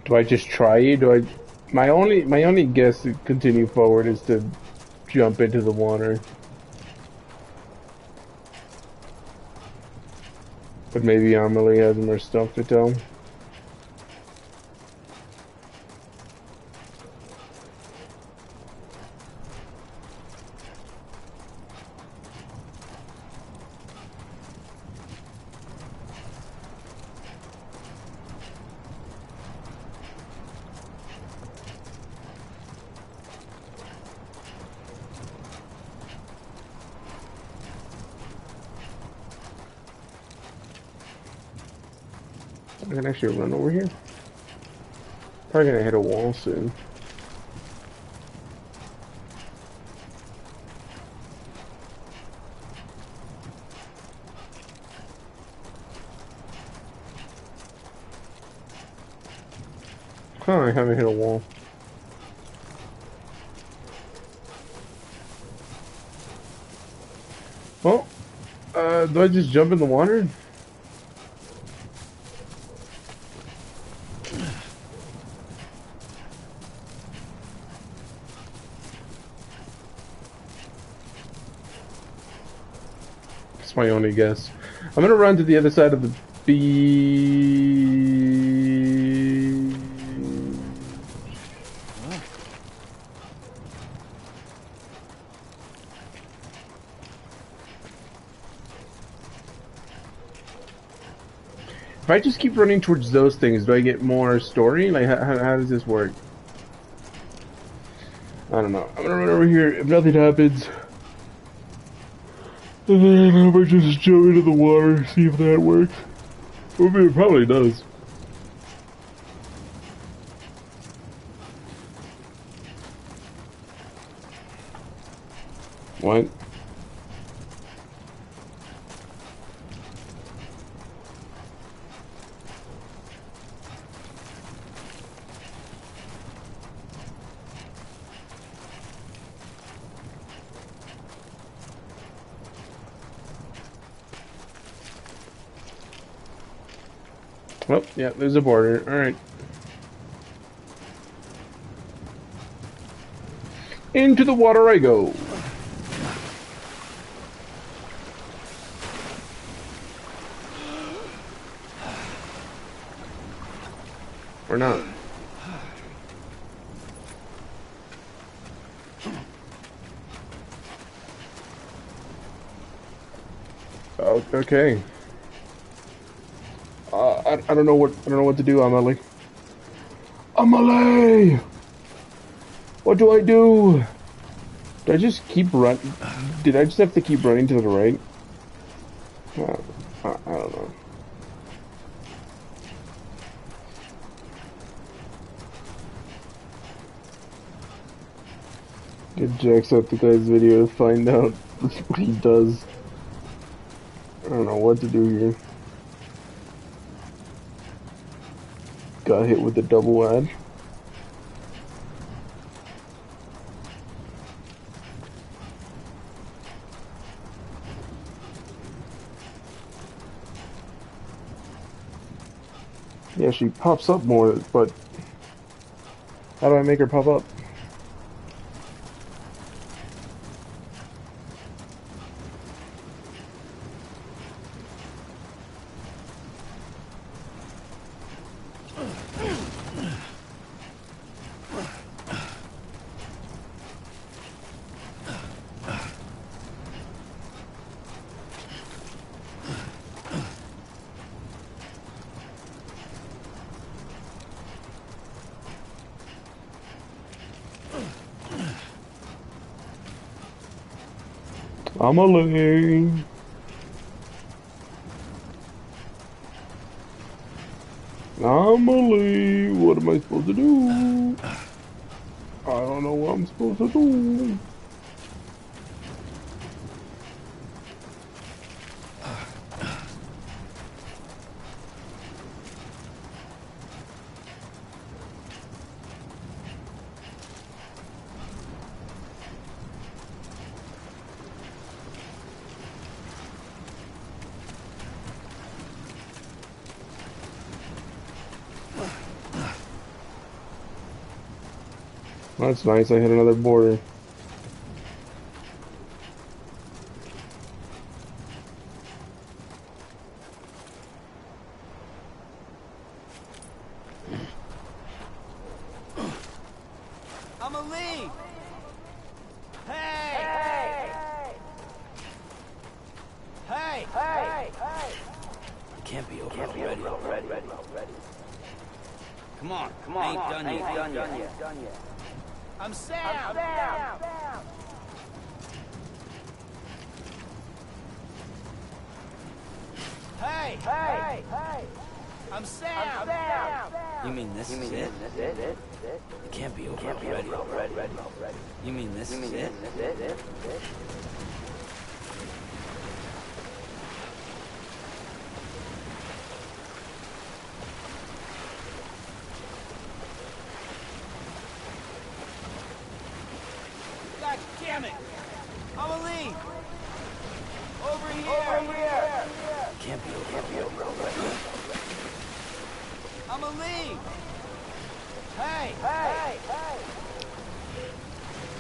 Do I just try it? Do I? My only guess to continue forward is to jump into the water. But maybe Amelie has more stuff to tell. I can actually run over here. Probably gonna hit a wall soon. Huh, I haven't hit a wall. Well, do I just jump in the water? That's my only guess. I'm gonna run to the other side of the beach. If I just keep running towards those things, do I get more story? Like, how does this work? I don't know. I'm gonna run over here. If nothing happens, and then I might just jump into the water, see if that works. I mean, it probably does. What? Well, yeah, there's a border. Alright. Into the water I go. Or not. Oh, okay. I don't know what to do, Amelie. Amelie! What do I do? Did I just keep run? Did I just have to keep running to the right? I don't know. Get Jax out the guy's video to find out what he does. I don't know what to do here. Got hit with the double ad. Yeah, she pops up more, but how do I make her pop up? Amelie. Amelie, what am I supposed to do? I don't know what I'm supposed to do. That's nice, I hit another border. Amelie! Hey! Hey! Hey! It can't be over already. Come on, ain't done yet. I'm Sam! Hey! I'm Sam! You mean this is it? It can't be over already. You mean this is it? God damn it! Amelie! Over here! Can't be over already. Amelie! Hey!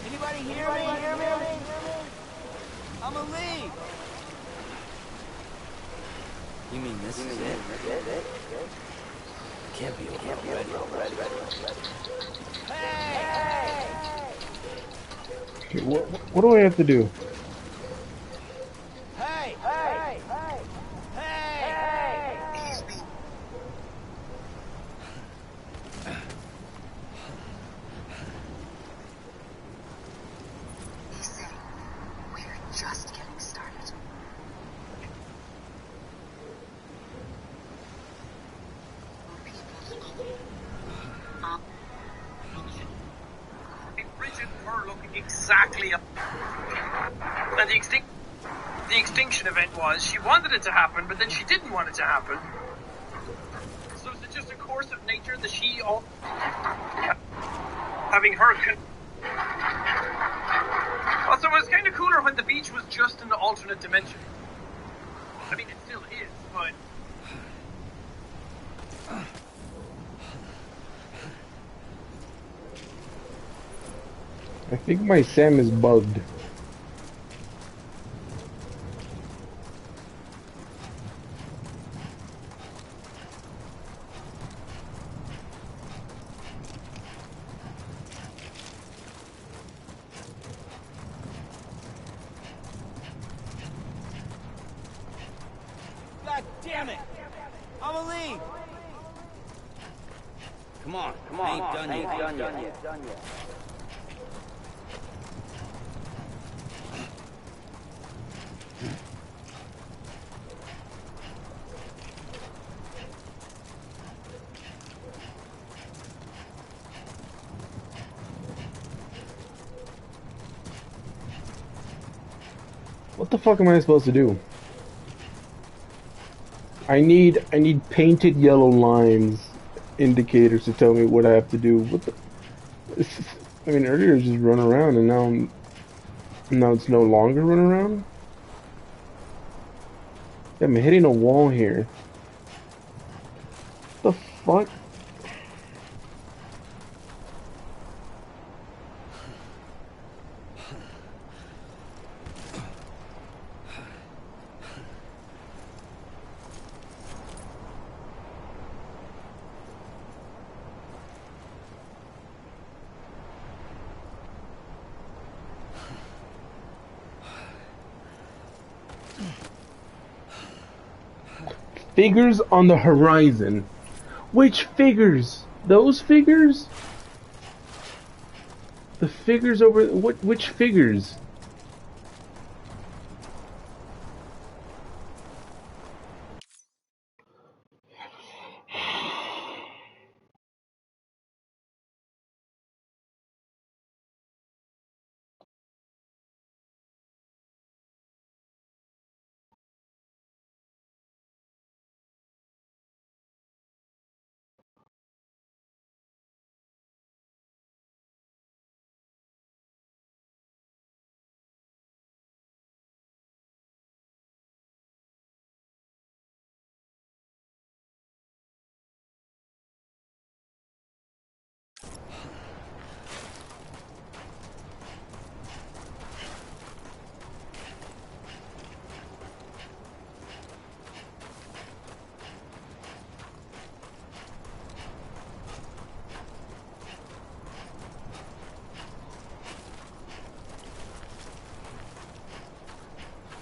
Anybody hear me? Amelie! You mean this is it? Can't be over already. Hey! Okay, what do I have to do? Hey! We're just getting started. Bridget and her look exactly up. And the extinction event was, she wanted it to happen, but then she didn't want it to happen. So is it just a course of nature that she all having her also, it was kind of cooler when the beach was just in the alternate dimension. I mean, it still is, but I think my Sam is bugged. God damn it! Amelie! Come on, I ain't done yet. What the fuck am I supposed to do? I need painted yellow lines, indicators to tell me what I have to do. What the? I mean, earlier it was just run around, and now it's no longer run around. Yeah, I'm hitting a wall here. What the fuck? Figures on the horizon. Which figures? Those figures? The figures over... Which figures?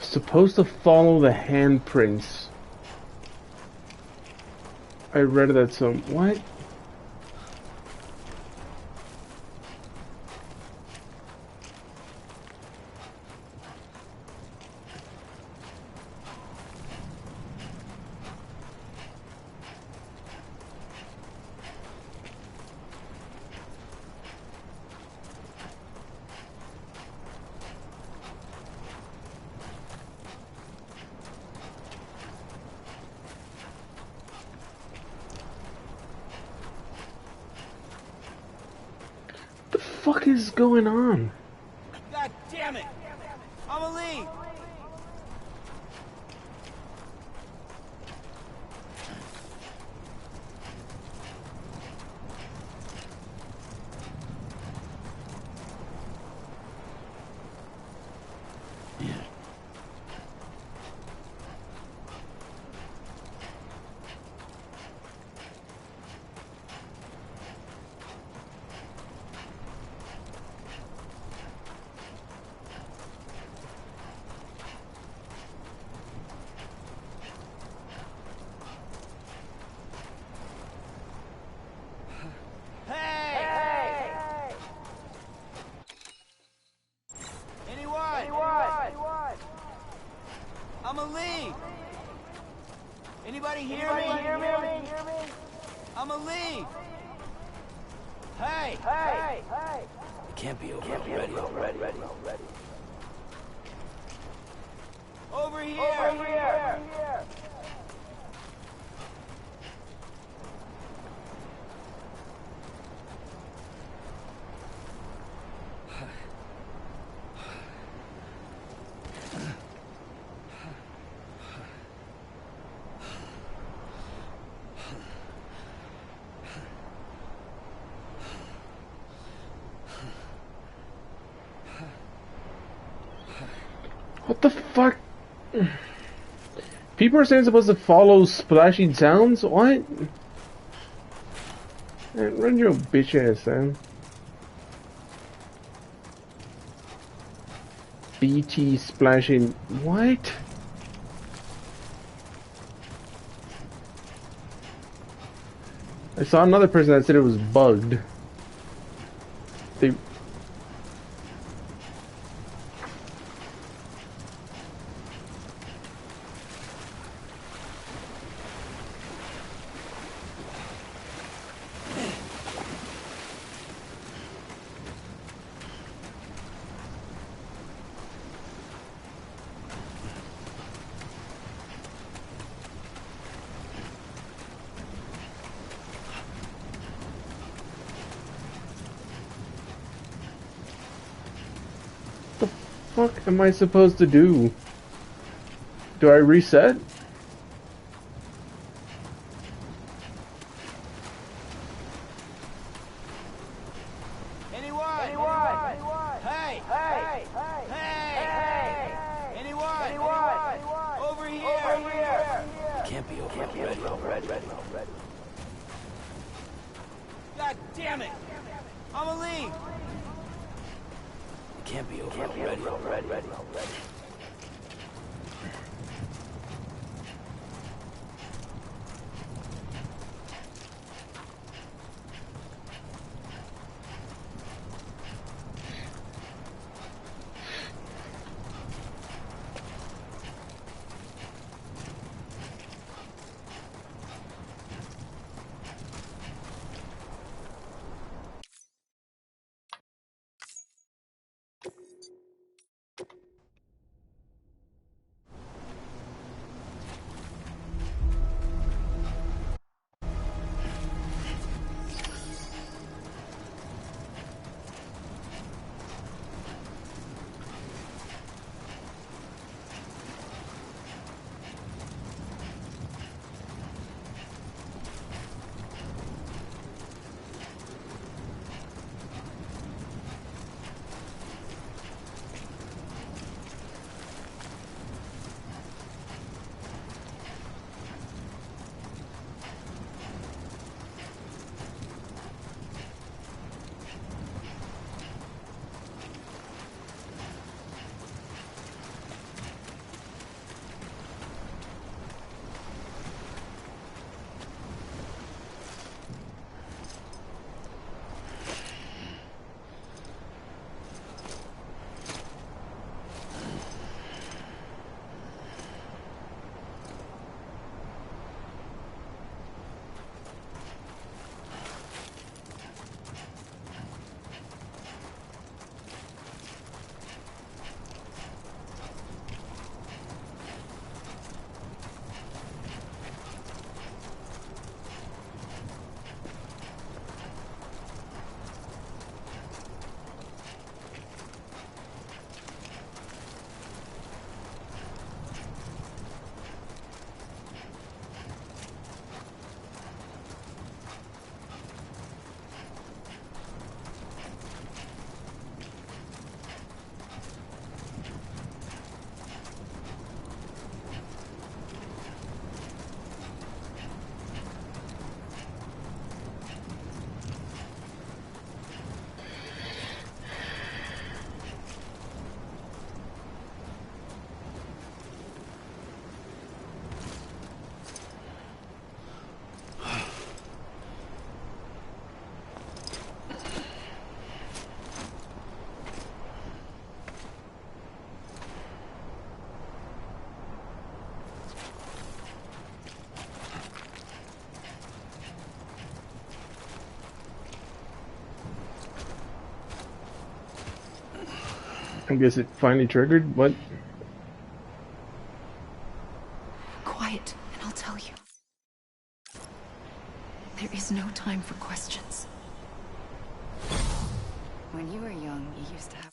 Supposed to follow the handprints. I read that some... What? What the fuck is going on? God damn it! Amelie! Amelie! Anybody hear me? Amelie! Hey! It can't be over already. Over here! What the fuck? People are saying supposed to follow splashing sounds? What? Man, run your bitch ass, Sam. BT splashing. What? I saw another person that said it was bugged. They. What the fuck am I supposed to do? Do I reset? Anyone? Hey! Anyone? Over here! Can't be already. God damn it! I'ma leave! It can't be already. I guess it finally triggered. What? Quiet, and I'll tell you. There is no time for questions. When you were young, you used to have...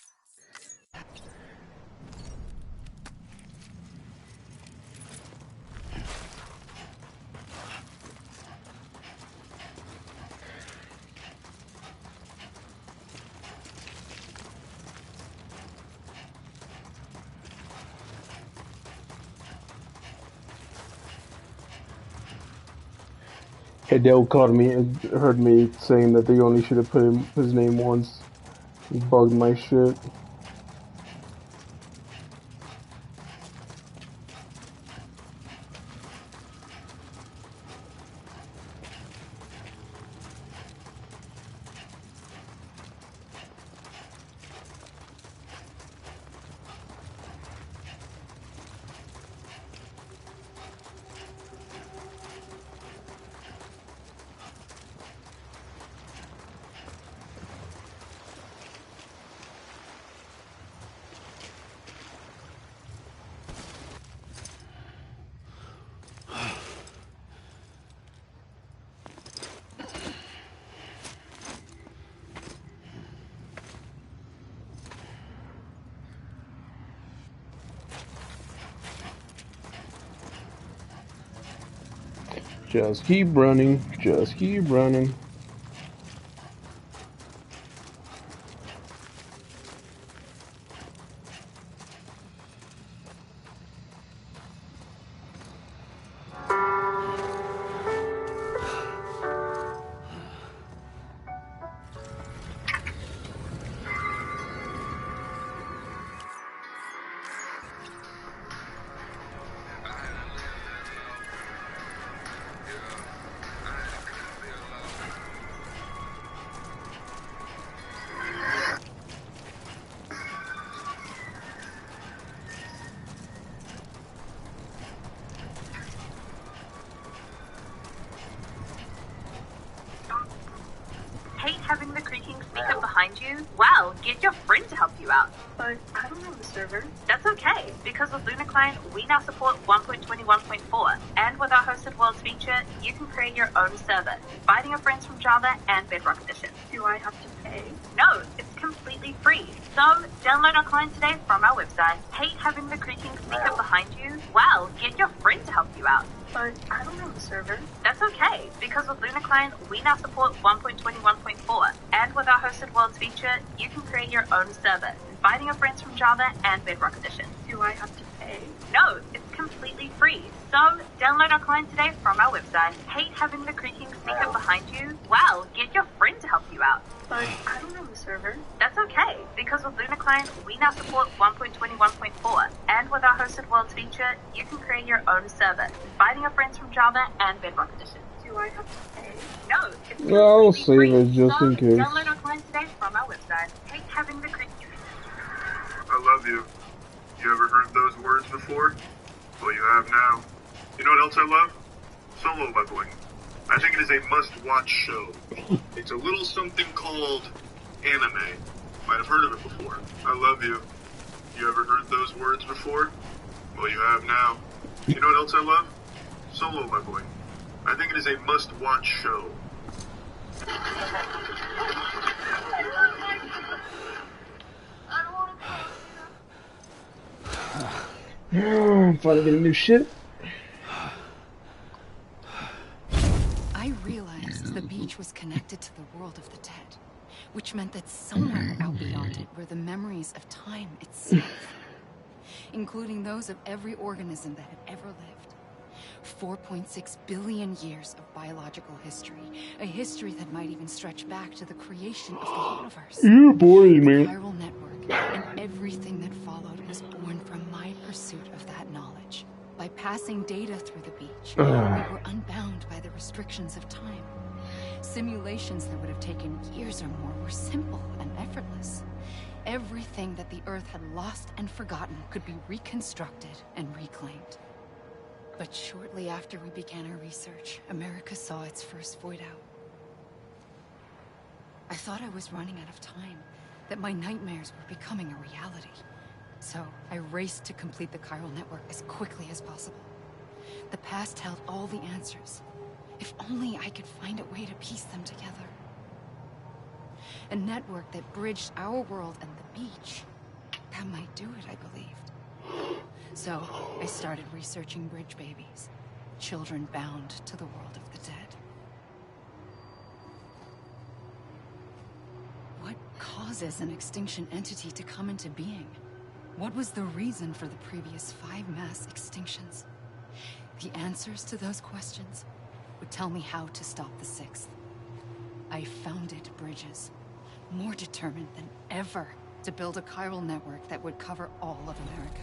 Hideo called me and heard me saying that they only should have put his name once. He bugged my shit. Just keep running. Just keep running. Hate having the creaking speaker behind you? Well, get your friend to help you out. But I don't know the server. That's okay, because with Luna Client, we now support 1.21.4, and with our hosted worlds feature, you can create your own server, inviting your friends from Java and Bedrock Edition. Do I have to pay? No, it's completely free. So, download our client today from our website. Hate having the creaking speaker behind you? Well, get your friend to help you out. But I don't know the server. That's okay, because with Luna Client, we now support 1.21.4, and with our hosted worlds feature, you can create your own server, inviting your friends from Java and Bedrock Edition. Do I have to pay? No, it's completely free. So, download our client today from our website. Hate having the creaking speaker behind you? Well, get your friend to help you out. But I don't know the server. That's okay, because with Luna Client, we now support 1.21.4, and with our hosted worlds feature, you can create your own server, inviting your friends from Java and Bedrock Edition. Do I have to pay? No, it's I'll completely save free. it just So, in case. download our client today from our website. Hate having the creaking. I love you. You ever heard those words before? Well, you have now. You know what else I love? Solo leveling. I think it is a must-watch show. It's a little something called anime. Might have heard of it before. I love you. You ever heard those words before? Well, you have now. You know what else I love? Solo leveling. I think it is a must-watch show. I'm finally getting new shit. I realized the beach was connected to the world of the dead, which meant that somewhere out beyond it were the memories of time itself, including those of every organism that had ever lived. 4.6 billion years of biological history, a history that might even stretch back to the creation of the universe. You're boring, The man. chiral network and everything that followed was born from my pursuit of that knowledge. By passing data through the beach, we were unbound by the restrictions of time. Simulations that would have taken years or more were simple and effortless. Everything that the Earth had lost and forgotten could be reconstructed and reclaimed. But shortly after we began our research, America saw its first void out. I thought I was running out of time, that my nightmares were becoming a reality. So I raced to complete the chiral network as quickly as possible. The past held all the answers. If only I could find a way to piece them together. A network that bridged our world and the beach. That might do it, I believed. So I started researching bridge babies, children bound to the world of the dead. What causes an extinction entity to come into being? What was the reason for the previous 5 mass extinctions? The answers to those questions would tell me how to stop the Sixth. I founded bridges, more determined than ever to build a chiral network that would cover all of America.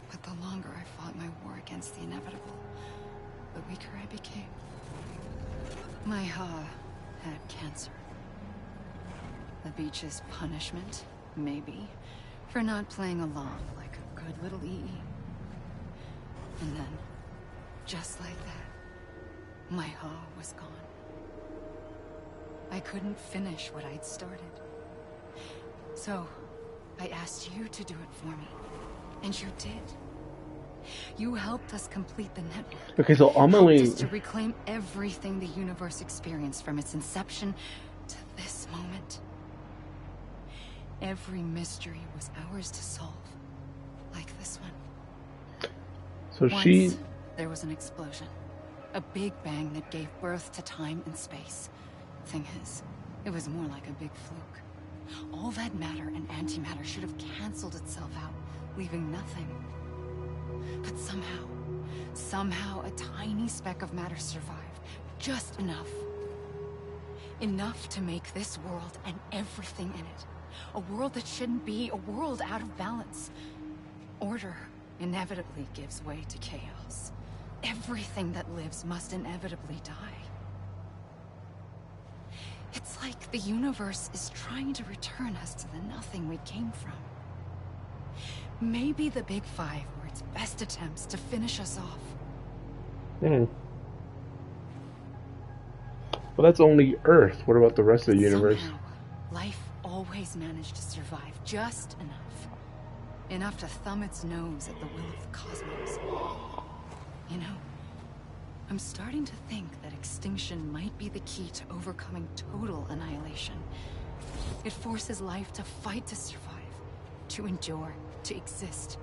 But the longer I fought my war against the inevitable, the weaker I became. My Ha had cancer. The beach's punishment, maybe, for not playing along like a good little EE. And then, just like that, my Ha was gone. I couldn't finish what I'd started. So, I asked you to do it for me. And you did. You helped us complete the network. Okay, so Amelie... helped us to reclaim everything the universe experienced from its inception to this moment. Every mystery was ours to solve. Like this one. So Once, there was an explosion. A big bang that gave birth to time and space. Thing is, it was more like a big fluke. All that matter and antimatter should have canceled itself out, leaving nothing. But somehow a tiny speck of matter survived. Just enough. Enough to make this world and everything in it. A world that shouldn't be, a world out of balance. Order inevitably gives way to chaos. Everything that lives must inevitably die. It's like the universe is trying to return us to the nothing we came from. Maybe the Big Five were its best attempts to finish us off. Well, that's only Earth. What about the rest of the universe? Somehow, life always managed to survive just enough. Enough to thumb its nose at the will of the cosmos. You know, I'm starting to think that extinction might be the key to overcoming total annihilation. It forces life to fight to survive, to endure, to exist.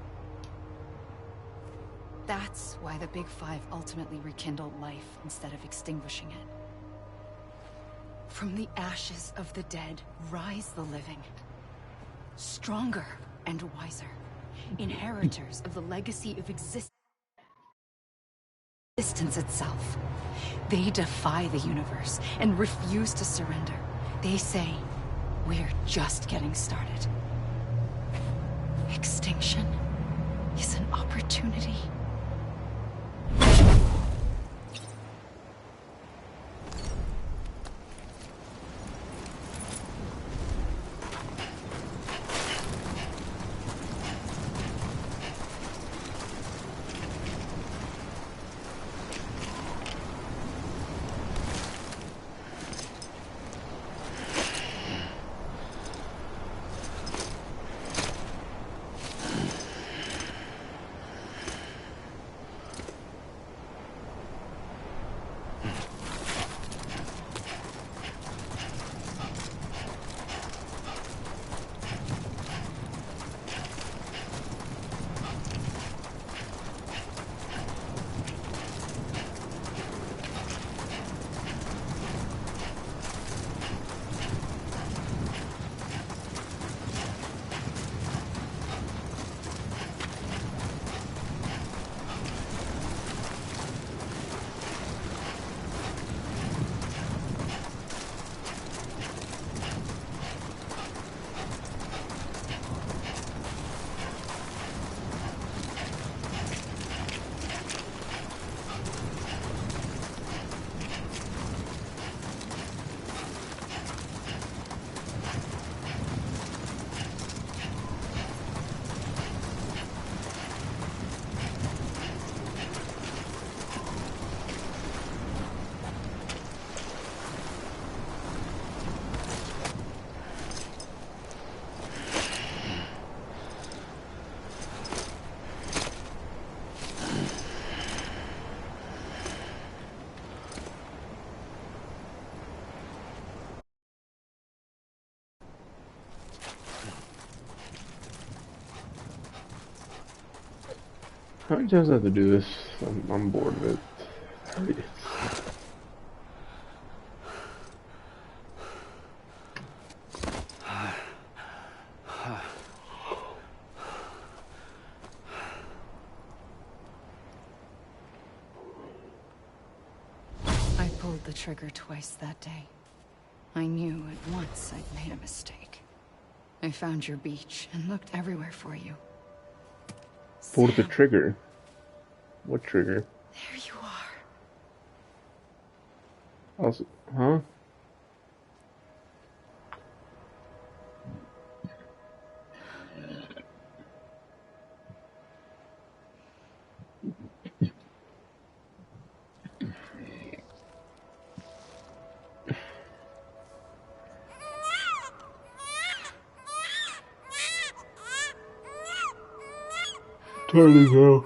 That's why the Big Five ultimately rekindled life instead of extinguishing it. From the ashes of the dead rise the living. Stronger and wiser. Inheritors of the legacy of existence itself. They defy the universe and refuse to surrender. They say, we're just getting started. Extinction is an opportunity. How many times do I have to do this? I'm bored of it. pulled the trigger twice that day. I knew at once I'd made a mistake. I found your beach and looked everywhere for you. Pulled the trigger? What trigger? There you are. Also, huh? Totally go.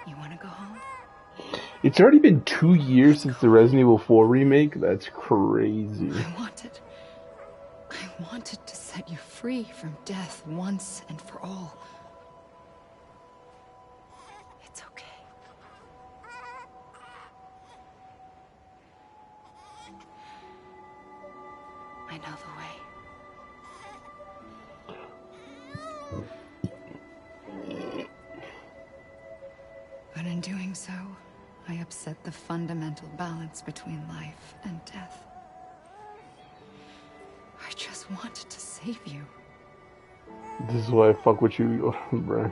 You want to go home? It's already been 2 years since the Resident Evil 4 remake. That's crazy. I wanted to set you free from death once and for all. It's okay. I know the way. But in doing so, I upset the fundamental balance between life and death. I just wanted to save you. This is why I fuck with you, bruh.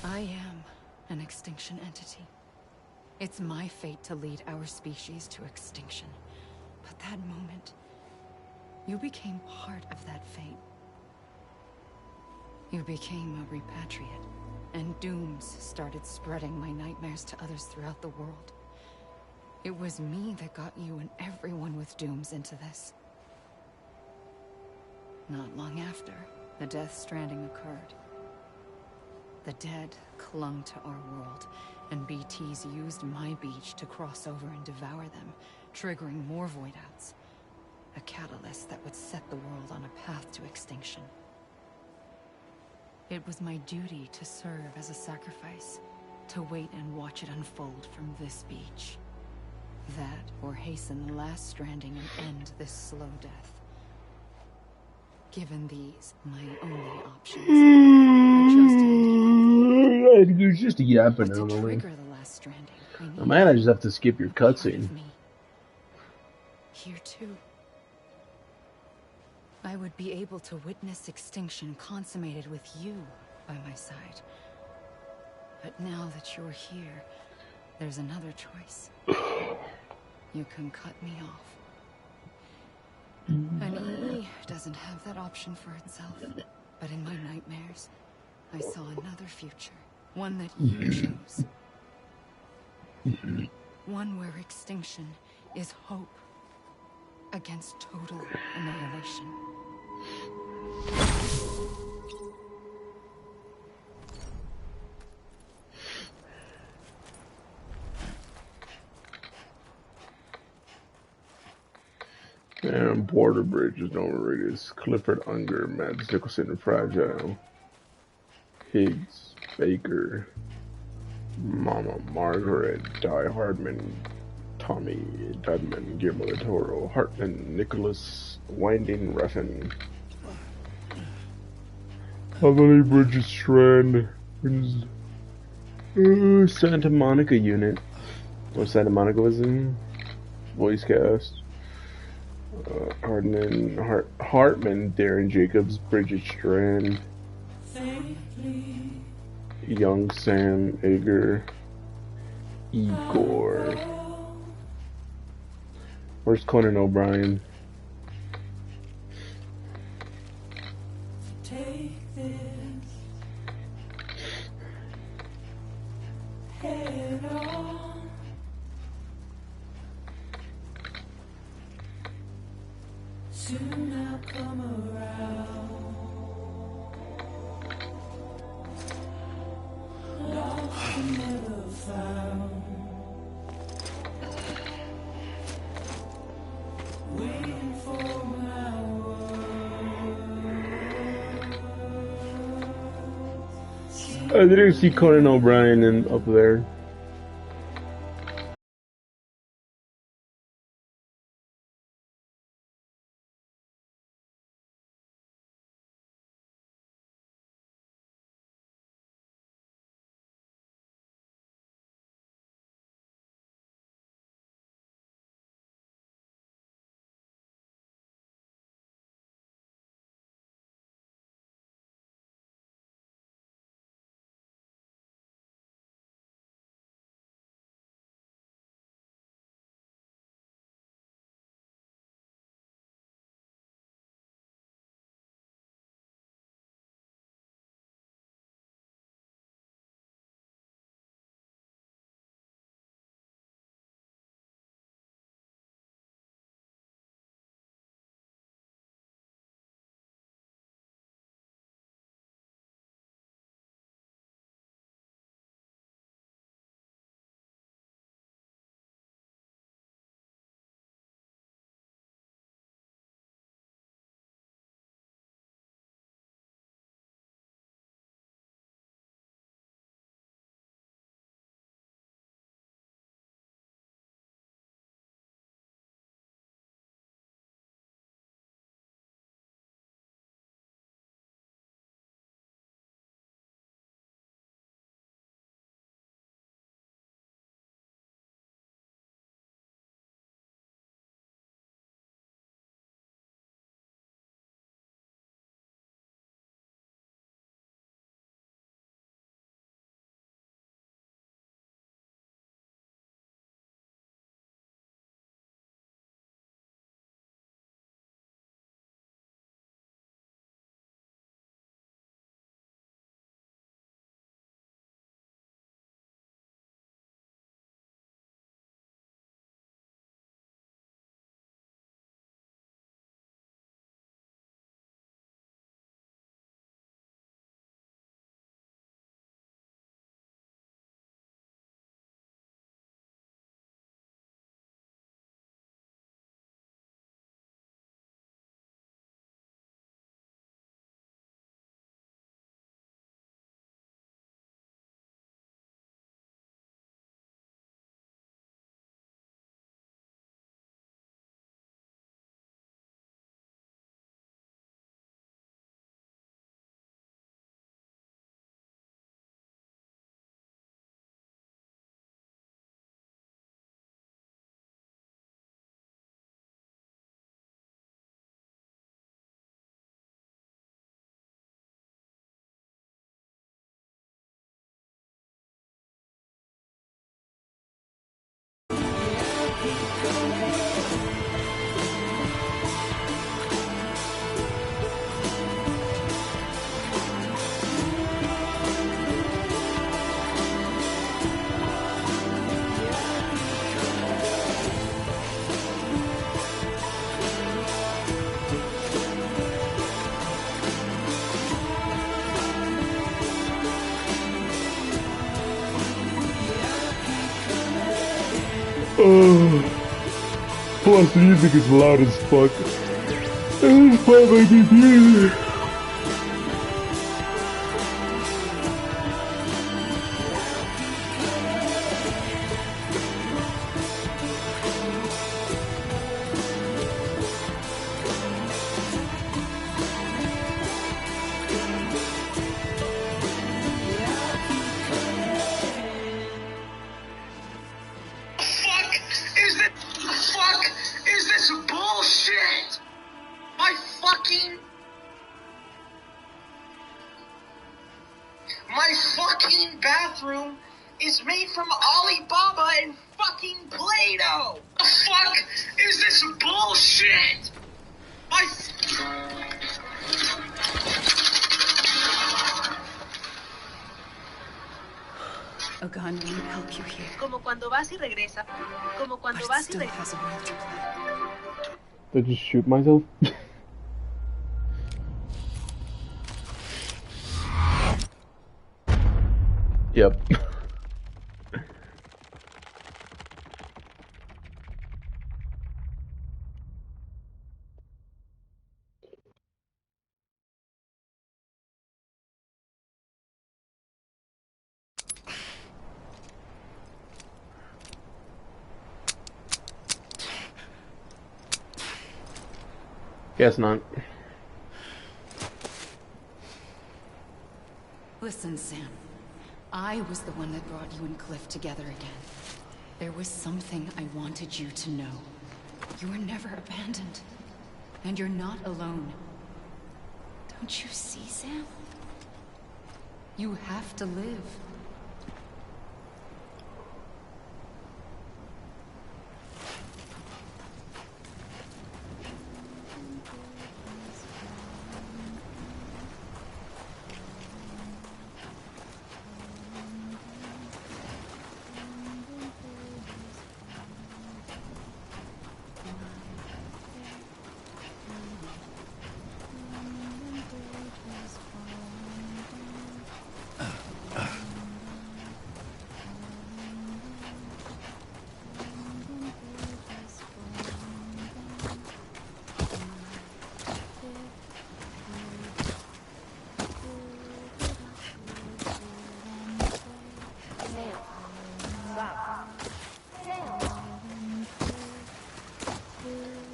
I am an extinction entity. It's my fate to lead our species to extinction. But that moment, you became part of that fate. You became a repatriate, and dooms started spreading my nightmares to others throughout the world. It was me that got you and everyone with dooms into this. Not long after, the Death Stranding occurred. The dead clung to our world, and BTs used my beach to cross over and devour them, triggering more void-outs. A catalyst that would set the world on a path to extinction. It was my duty to serve as a sacrifice, to wait and watch it unfold from this beach. That, or hasten the last stranding and end this slow death. Given these, my only options, You're just yapping, Emily. I might just have to skip your cutscene. Here too. I would be able to witness extinction consummated with you by my side. But now that you're here, there's another choice. You can cut me off. An EE doesn't have that option for itself. But in my nightmares, I saw another future. One that you chose. One where extinction is hope against total annihilation. And Border Bridge is overrated. Clifford Unger, Mads Nicholson, and Fragile. Higgs, Baker, Mama Margaret, Die Hardman, Tommy Dudman, Guillermo del Toro, Hartman, Nicholas, Winding Refn. How many bridges Strand? Santa Monica unit. Or Santa Monica was in? Voice cast. Hartman, Darren Jacobs, Bridget Strand. Young Sam Ager, Igor. Where's Conan O'Brien? Take this head on. Soon I'll come around. Lost and never found. Waiting I didn't see Conan O'Brien up there. Plus, the music is loud as fuck. And it's by my computer. My fucking bathroom is made from Alibaba and fucking Play-Doh! The fuck is this bullshit? A gun won't help you here. Como cuando vas y regresa. Como cuando But it vas y still regresa. has a role to play. Did I just shoot myself? Yep. Guess not. Listen, Sam. I was the one that brought you and Cliff together again. There was something I wanted you to know. You were never abandoned. And you're not alone. Don't you see, Sam? You have to live.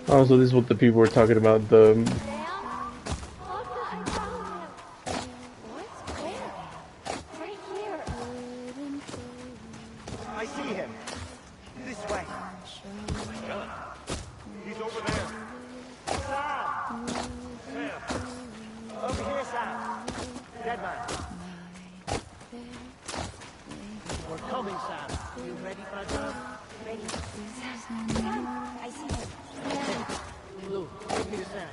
Oh, so this is what the people were talking about, the... I see him. This way. He's over there. Sam! Sam! Over here, Sam. Dead man. We're coming, Sam. You ready for a job? Ready. Sam, I see him. Lou, take me to Sam.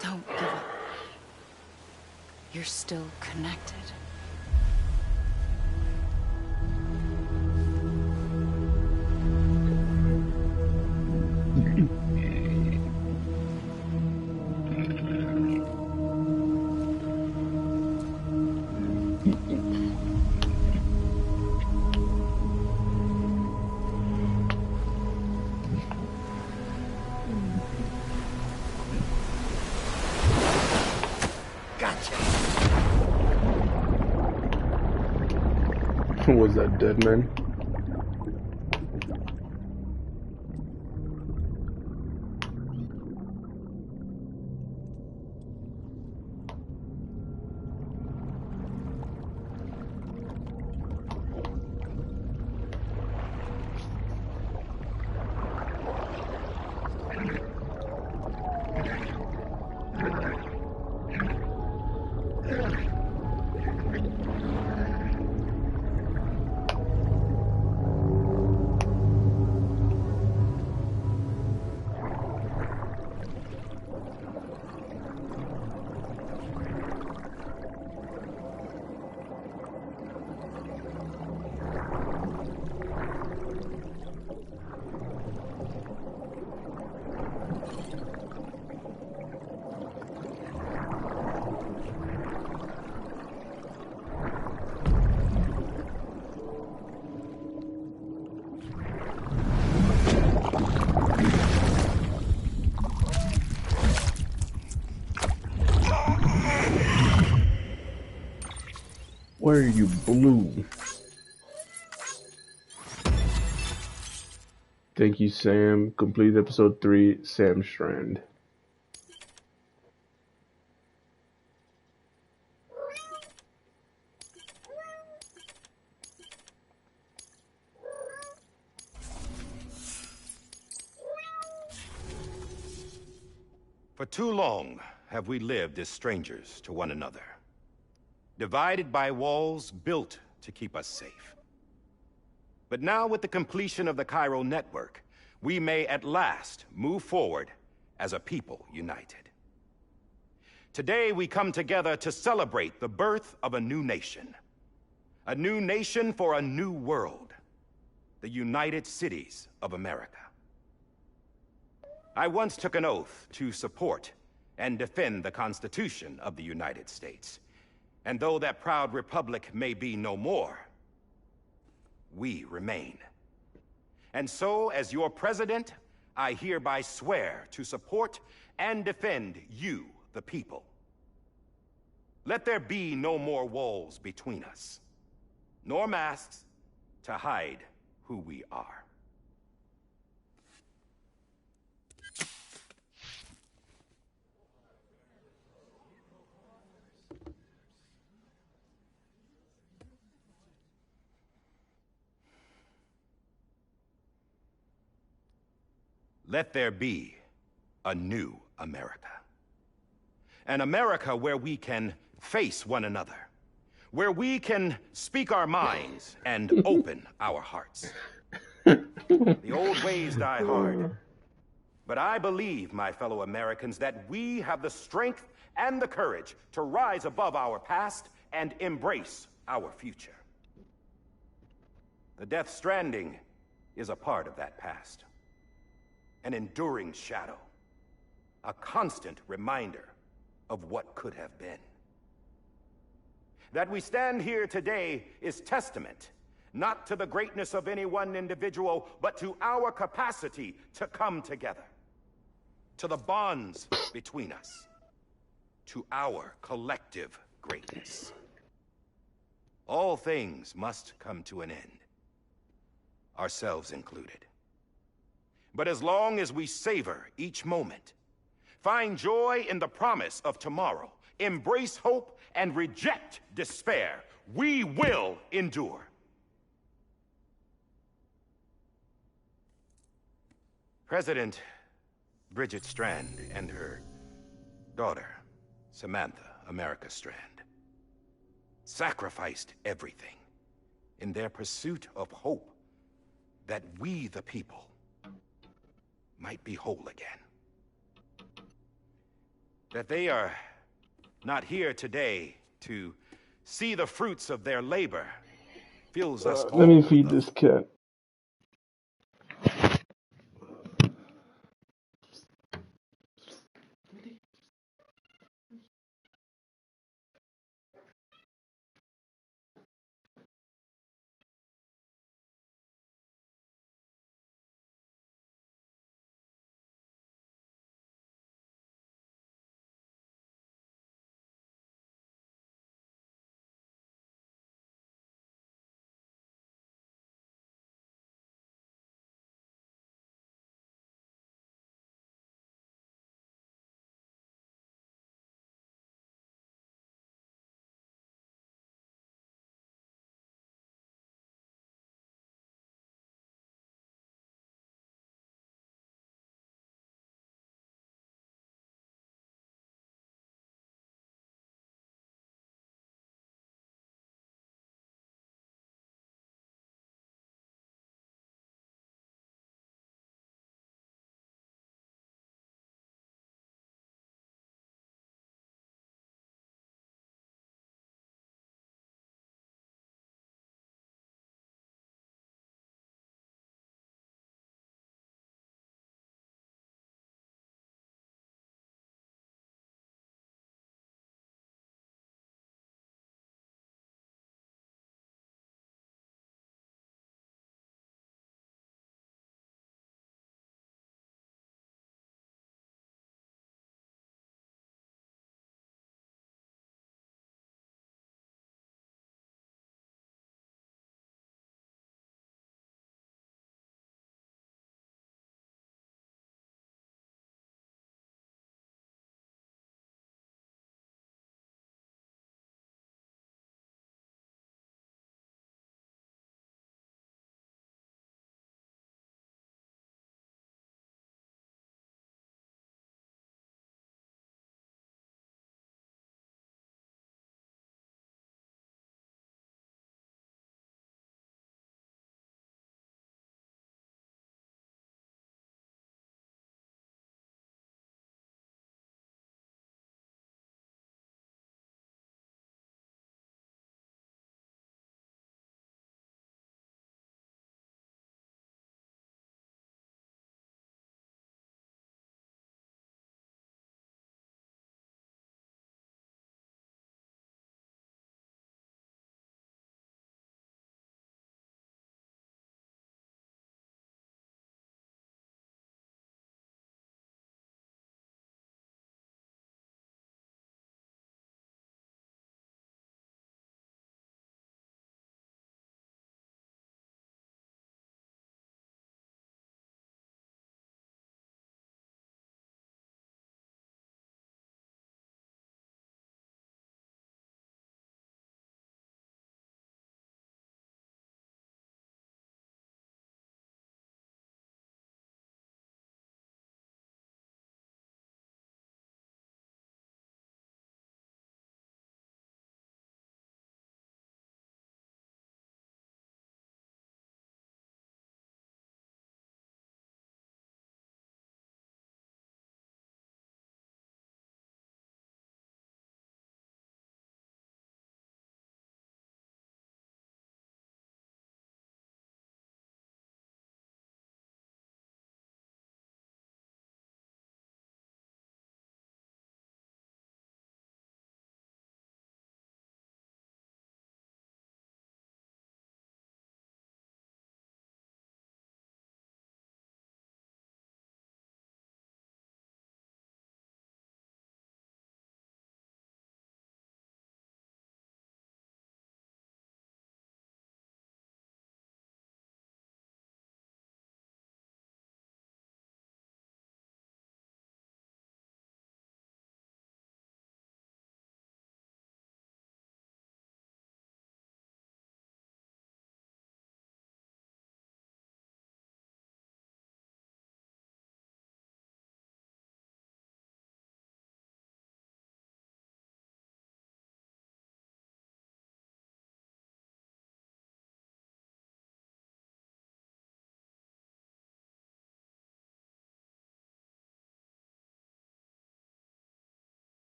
Don't give up. You're still connected. Was that dead man? Where are you, blue? Thank you, Sam. Complete episode 3, Sam Strand. For too long have we lived as strangers to one another, divided by walls built to keep us safe. But now, with the completion of the chiral network, we may at last move forward as a people united. Today, we come together to celebrate the birth of a new nation. A new nation for a new world. The United Cities of America. I once took an oath to support and defend the Constitution of the United States. And though that proud republic may be no more, we remain. And so, as your president, I hereby swear to support and defend you, the people. Let there be no more walls between us, nor masks to hide who we are. Let there be a new America. An America where we can face one another, where we can speak our minds and open our hearts. The old ways die hard, but I believe, my fellow Americans, that we have the strength and the courage to rise above our past and embrace our future. The Death Stranding is a part of that past. An enduring shadow. A constant reminder of what could have been. That we stand here today is testament, not to the greatness of any one individual, but to our capacity to come together. To the bonds between us. To our collective greatness. All things must come to an end. Ourselves included. But as long as we savor each moment, find joy in the promise of tomorrow, embrace hope, and reject despair, we will endure. President Bridget Strand and her daughter, Samantha America Strand, sacrificed everything in their pursuit of hope that we, the people, might be whole again. That they are not here today to see the fruits of their labor fills us all. Let me feed this cat.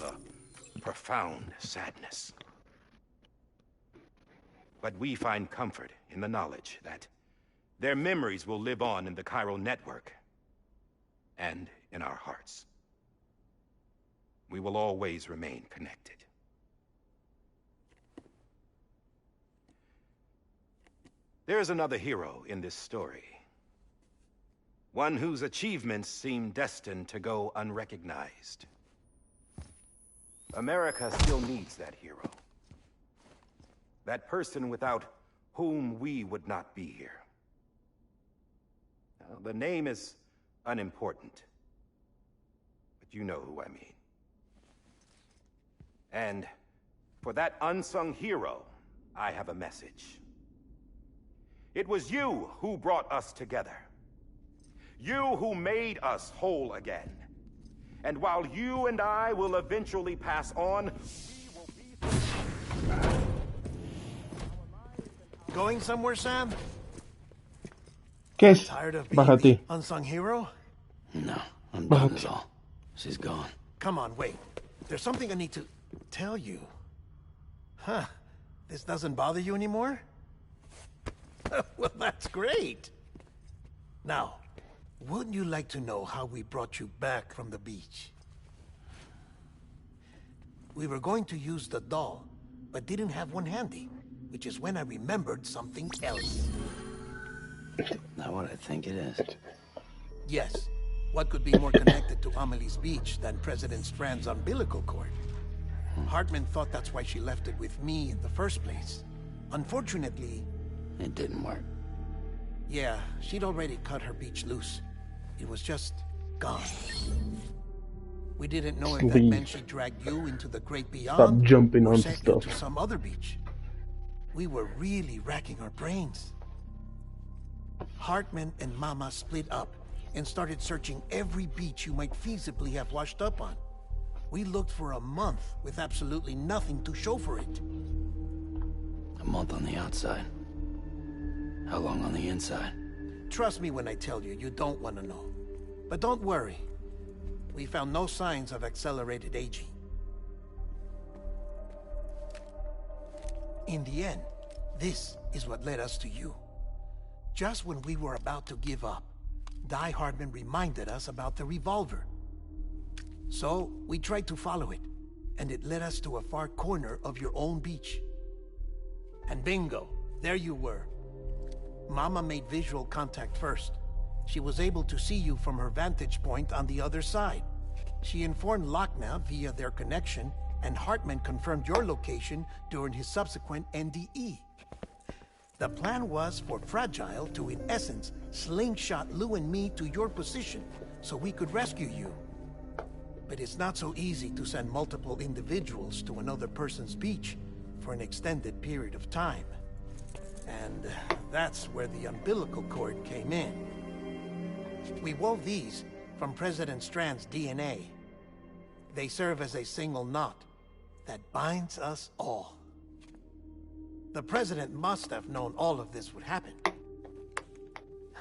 a profound sadness. But we find comfort in the knowledge that their memories will live on in the chiral network and in our hearts. We will always remain connected. There's another hero in this story. One whose achievements seem destined to go unrecognized. America still needs that hero. That person without whom we would not be here. Now, the name is unimportant, but you know who I mean. And for that unsung hero, I have a message. It was you who brought us together. You who made us whole again. And while you and I will eventually pass on, Going somewhere, Sam? ¿Qué es? Tired of being Bájate. the unsung hero? No, I'm done with all. She's gone. Come on, wait. There's something I need to tell you. Huh. This doesn't bother you anymore? Well, that's great. Now, wouldn't you like to know how we brought you back from the beach? We were going to use the doll, but didn't have one handy, which is when I remembered something else. Not what I think it is. Yes. What could be more connected to Amelie's beach than President Strand's umbilical cord? Hartman thought that's why she left it with me in the first place. Unfortunately... It didn't work. Yeah, she'd already cut her beach loose. It was just gone. We didn't know if that meant she dragged you into the great beyond. Stop jumping or onto sent stuff. you to some other beach. We were really racking our brains. Hartman and Mama split up and started searching every beach you might feasibly have washed up on. We looked for a month with absolutely nothing to show for it. A month on the outside. How long on the inside? Trust me when I tell you, you don't want to know. But don't worry. We found no signs of accelerated aging. In the end, this is what led us to you. Just when we were about to give up, Die Hardman reminded us about the revolver. So, we tried to follow it, and it led us to a far corner of your own beach. And bingo, there you were. Mama made visual contact first. She was able to see you from her vantage point on the other side. She informed Lochna via their connection, and Hartman confirmed your location during his subsequent NDE. The plan was for Fragile to, in essence, slingshot Lou and me to your position, so we could rescue you. But it's not so easy to send multiple individuals to another person's beach for an extended period of time. And that's where the umbilical cord came in. We wove these from President Strand's DNA. They serve as a single knot that binds us all. The President must have known all of this would happen.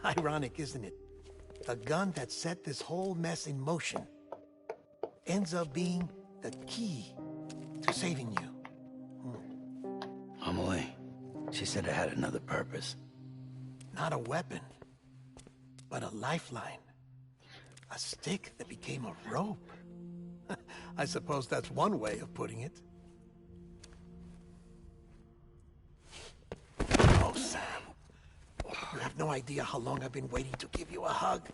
Ironic, isn't it? The gun that set this whole mess in motion ends up being the key to saving you. Amelie, she said it had another purpose. Not a weapon, but a lifeline. A stick that became a rope. I suppose that's one way of putting it. Oh, Sam. You have no idea how long I've been waiting to give you a hug.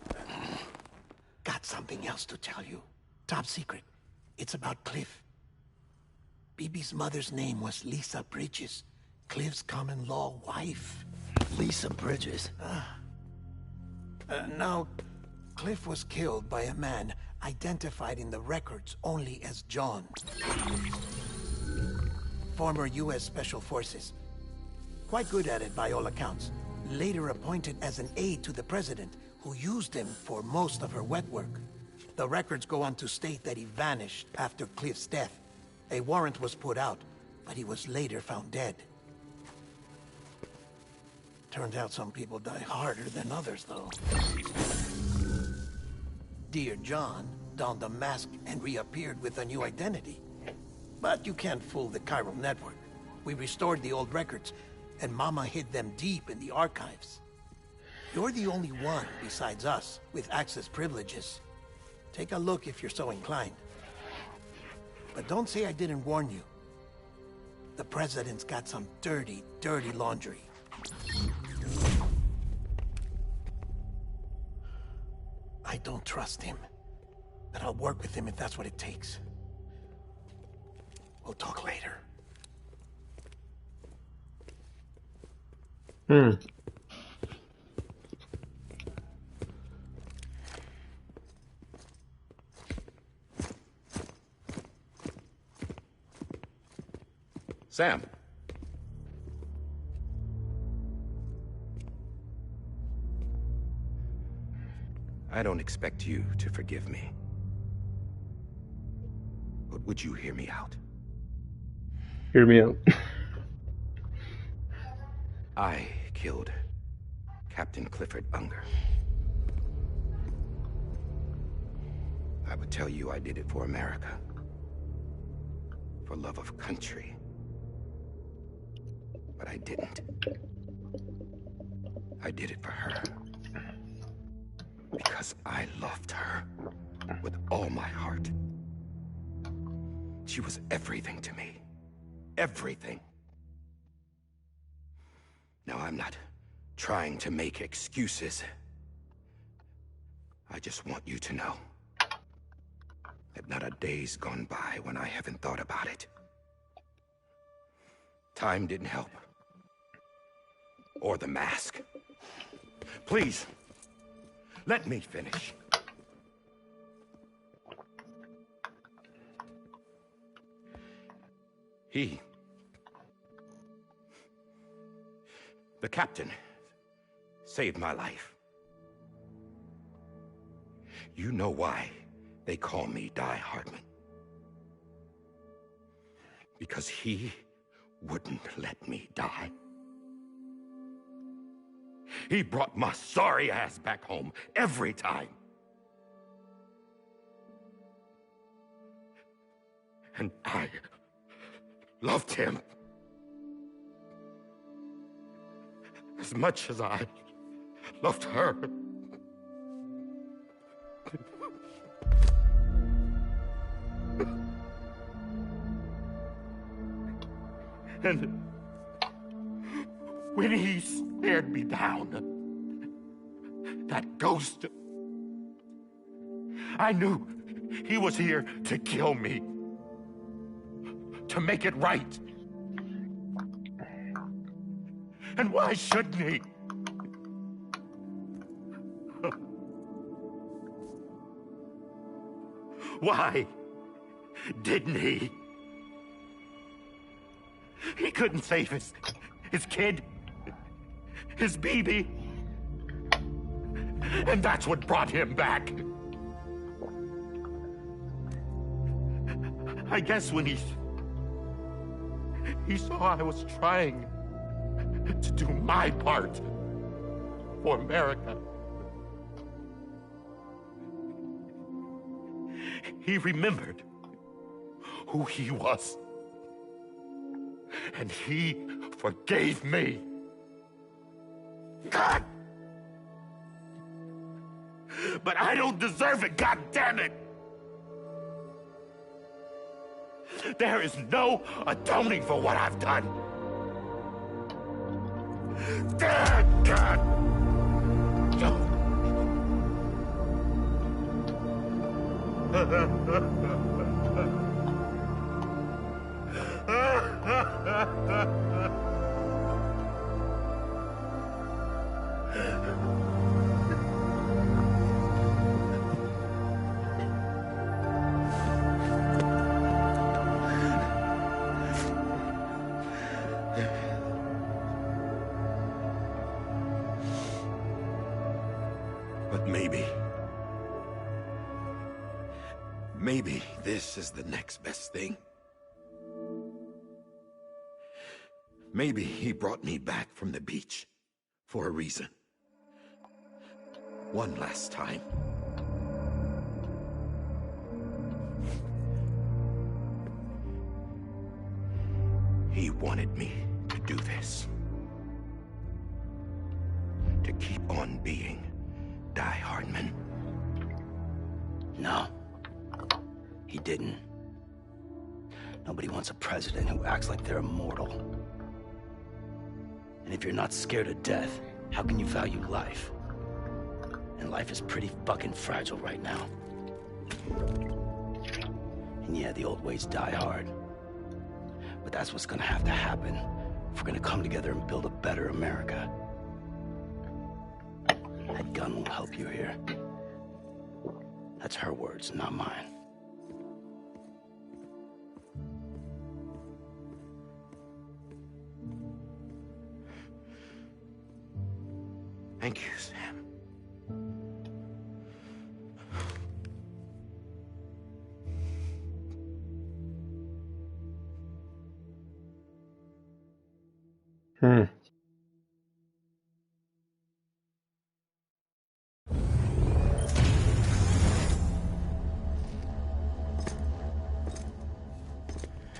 Got something else to tell you. Top secret. It's about Cliff. BB's mother's name was Lisa Bridges, Cliff's common-law wife. Lisa Bridges? Now, Cliff was killed by a man identified in the records only as John. Former U.S. Special Forces. Quite good at it by all accounts. Later appointed as an aide to the president, who used him for most of her wet work. The records go on to state that he vanished after Cliff's death. A warrant was put out, but he was later found dead. Turns out some people die harder than others, though. Dear John, donned a mask and reappeared with a new identity. But you can't fool the chiral network. We restored the old records, and Mama hid them deep in the archives. You're the only one, besides us, with access privileges. Take a look if you're so inclined. But don't say I didn't warn you. The President's got some dirty, dirty laundry. I don't trust him, but I'll work with him if that's what it takes. We'll talk later. Sam. I don't expect you to forgive me. But would you hear me out? Hear me out. I killed Captain Clifford Unger. I would tell you I did it for America. For love of country. But I didn't. I did it for her. Because I loved her with all my heart. She was everything to me. Everything. Now, I'm not trying to make excuses. I just want you to know that not a day's gone by when I haven't thought about it. Time didn't help. Or the mask. Please, let me finish. The captain, saved my life. You know why they call me Die Hardman. Because he wouldn't let me die. He brought my sorry ass back home every time. And I loved him as much as I loved her. And when he stared me down, that ghost, I knew he was here to kill me, to make it right. And why shouldn't he? Why didn't he? He couldn't save his kid, his baby. And that's what brought him back. I guess when he saw I was trying to do my part for America, he remembered who he was. And he forgave me. God! But I don't deserve it, God damn it! There is no atoning for what I've done. God! But maybe this is the next best thing. Maybe he brought me back from the beach for a reason. One last time. He wanted me to do this. To keep on being Die Hardman. No. He didn't. Nobody wants a president who acts like they're immortal. And if you're not scared of death, how can you value life? And life is pretty fucking fragile right now. And yeah, the old ways die hard. But that's what's gonna have to happen if we're gonna come together and build a better America. That gun won't help you here. That's her words, not mine. Thank you, Sam.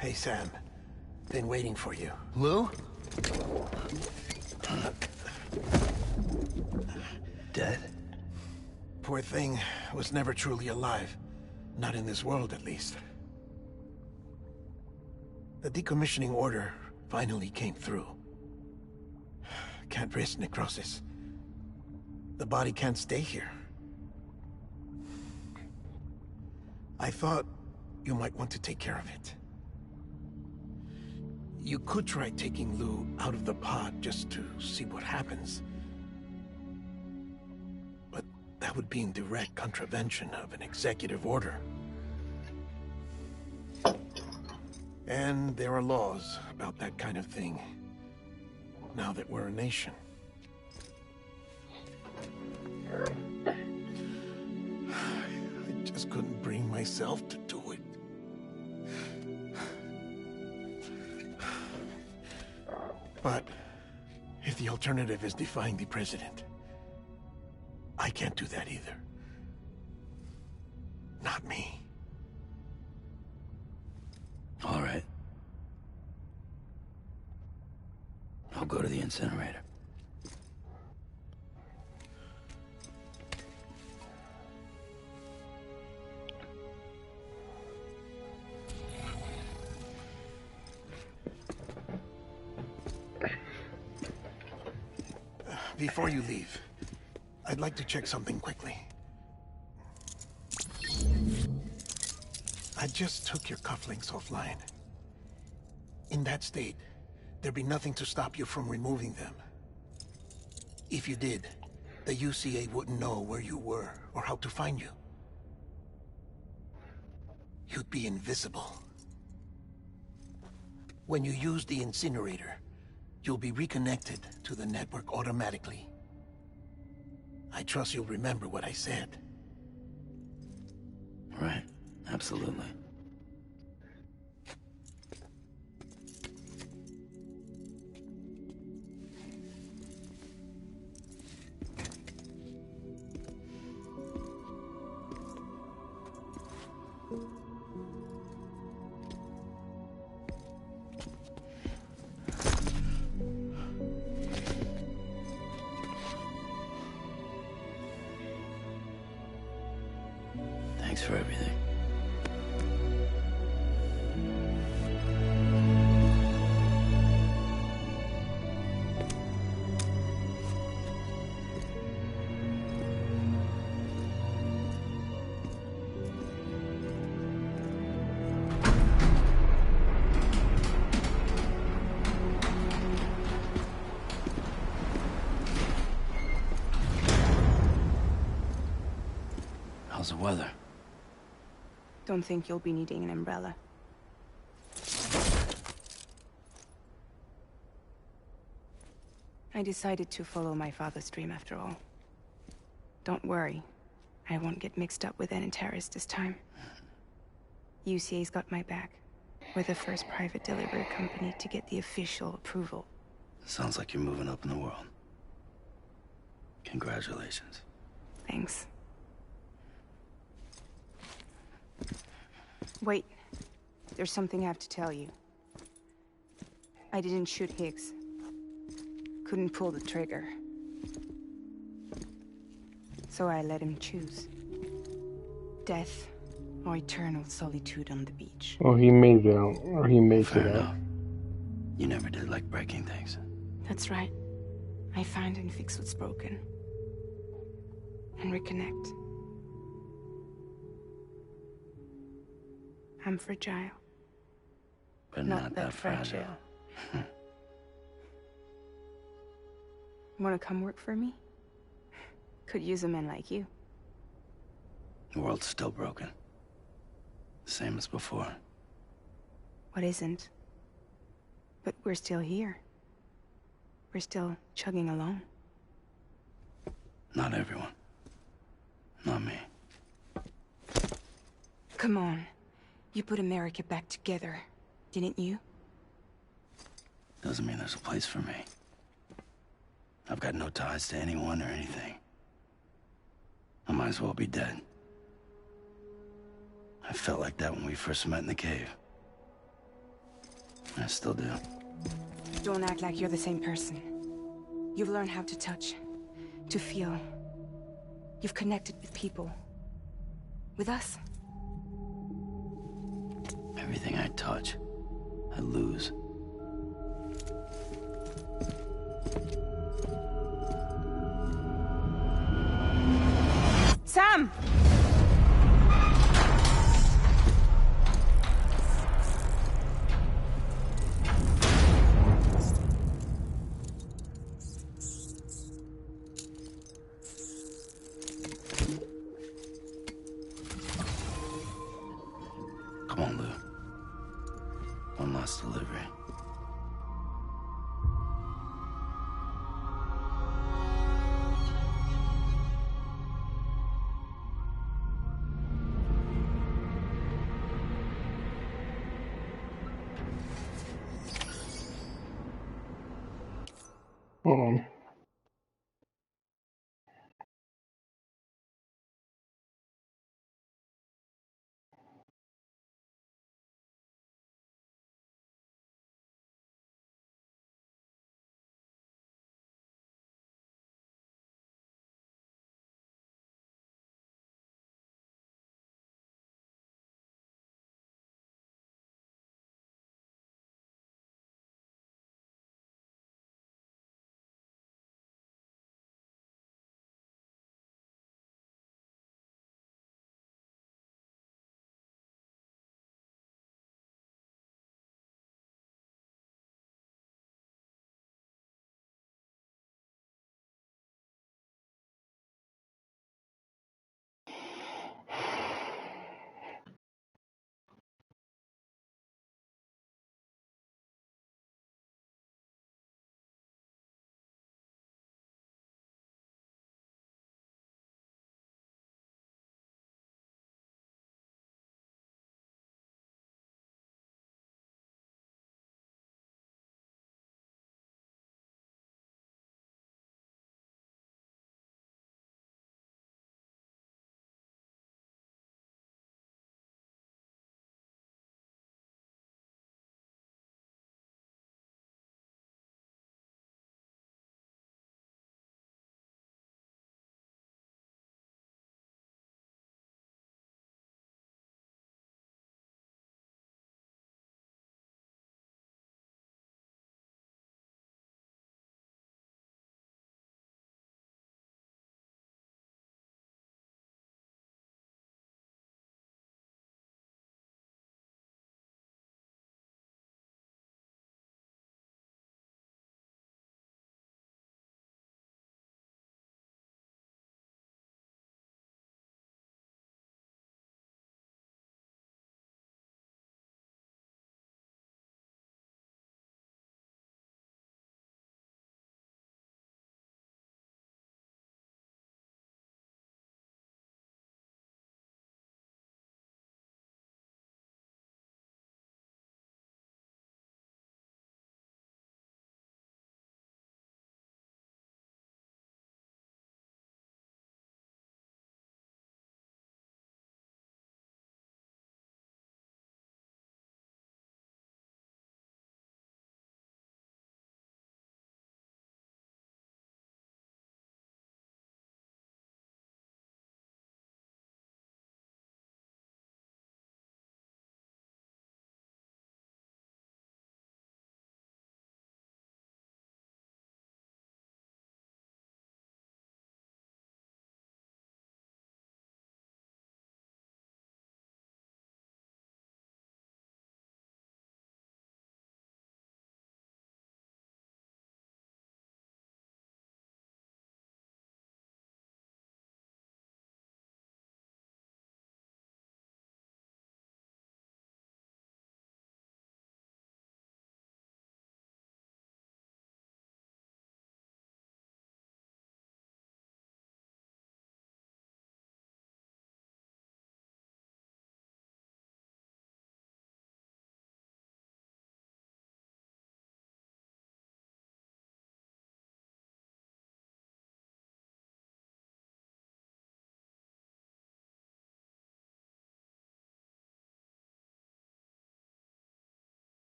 Hey, Sam. Been waiting for you. Lou? Dead? Poor thing was never truly alive. Not in this world, at least. The decommissioning order finally came through. Can't risk necrosis. The body can't stay here. I thought you might want to take care of it. You could try taking Lou out of the pod just to see what happens. But that would be in direct contravention of an executive order. And there are laws about that kind of thing, now that we're a nation. I just couldn't bring myself to do it. But if the alternative is defying the president, I can't do that either. Not me. All right. I'll go to the incinerator. Before you leave, I'd like to check something quickly. I just took your cufflinks offline. In that state, there'd be nothing to stop you from removing them. If you did, the UCA wouldn't know where you were or how to find you. You'd be invisible. When you use the incinerator, you'll be reconnected to the network automatically. I trust you'll remember what I said. Right. Absolutely. Thanks for everything. How's the weather? Don't think you'll be needing an umbrella. I decided to follow my father's dream after all. Don't worry. I won't get mixed up with any terrorists this time. UCA's got my back. We're the first private delivery company to get the official approval. Sounds like you're moving up in the world. Congratulations. Thanks. Wait. There's something I have to tell you. I didn't shoot Higgs. Couldn't pull the trigger. So I let him choose. Death or eternal solitude on the beach. Oh, he made it out. Or he makes Fair it out. enough. You never did like breaking things. That's right. I find and fix what's broken. And reconnect. I'm fragile. But not that fragile. Wanna come work for me? Could use a man like you. The world's still broken. Same as before. What isn't? But we're still here. We're still chugging along. Not everyone. Not me. Come on. You put America back together, didn't you? Doesn't mean there's a place for me. I've got no ties to anyone or anything. I might as well be dead. I felt like that when we first met in the cave. I still do. Don't act like you're the same person. You've learned how to touch, to feel. You've connected with people. With us. Everything I touch, I lose. Sam! Come on, Lou. One last delivery. Hold on.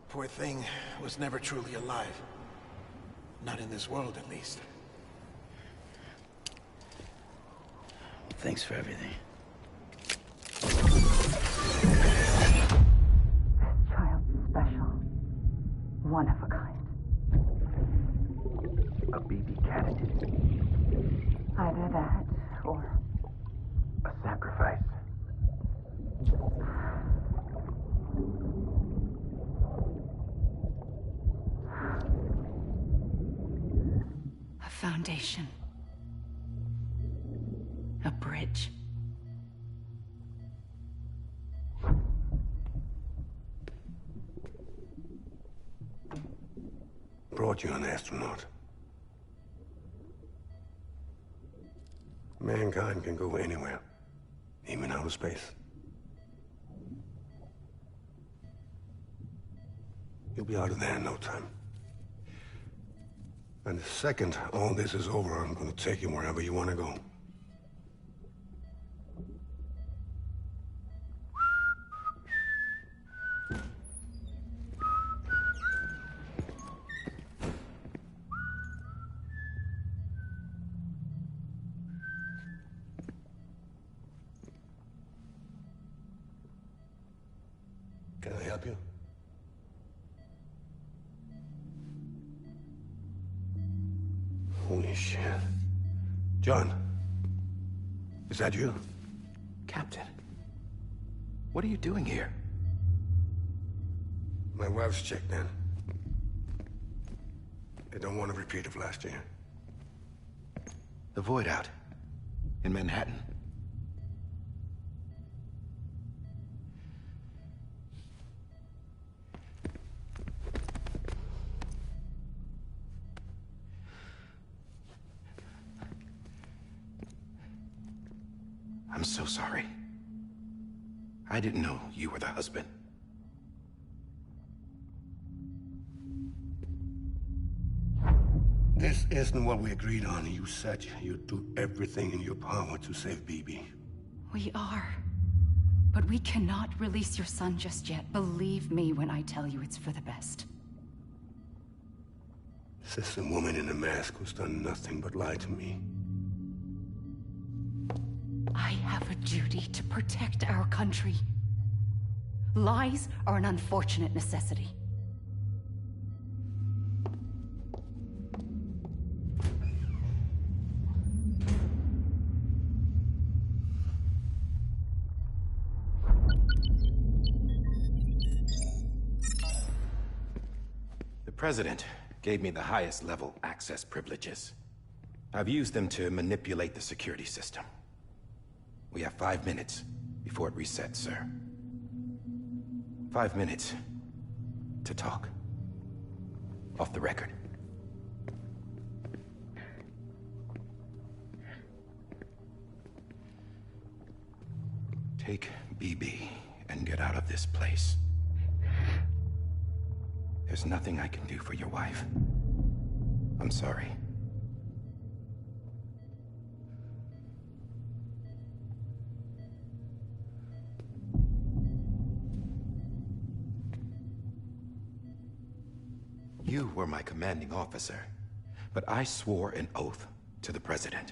Poor thing was never truly alive. Not in this world, at least. Thanks for everything. Child's special. One of a kind. A BB candidate. Either that, or... A sacrifice. A foundation. A bridge. Brought you an astronaut. Mankind can go anywhere, even outer space. You'll be out of there in no time. And the second all this is over, I'm gonna take you wherever you want to go. Can I help you? Holy shit. John, is that you? Captain, what are you doing here? My wife's checked in. They don't want a repeat of last year. The void out in Manhattan. I'm so sorry. I didn't know you were the husband. This isn't what we agreed on. You said you'd do everything in your power to save BB. We are. But we cannot release your son just yet. Believe me when I tell you it's for the best. This is a woman in a mask who's done nothing but lie to me. I have a duty to protect our country. Lies are an unfortunate necessity. The President gave me the highest level access privileges. I've used them to manipulate the security system. We have 5 minutes before it resets, sir. 5 minutes to talk. Off the record. Take BB and get out of this place. There's nothing I can do for your wife. I'm sorry. You were my commanding officer, but I swore an oath to the President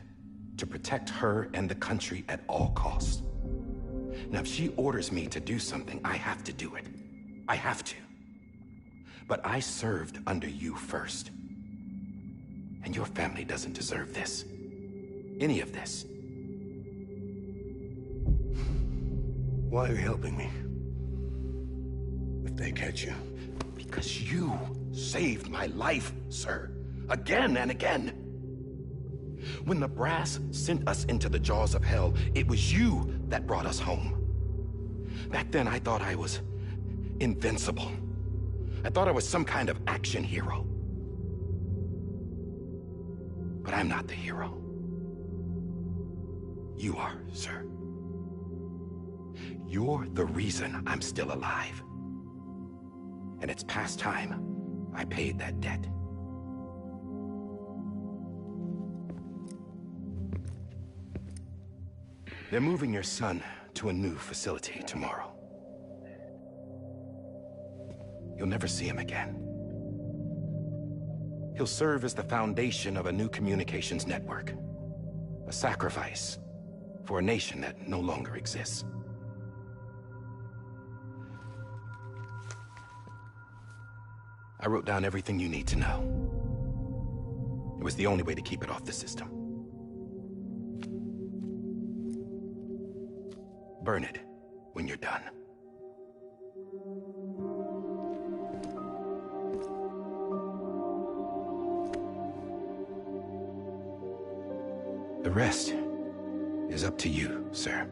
to protect her and the country at all costs. Now, if she orders me to do something, I have to do it. I have to. But I served under you first. And your family doesn't deserve this. Any of this. Why are you helping me? If they catch you. Because you saved my life, sir. Again and again. When the brass sent us into the jaws of hell, it was you that brought us home. Back then, I thought I was invincible. I thought I was some kind of action hero. But I'm not the hero. You are, sir. You're the reason I'm still alive. And it's past time I paid that debt. They're moving your son to a new facility tomorrow. you'll never see him again. He'll serve as the foundation of a new communications network. A sacrifice for a nation that no longer exists. I wrote down everything you need to know. It was the only way to keep it off the system. Burn it when you're done. The rest is up to you, sir.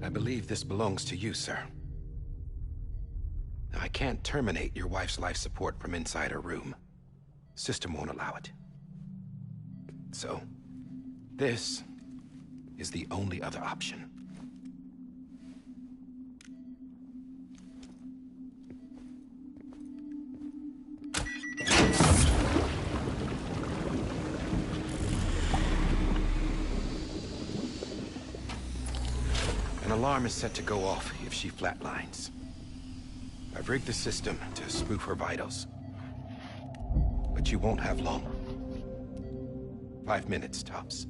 I believe this belongs to you, sir. Now, I can't terminate your wife's life support from inside her room. System won't allow it. So, this is the only other option. An alarm is set to go off if she flatlines. I've rigged the system to spoof her vitals. But you won't have long. 5 minutes, tops.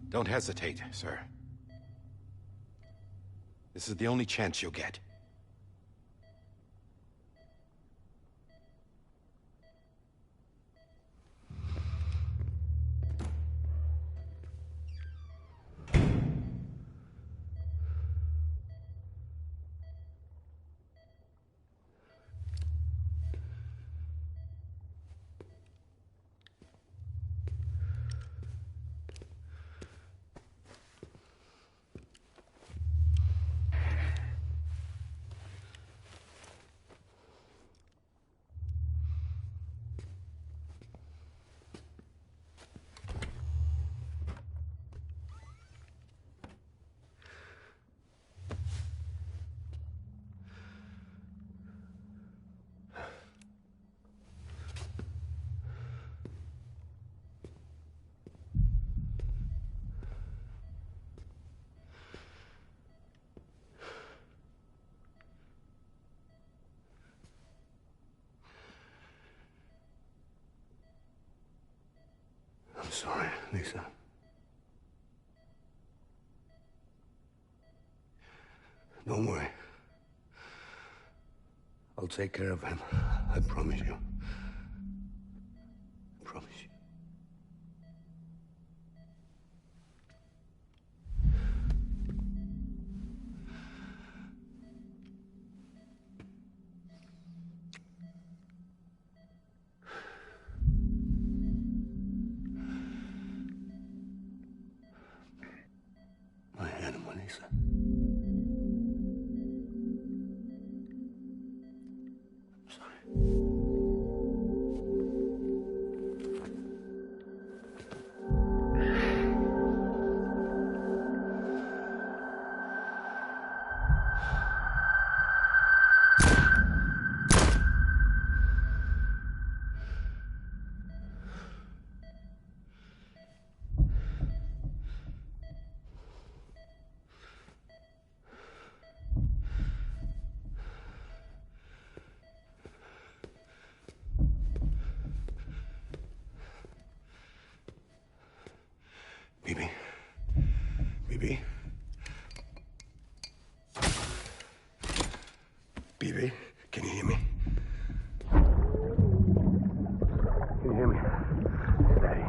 Don't hesitate, sir. This is the only chance you'll get. I'm sorry, Lisa. Don't worry. I'll take care of him. I promise you. I promise you. My animal, Lisa. I'm sorry. Bibi? Bibi? Bibi, can you hear me? Can you hear me? It's Daddy.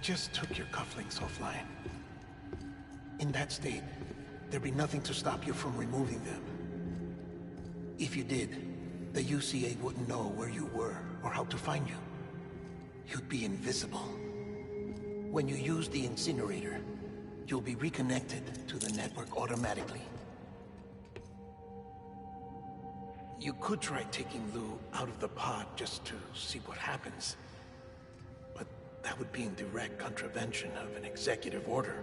just took your cufflinks offline. In that state, there'd be nothing to stop you from removing them. If you did, the UCA wouldn't know where you were or how to find you. You'd be invisible. When you use the incinerator, you'll be reconnected to the network automatically. You could try taking Lou out of the pod just to see what happens. But that would be in direct contravention of an executive order.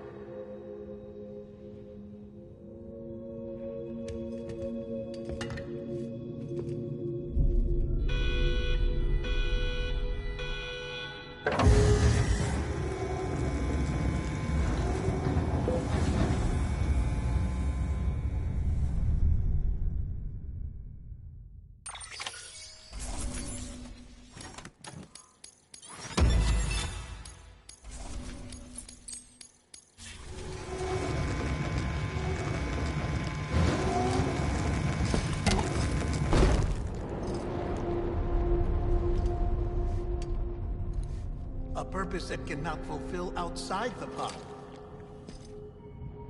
A purpose that cannot fulfill outside the pod.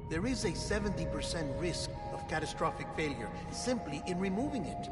There is a 70% risk of catastrophic failure simply in removing it.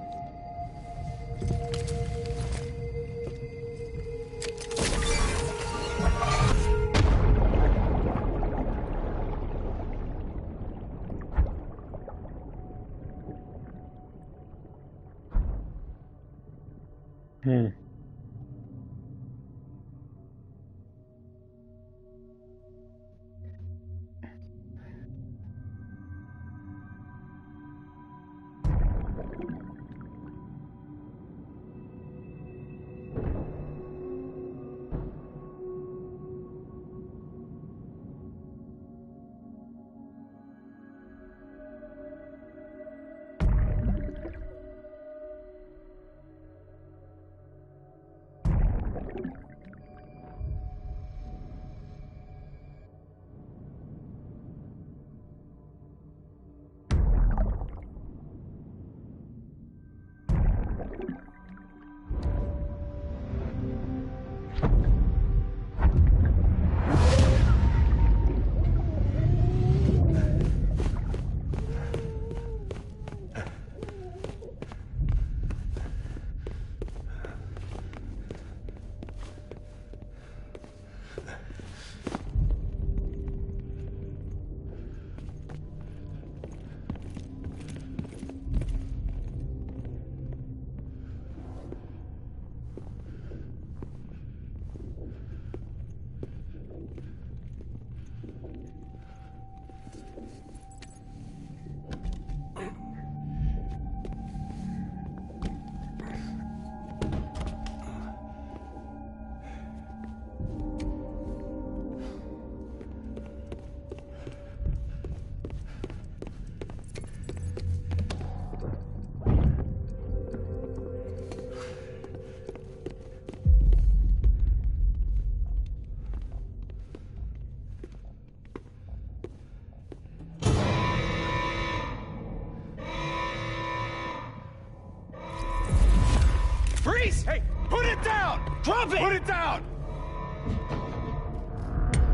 Freeze! Hey, put it down! Drop it! Put it down!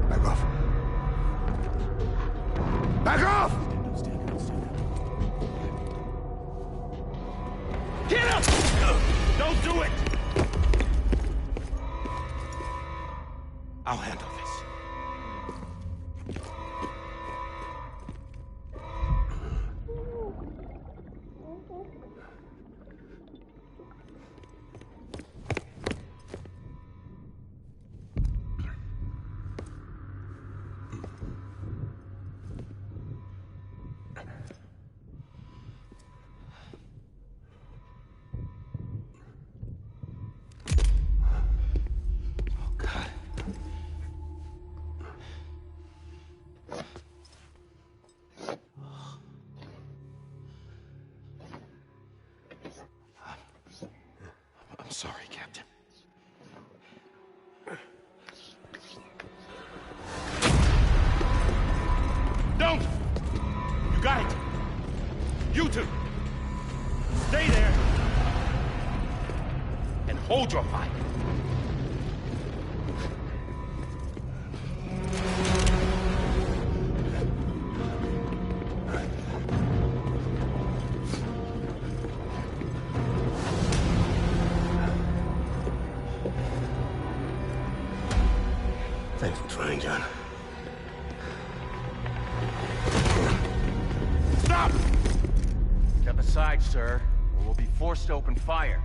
Back off. Back off! Get up! Don't do it! I'll handle this. I'm sorry, Captain. Don't! You got it! You two! Stay there! And hold your fire! doing, John? Stop! Step aside, sir, or we'll be forced to open fire.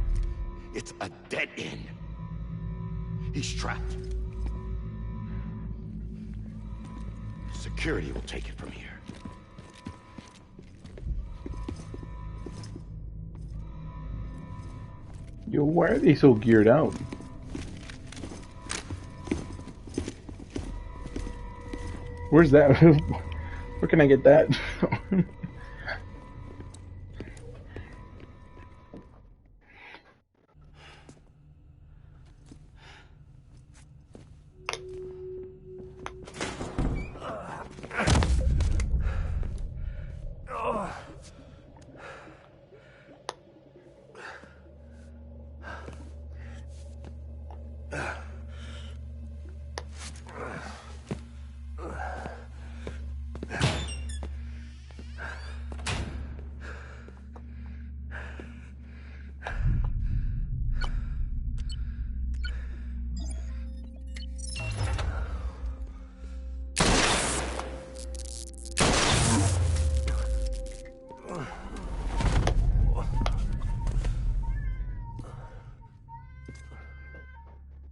It's a dead end. He's trapped. Security will take it from here. Yo, why are they so geared out? Where's that? Where can I get that?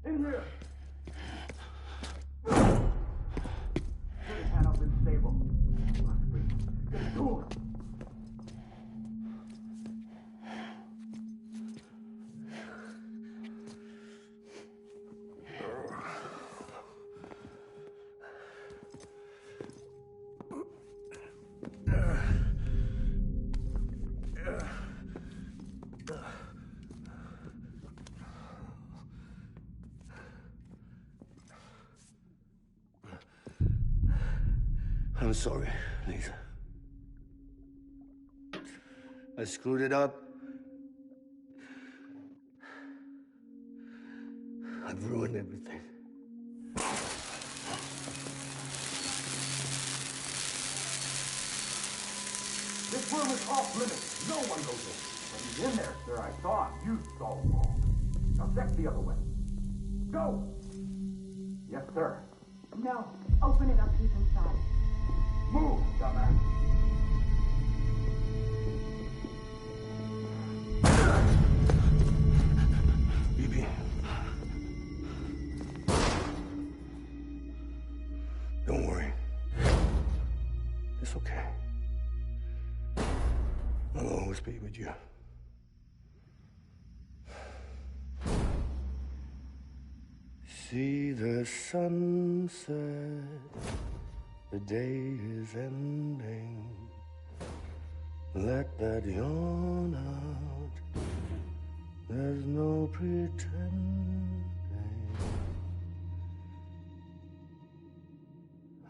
In here! Put his hand up in the stable. Get it to him. I'm sorry, Lisa. I screwed it up. I've ruined everything. This room is off limits. No one goes in. But he's in there, sir. I saw him. You saw him all. Now check the other way. Go! Yes, sir. No. Open it up deep inside. Move, dumbass. BB. Don't worry. It's okay. I'll always be with you. See the sunset, the day is ending. Let that yawn out, there's no pretending.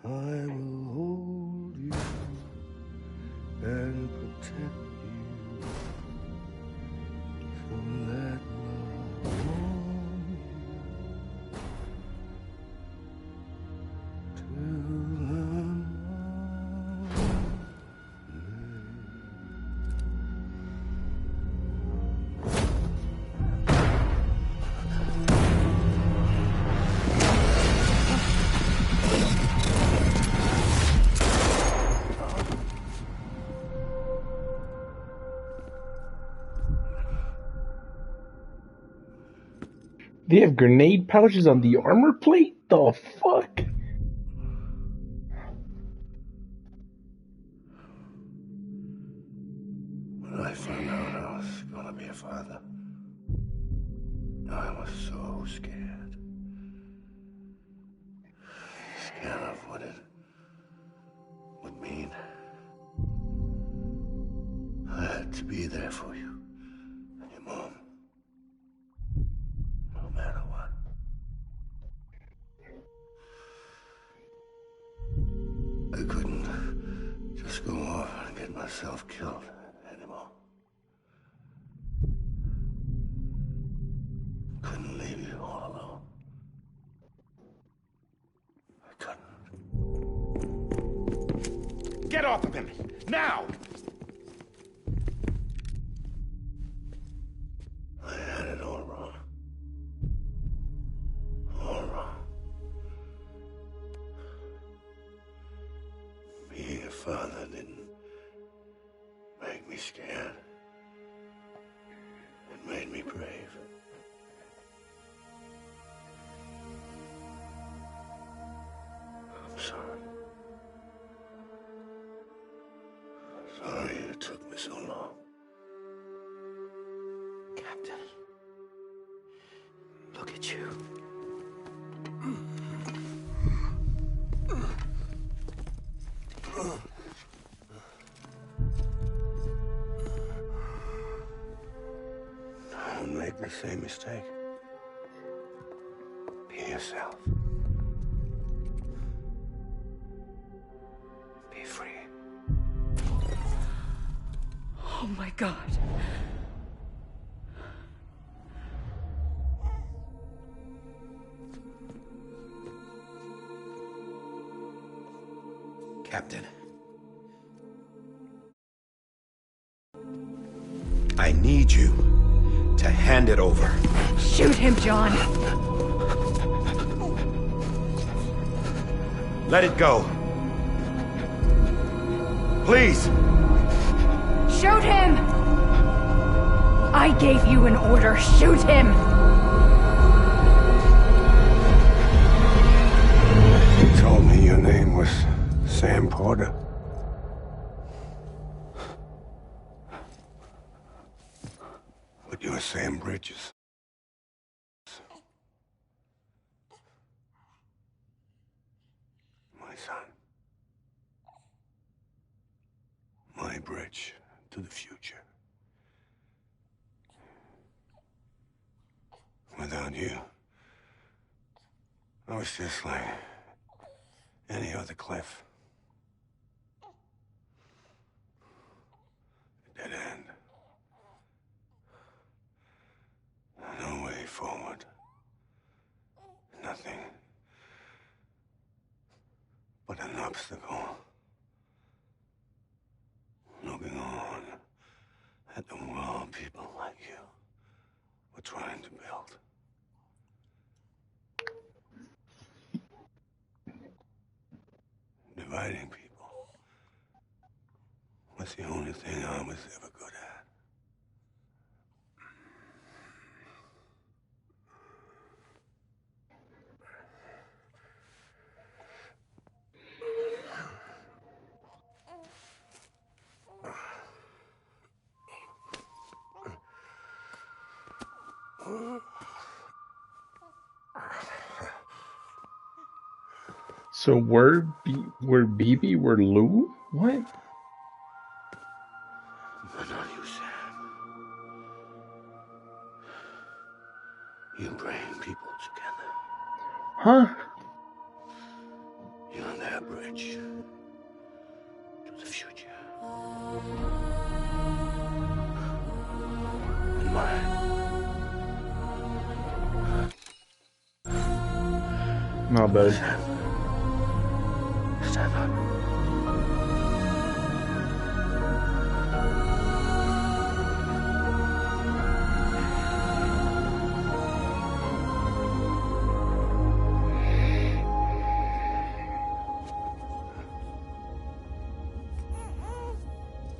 I will hold you and protect you. So let love warm you till the morning. They have grenade pouches on the armor plate? The fuck? When I found out I was gonna be a father, I was so scared. Scared of what it would mean. I had to be there for you and your mom. No matter what. I couldn't just go off and get myself killed anymore. Couldn't leave you all alone. I couldn't. Get off of him! Now! I had it all wrong. All wrong. scared. It made me brave. I'm sorry. Sorry it took me so long. Captain. Look at you. Don't make the same mistake. Be yourself. Be free. Oh my God. Captain. I need you to hand it over. Shoot him, John. Let it go. Please. Shoot him! I gave you an order. Shoot him! You told me your name was Sam Porter. But you're Sam Bridges. My son. My bridge to the future. Without you, I was just like any other Cliff. Dead end. No way forward. Nothing but an obstacle. Looking on at the world people like you were trying to build. Dividing people was the only thing I was ever good at. So we're BB, we're Lou? What? But not you, Sam. You bring people together. Huh? You're their bridge to the future. And mine. Not bad. Stand up.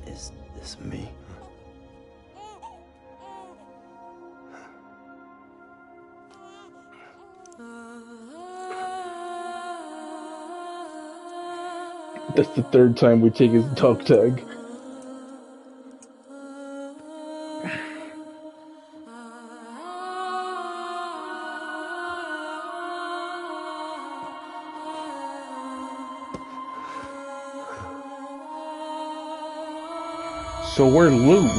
Is this me? That's the third time we take his dog tag. So we're Lou.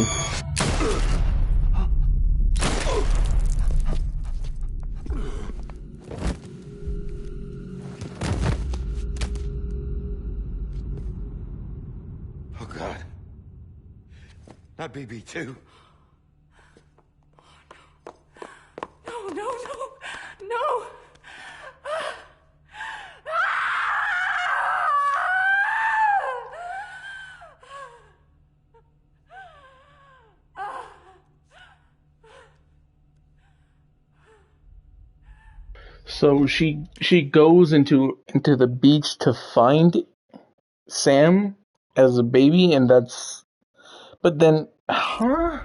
Oh, God. Not BB2. No, no, no, no! So she goes into the beach to find Sam as a baby, and that's But then, huh?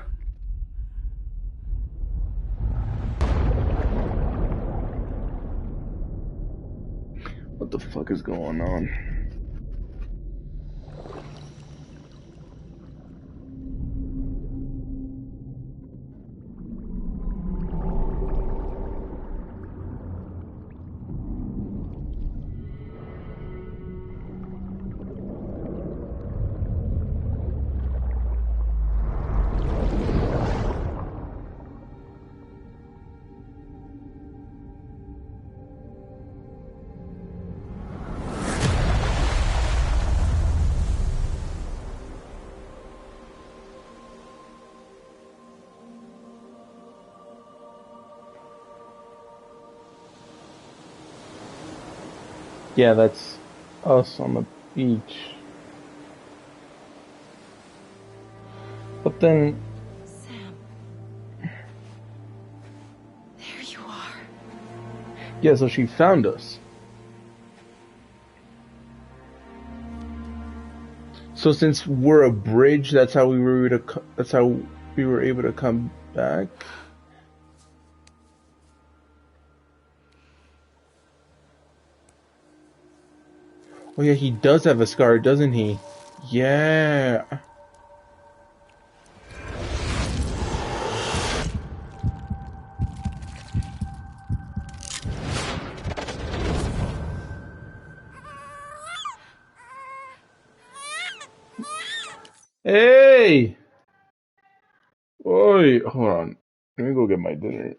What the fuck is going on? Yeah, that's us on the beach. But then... Sam. There you are. Yeah, so she found us. So since we're a bridge, that's how we were able to come back. Oh yeah, he does have a scar, doesn't he? Yeah. Hey! Oi, hold on. Let me go get my dinner.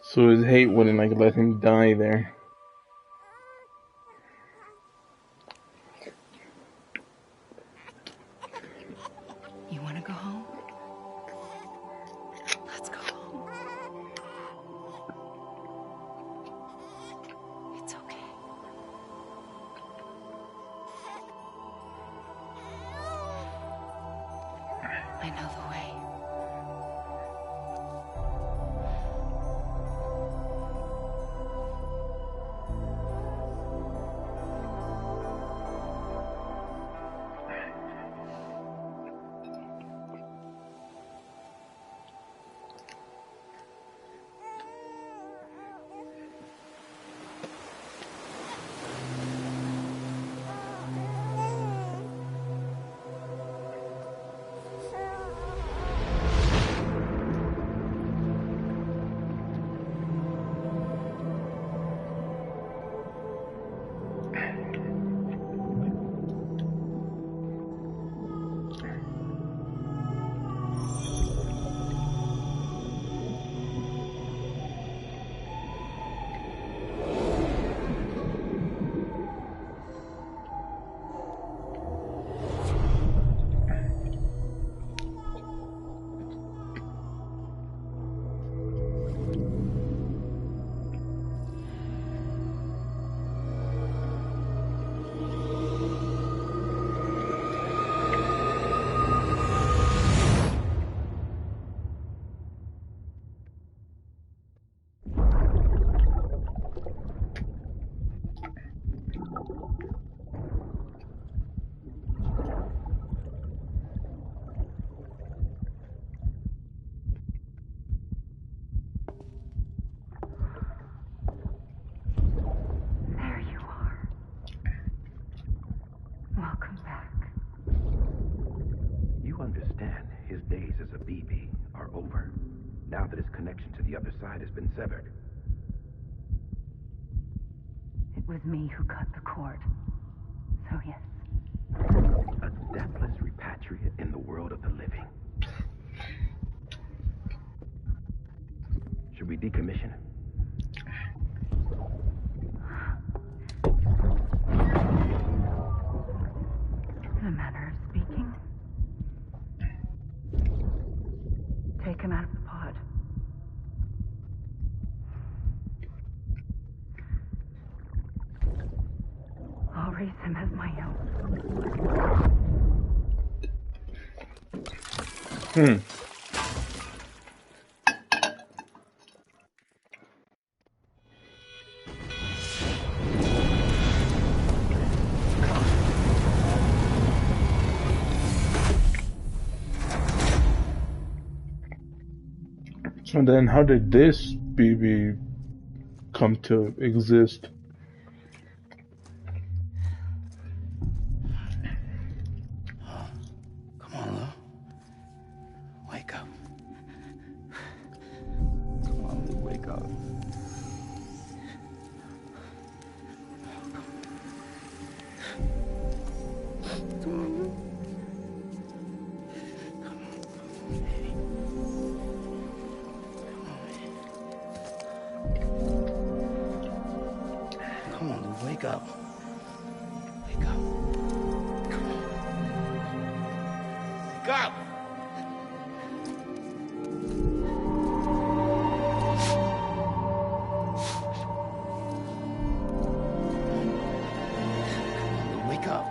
So his hate wouldn't like let him die there. You want to go home? Let's go home. It's okay. I know the way. There you are. Welcome back. You understand his days as a BB are over, now that his connection to the other side has been severed. It was me who cut the cord. So yes. A deathless repatriate in the world of the living. Should we decommission him? In a manner of speaking. Take him out of the pod. I'll raise him as my own. And then how did this BB come to exist? Come on, Lou. Wake up. Come on, Lou, wake up. Come on, Lou. Come on, Lou, wake up. Wake up. Come on. Wake up! Wake up.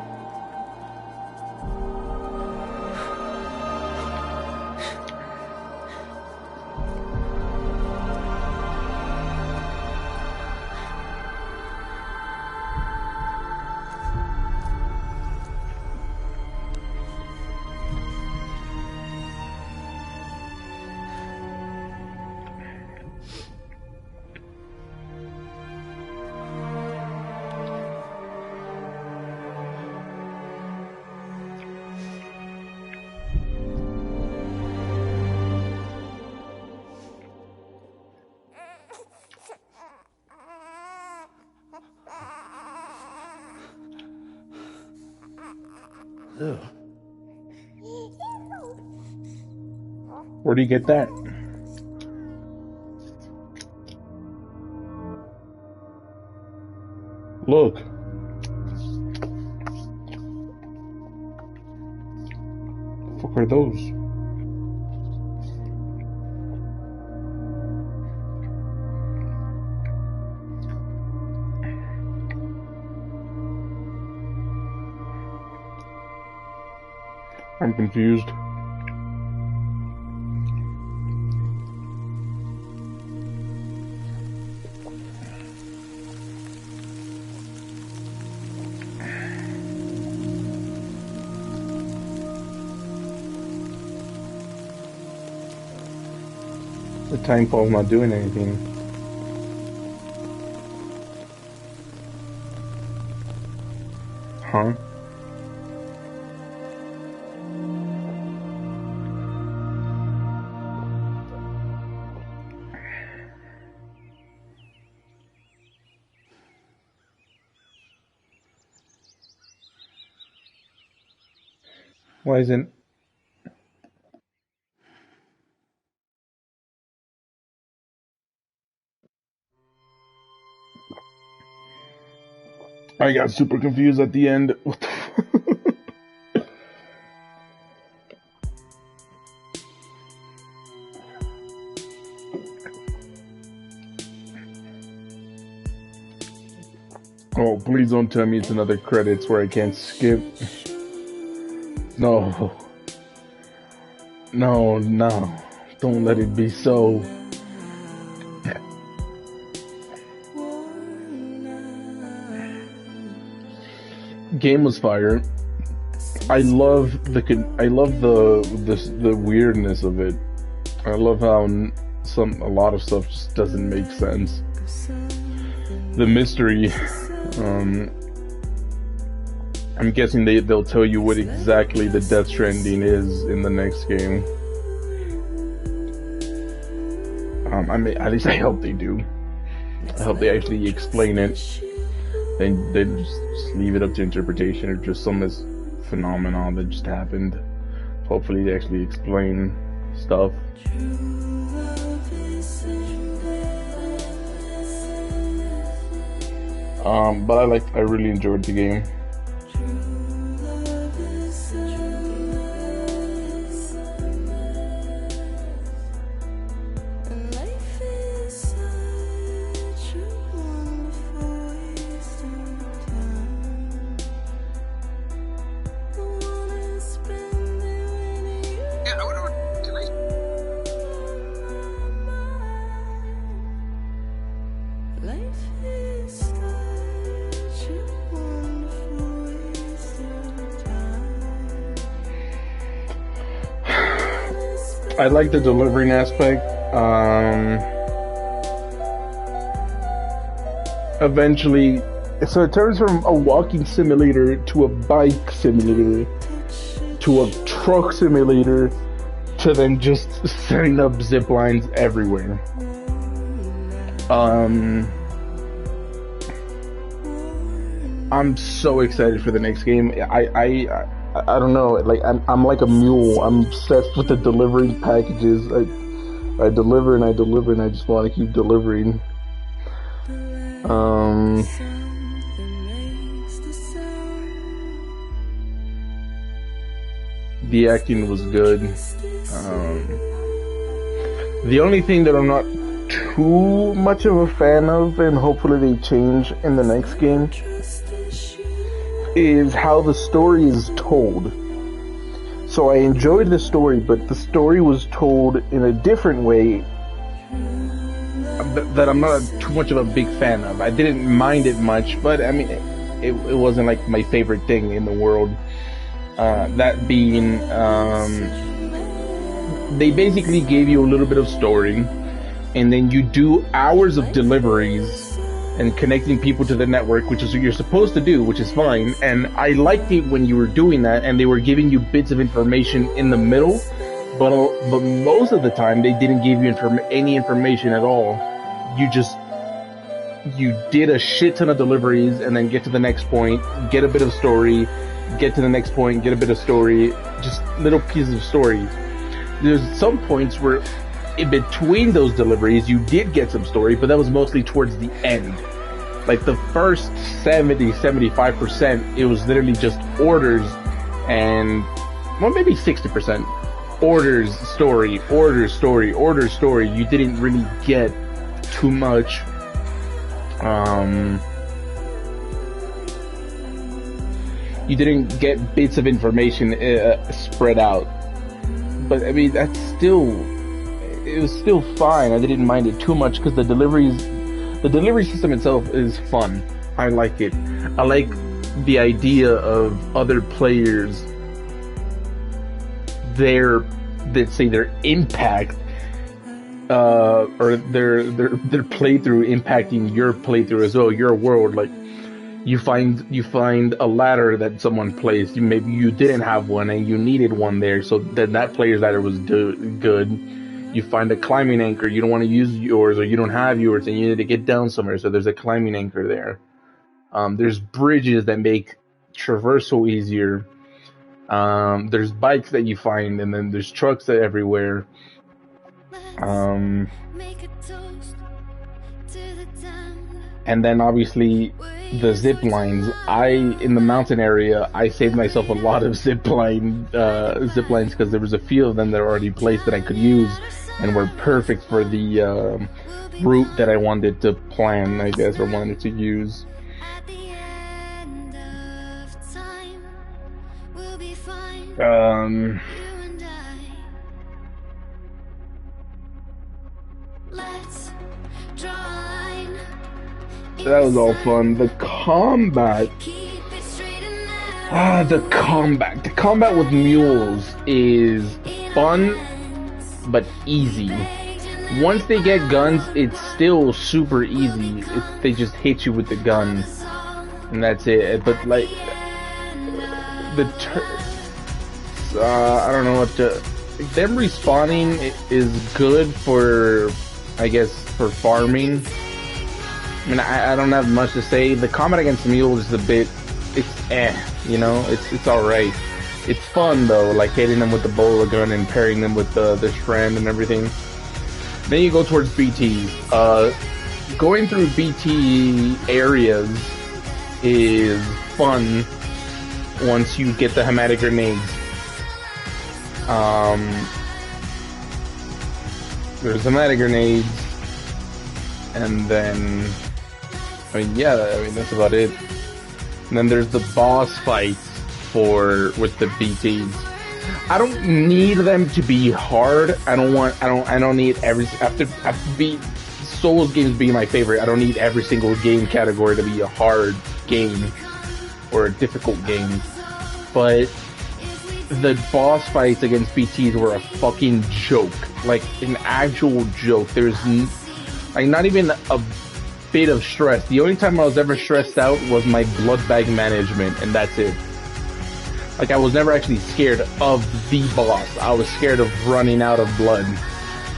Ew. Where do you get that? Look. The fuck are those? I'm confused. The timefall's not doing anything. Huh? Why isn't... I got super confused at the end. What the fuck? Oh, please don't tell me it's another credits where I can't skip. No. No, no. Don't let it be so. Game was fire. I love the weirdness of it. I love how a lot of stuff just doesn't make sense. The mystery. I'm guessing they'll tell you what exactly the Death Stranding is in the next game. I mean, at least I hope they do. I hope they actually explain it. And they just leave it up to interpretation, or just some phenomenon that just happened. Hopefully they actually explain stuff. But I really enjoyed the game. I like the delivering aspect. Eventually, so it turns from a walking simulator to a bike simulator to a truck simulator to then just setting up zip lines everywhere. I'm so excited for the next game. I don't know, like I'm like a mule. I'm obsessed with the delivery packages. I deliver and I deliver and I just want to keep delivering. The acting was good. The only thing that I'm not too much of a fan of, and hopefully they change in the next game, is how the story is told. So I enjoyed the story, but the story was told in a different way that I'm not too much of a big fan of. I didn't mind it much, but I mean, it wasn't like my favorite thing in the world. That being, they basically gave you a little bit of story, and then you do hours of deliveries and connecting people to the network, which is what you're supposed to do, which is fine. And I liked it when you were doing that, and they were giving you bits of information in the middle, but most of the time they didn't give you any information at all. You did a shit ton of deliveries, and then get to the next point, get a bit of story, get to the next point, get a bit of story, just little pieces of story. There's some points where in between those deliveries you did get some story, but that was mostly towards the end. Like the first 70-75%, it was literally just orders and, well, maybe 60%. Orders, story, orders, story, orders, story. You didn't really get too much. You didn't get bits of information spread out. But I mean, it was still fine. I didn't mind it too much because the delivery system itself is fun. I like it. I like the idea of other players, their impact, or their playthrough impacting your playthrough as well, your world. Like you find a ladder that someone placed. Maybe you didn't have one and you needed one there, so then that player's ladder was good. You find a climbing anchor, you don't want to use yours, or you don't have yours, and you need to get down somewhere, so there's a climbing anchor there. There's bridges that make traversal easier. There's bikes that you find, and then there's trucks everywhere. And then obviously the zip lines. In the mountain area, I saved myself a lot of zip lines because there was a few of them that are already placed that I could use and were perfect for the route that I wanted to plan, I guess, or wanted to use. That was all fun. The combat with mules is fun, but easy. Once they get guns, it's still super easy. They just hit you with the gun, and that's it. But like I don't know what to. Them respawning is good for, I guess, for farming. I mean, I don't have much to say. The combat against mules is a bit, you know, it's alright. It's fun though, like hitting them with the bowler gun and pairing them with the strand and everything. Then you go towards BTs. Going through BT areas is fun once you get the hematic grenades. There's hematic grenades, and then that's about it. And then there's the boss fights with the BTs. I don't need them to be hard. I don't need after Souls games being my favorite. I don't need every single game category to be a hard game or a difficult game. But the boss fights against BTs were a fucking joke. Like an actual joke. There's like not even a bit of stress. The only time I was ever stressed out was my blood bag management, and that's it. Like I was never actually scared of the boss. I was scared of running out of blood.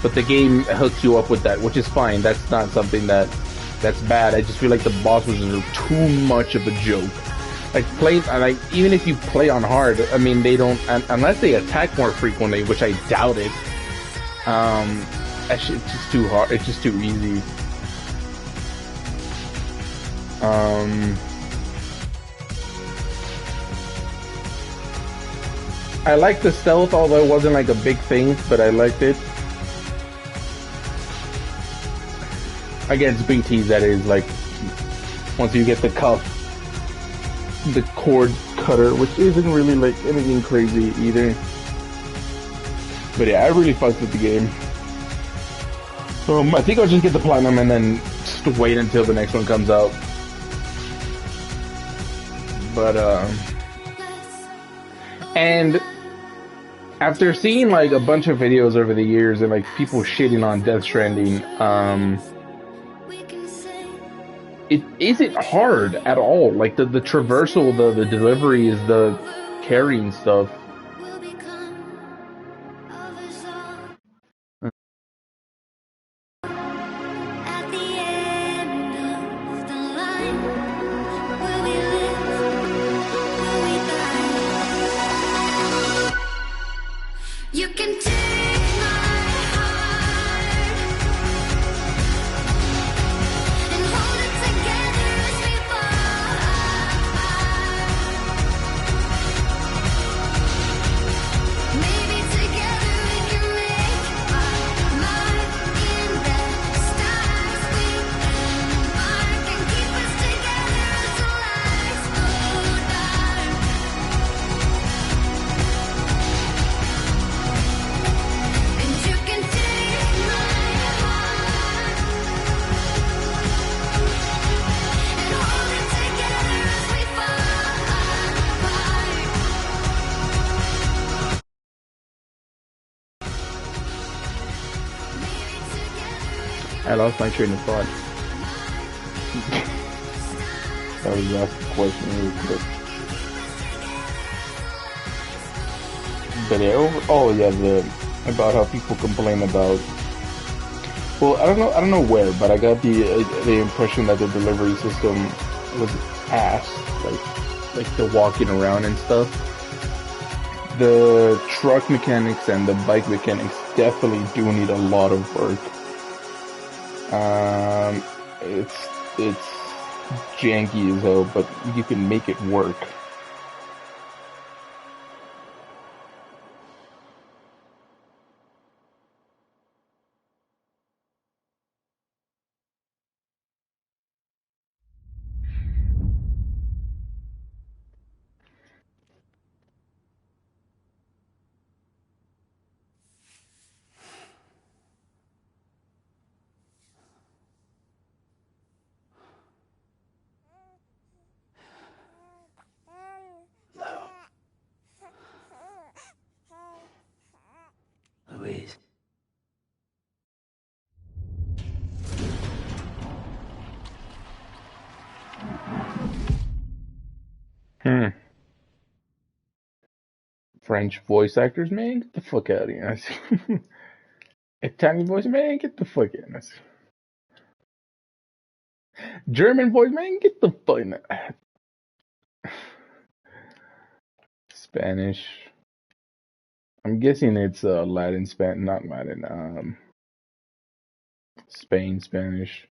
But the game hooks you up with that, which is fine. That's not something that's bad. I just feel like the boss was too much of a joke. Like even if you play on hard, I mean they don't, unless they attack more frequently, which I doubt it. It's just too hard. It's just too easy. I liked the stealth, although it wasn't like a big thing, but I liked it. Against BTs, that is, like, once you get the cuff, the cord cutter, which isn't really like anything crazy either. But yeah, I really fucked with the game. I think I'll just get the platinum and then just wait until the next one comes out. But and after seeing like a bunch of videos over the years and like people shitting on Death Stranding, it isn't hard at all. Like the traversal, the deliveries, the carrying stuff. I lost my train of thought. That was the question really quick. But yeah, about how people complain about. Well, I don't know where, but I got the impression that the delivery system was ass, like the walking around and stuff. The truck mechanics and the bike mechanics definitely do need a lot of work. It's janky as hell, but you can make it work. Louise. French voice actors, man, get the fuck out of here. Italian voice, man, get the fuck out of here. German voice, man, get the fuck out. Spanish. I'm guessing it's Latin, not Latin. Spain, Spanish.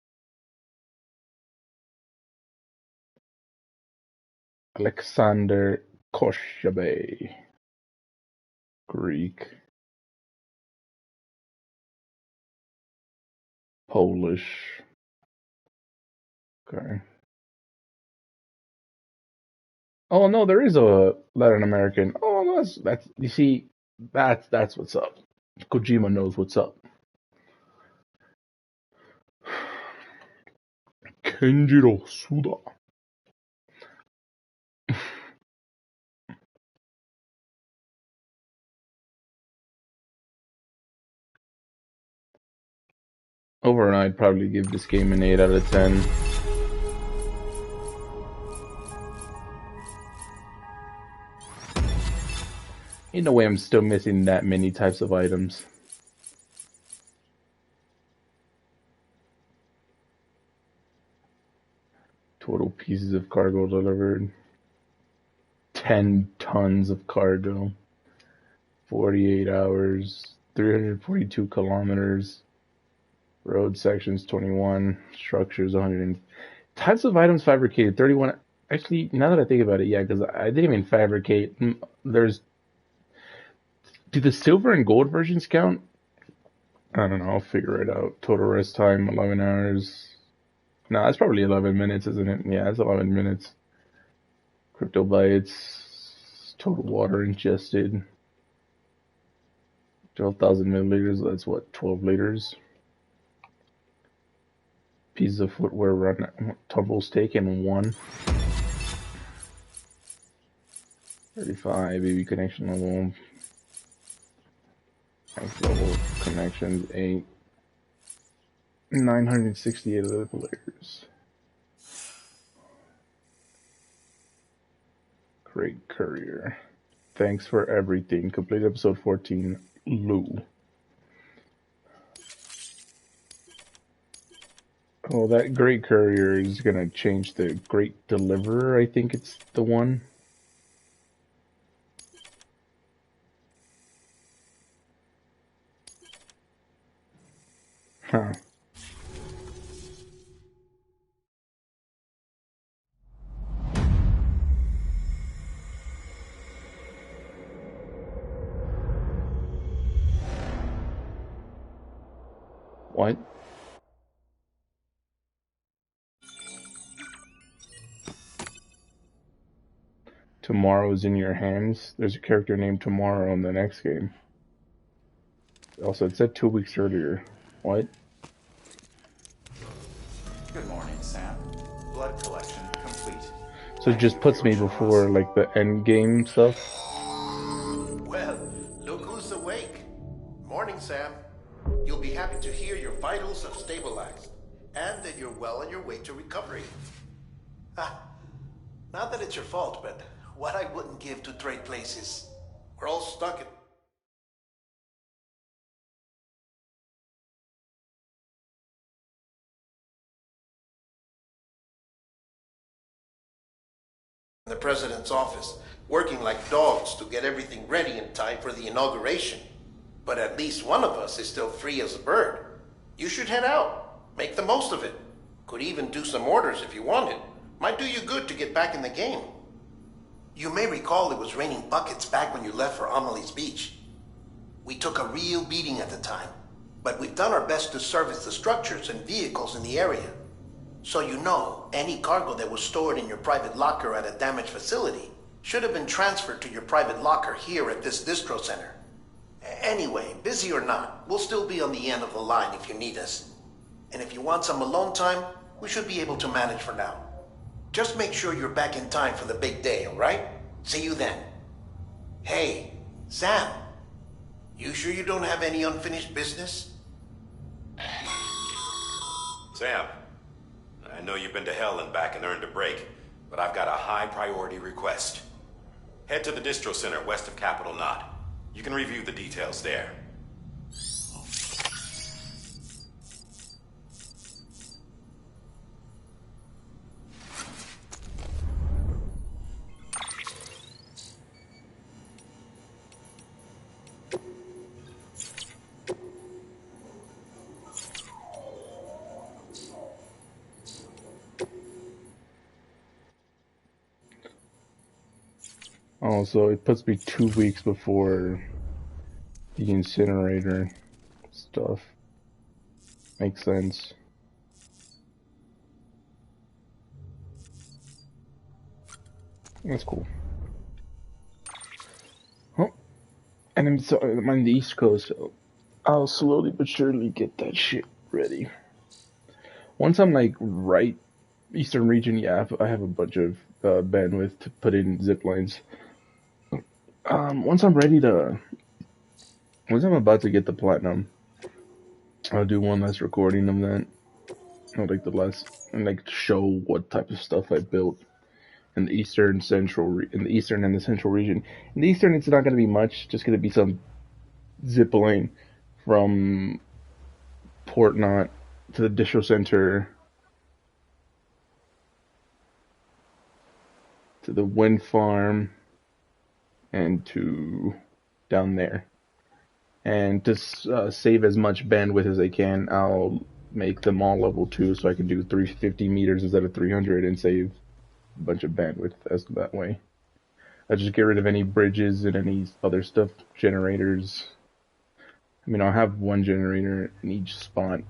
Alexander Koshabe. Greek. Polish. Okay. Oh no, there is a Latin American. Oh, that's you see, that's what's up. Kojima knows what's up. Kenjiro Suda. Overall, I'd probably give this game an 8 out of 10. In a way, I'm still missing that many types of items. Total pieces of cargo delivered. 10 tons of cargo. 48 hours. 342 kilometers. Road sections 21. Structures 100. Types of items fabricated 31. Actually, now that I think about it, yeah, because I didn't even fabricate. Do the silver and gold versions count? I don't know. I'll figure it out. Total rest time 11 hours. No, it's probably 11 minutes, isn't it? Yeah, it's 11 minutes. Crypto bytes. Total water ingested. 12,000 milliliters. That's what, 12 liters. Pieces of footwear run. Tumbles taken 1. 35. AV connection level. Next level connections 8. 968 other players. Great courier. Thanks for everything. Complete episode 14. Lou. Oh, that great courier is gonna change the great deliverer. I think it's the one. Huh. What? Tomorrow's in your hands. There's a character named Tomorrow in the next game. Also, it said 2 weeks earlier. What? Good morning, Sam. Blood collection complete. So it just puts me before, like, the end game stuff? Well, look who's awake. Morning, Sam. You'll be happy to hear your vitals have stabilized. you're well on your way to recovery. Ah, not that it's your fault, but what I wouldn't give to trade places. We're all stuck in the president's office, working like dogs to get everything ready in time for the inauguration. But at least one of us is still free as a bird. You should head out. Make the most of it. Could even do some orders if you wanted. Might do you good to get back in the game. You may recall it was raining buckets back when you left for Amelie's Beach. We took a real beating at the time, but we've done our best to service the structures and vehicles in the area. So you know, any cargo that was stored in your private locker at a damaged facility should have been transferred to your private locker here at this distro center. Anyway, busy or not, we'll still be on the end of the line if you need us. And if you want some alone time, we should be able to manage for now. Just make sure you're back in time for the big day, all right? See you then. Hey, Sam, you sure you don't have any unfinished business? Sam, I know you've been to hell and back and earned a break, but I've got a high priority request. Head to the distro center west of Capitol Knot. You can review the details there. Oh, so it puts me 2 weeks before the incinerator stuff. Makes sense. That's cool. Oh, and I'm on the East Coast, so I'll slowly but surely get that shit ready. Once I'm like right Eastern region, yeah, I have a bunch of bandwidth to put in zip lines. Once I'm about to get the platinum, I'll do one last recording of that. I'll like the last and like show what type of stuff I built in the Eastern, in the Eastern and the Central region. In the Eastern, it's not going to be much. Just going to be some zip line from Port Knot to the distro center to the wind farm and to down there. And to save as much bandwidth as I can, I'll make them all level 2 so I can do 350 meters instead of 300 and save a bunch of bandwidth as that way. I just get rid of any bridges and any other stuff, generators. I mean, I'll have one generator in each spot.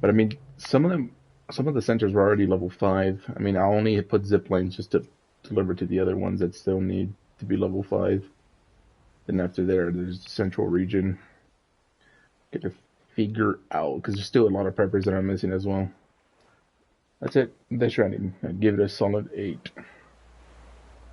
But I mean, some of the centers were already level 5. I mean, I'll only put zip lines just to deliver to the other ones that still need to be level 5. Then after there's the Central region. Gotta figure out, because there's still a lot of preppers that I'm missing as well. That's it. That's Stranding. I'd give it a solid 8.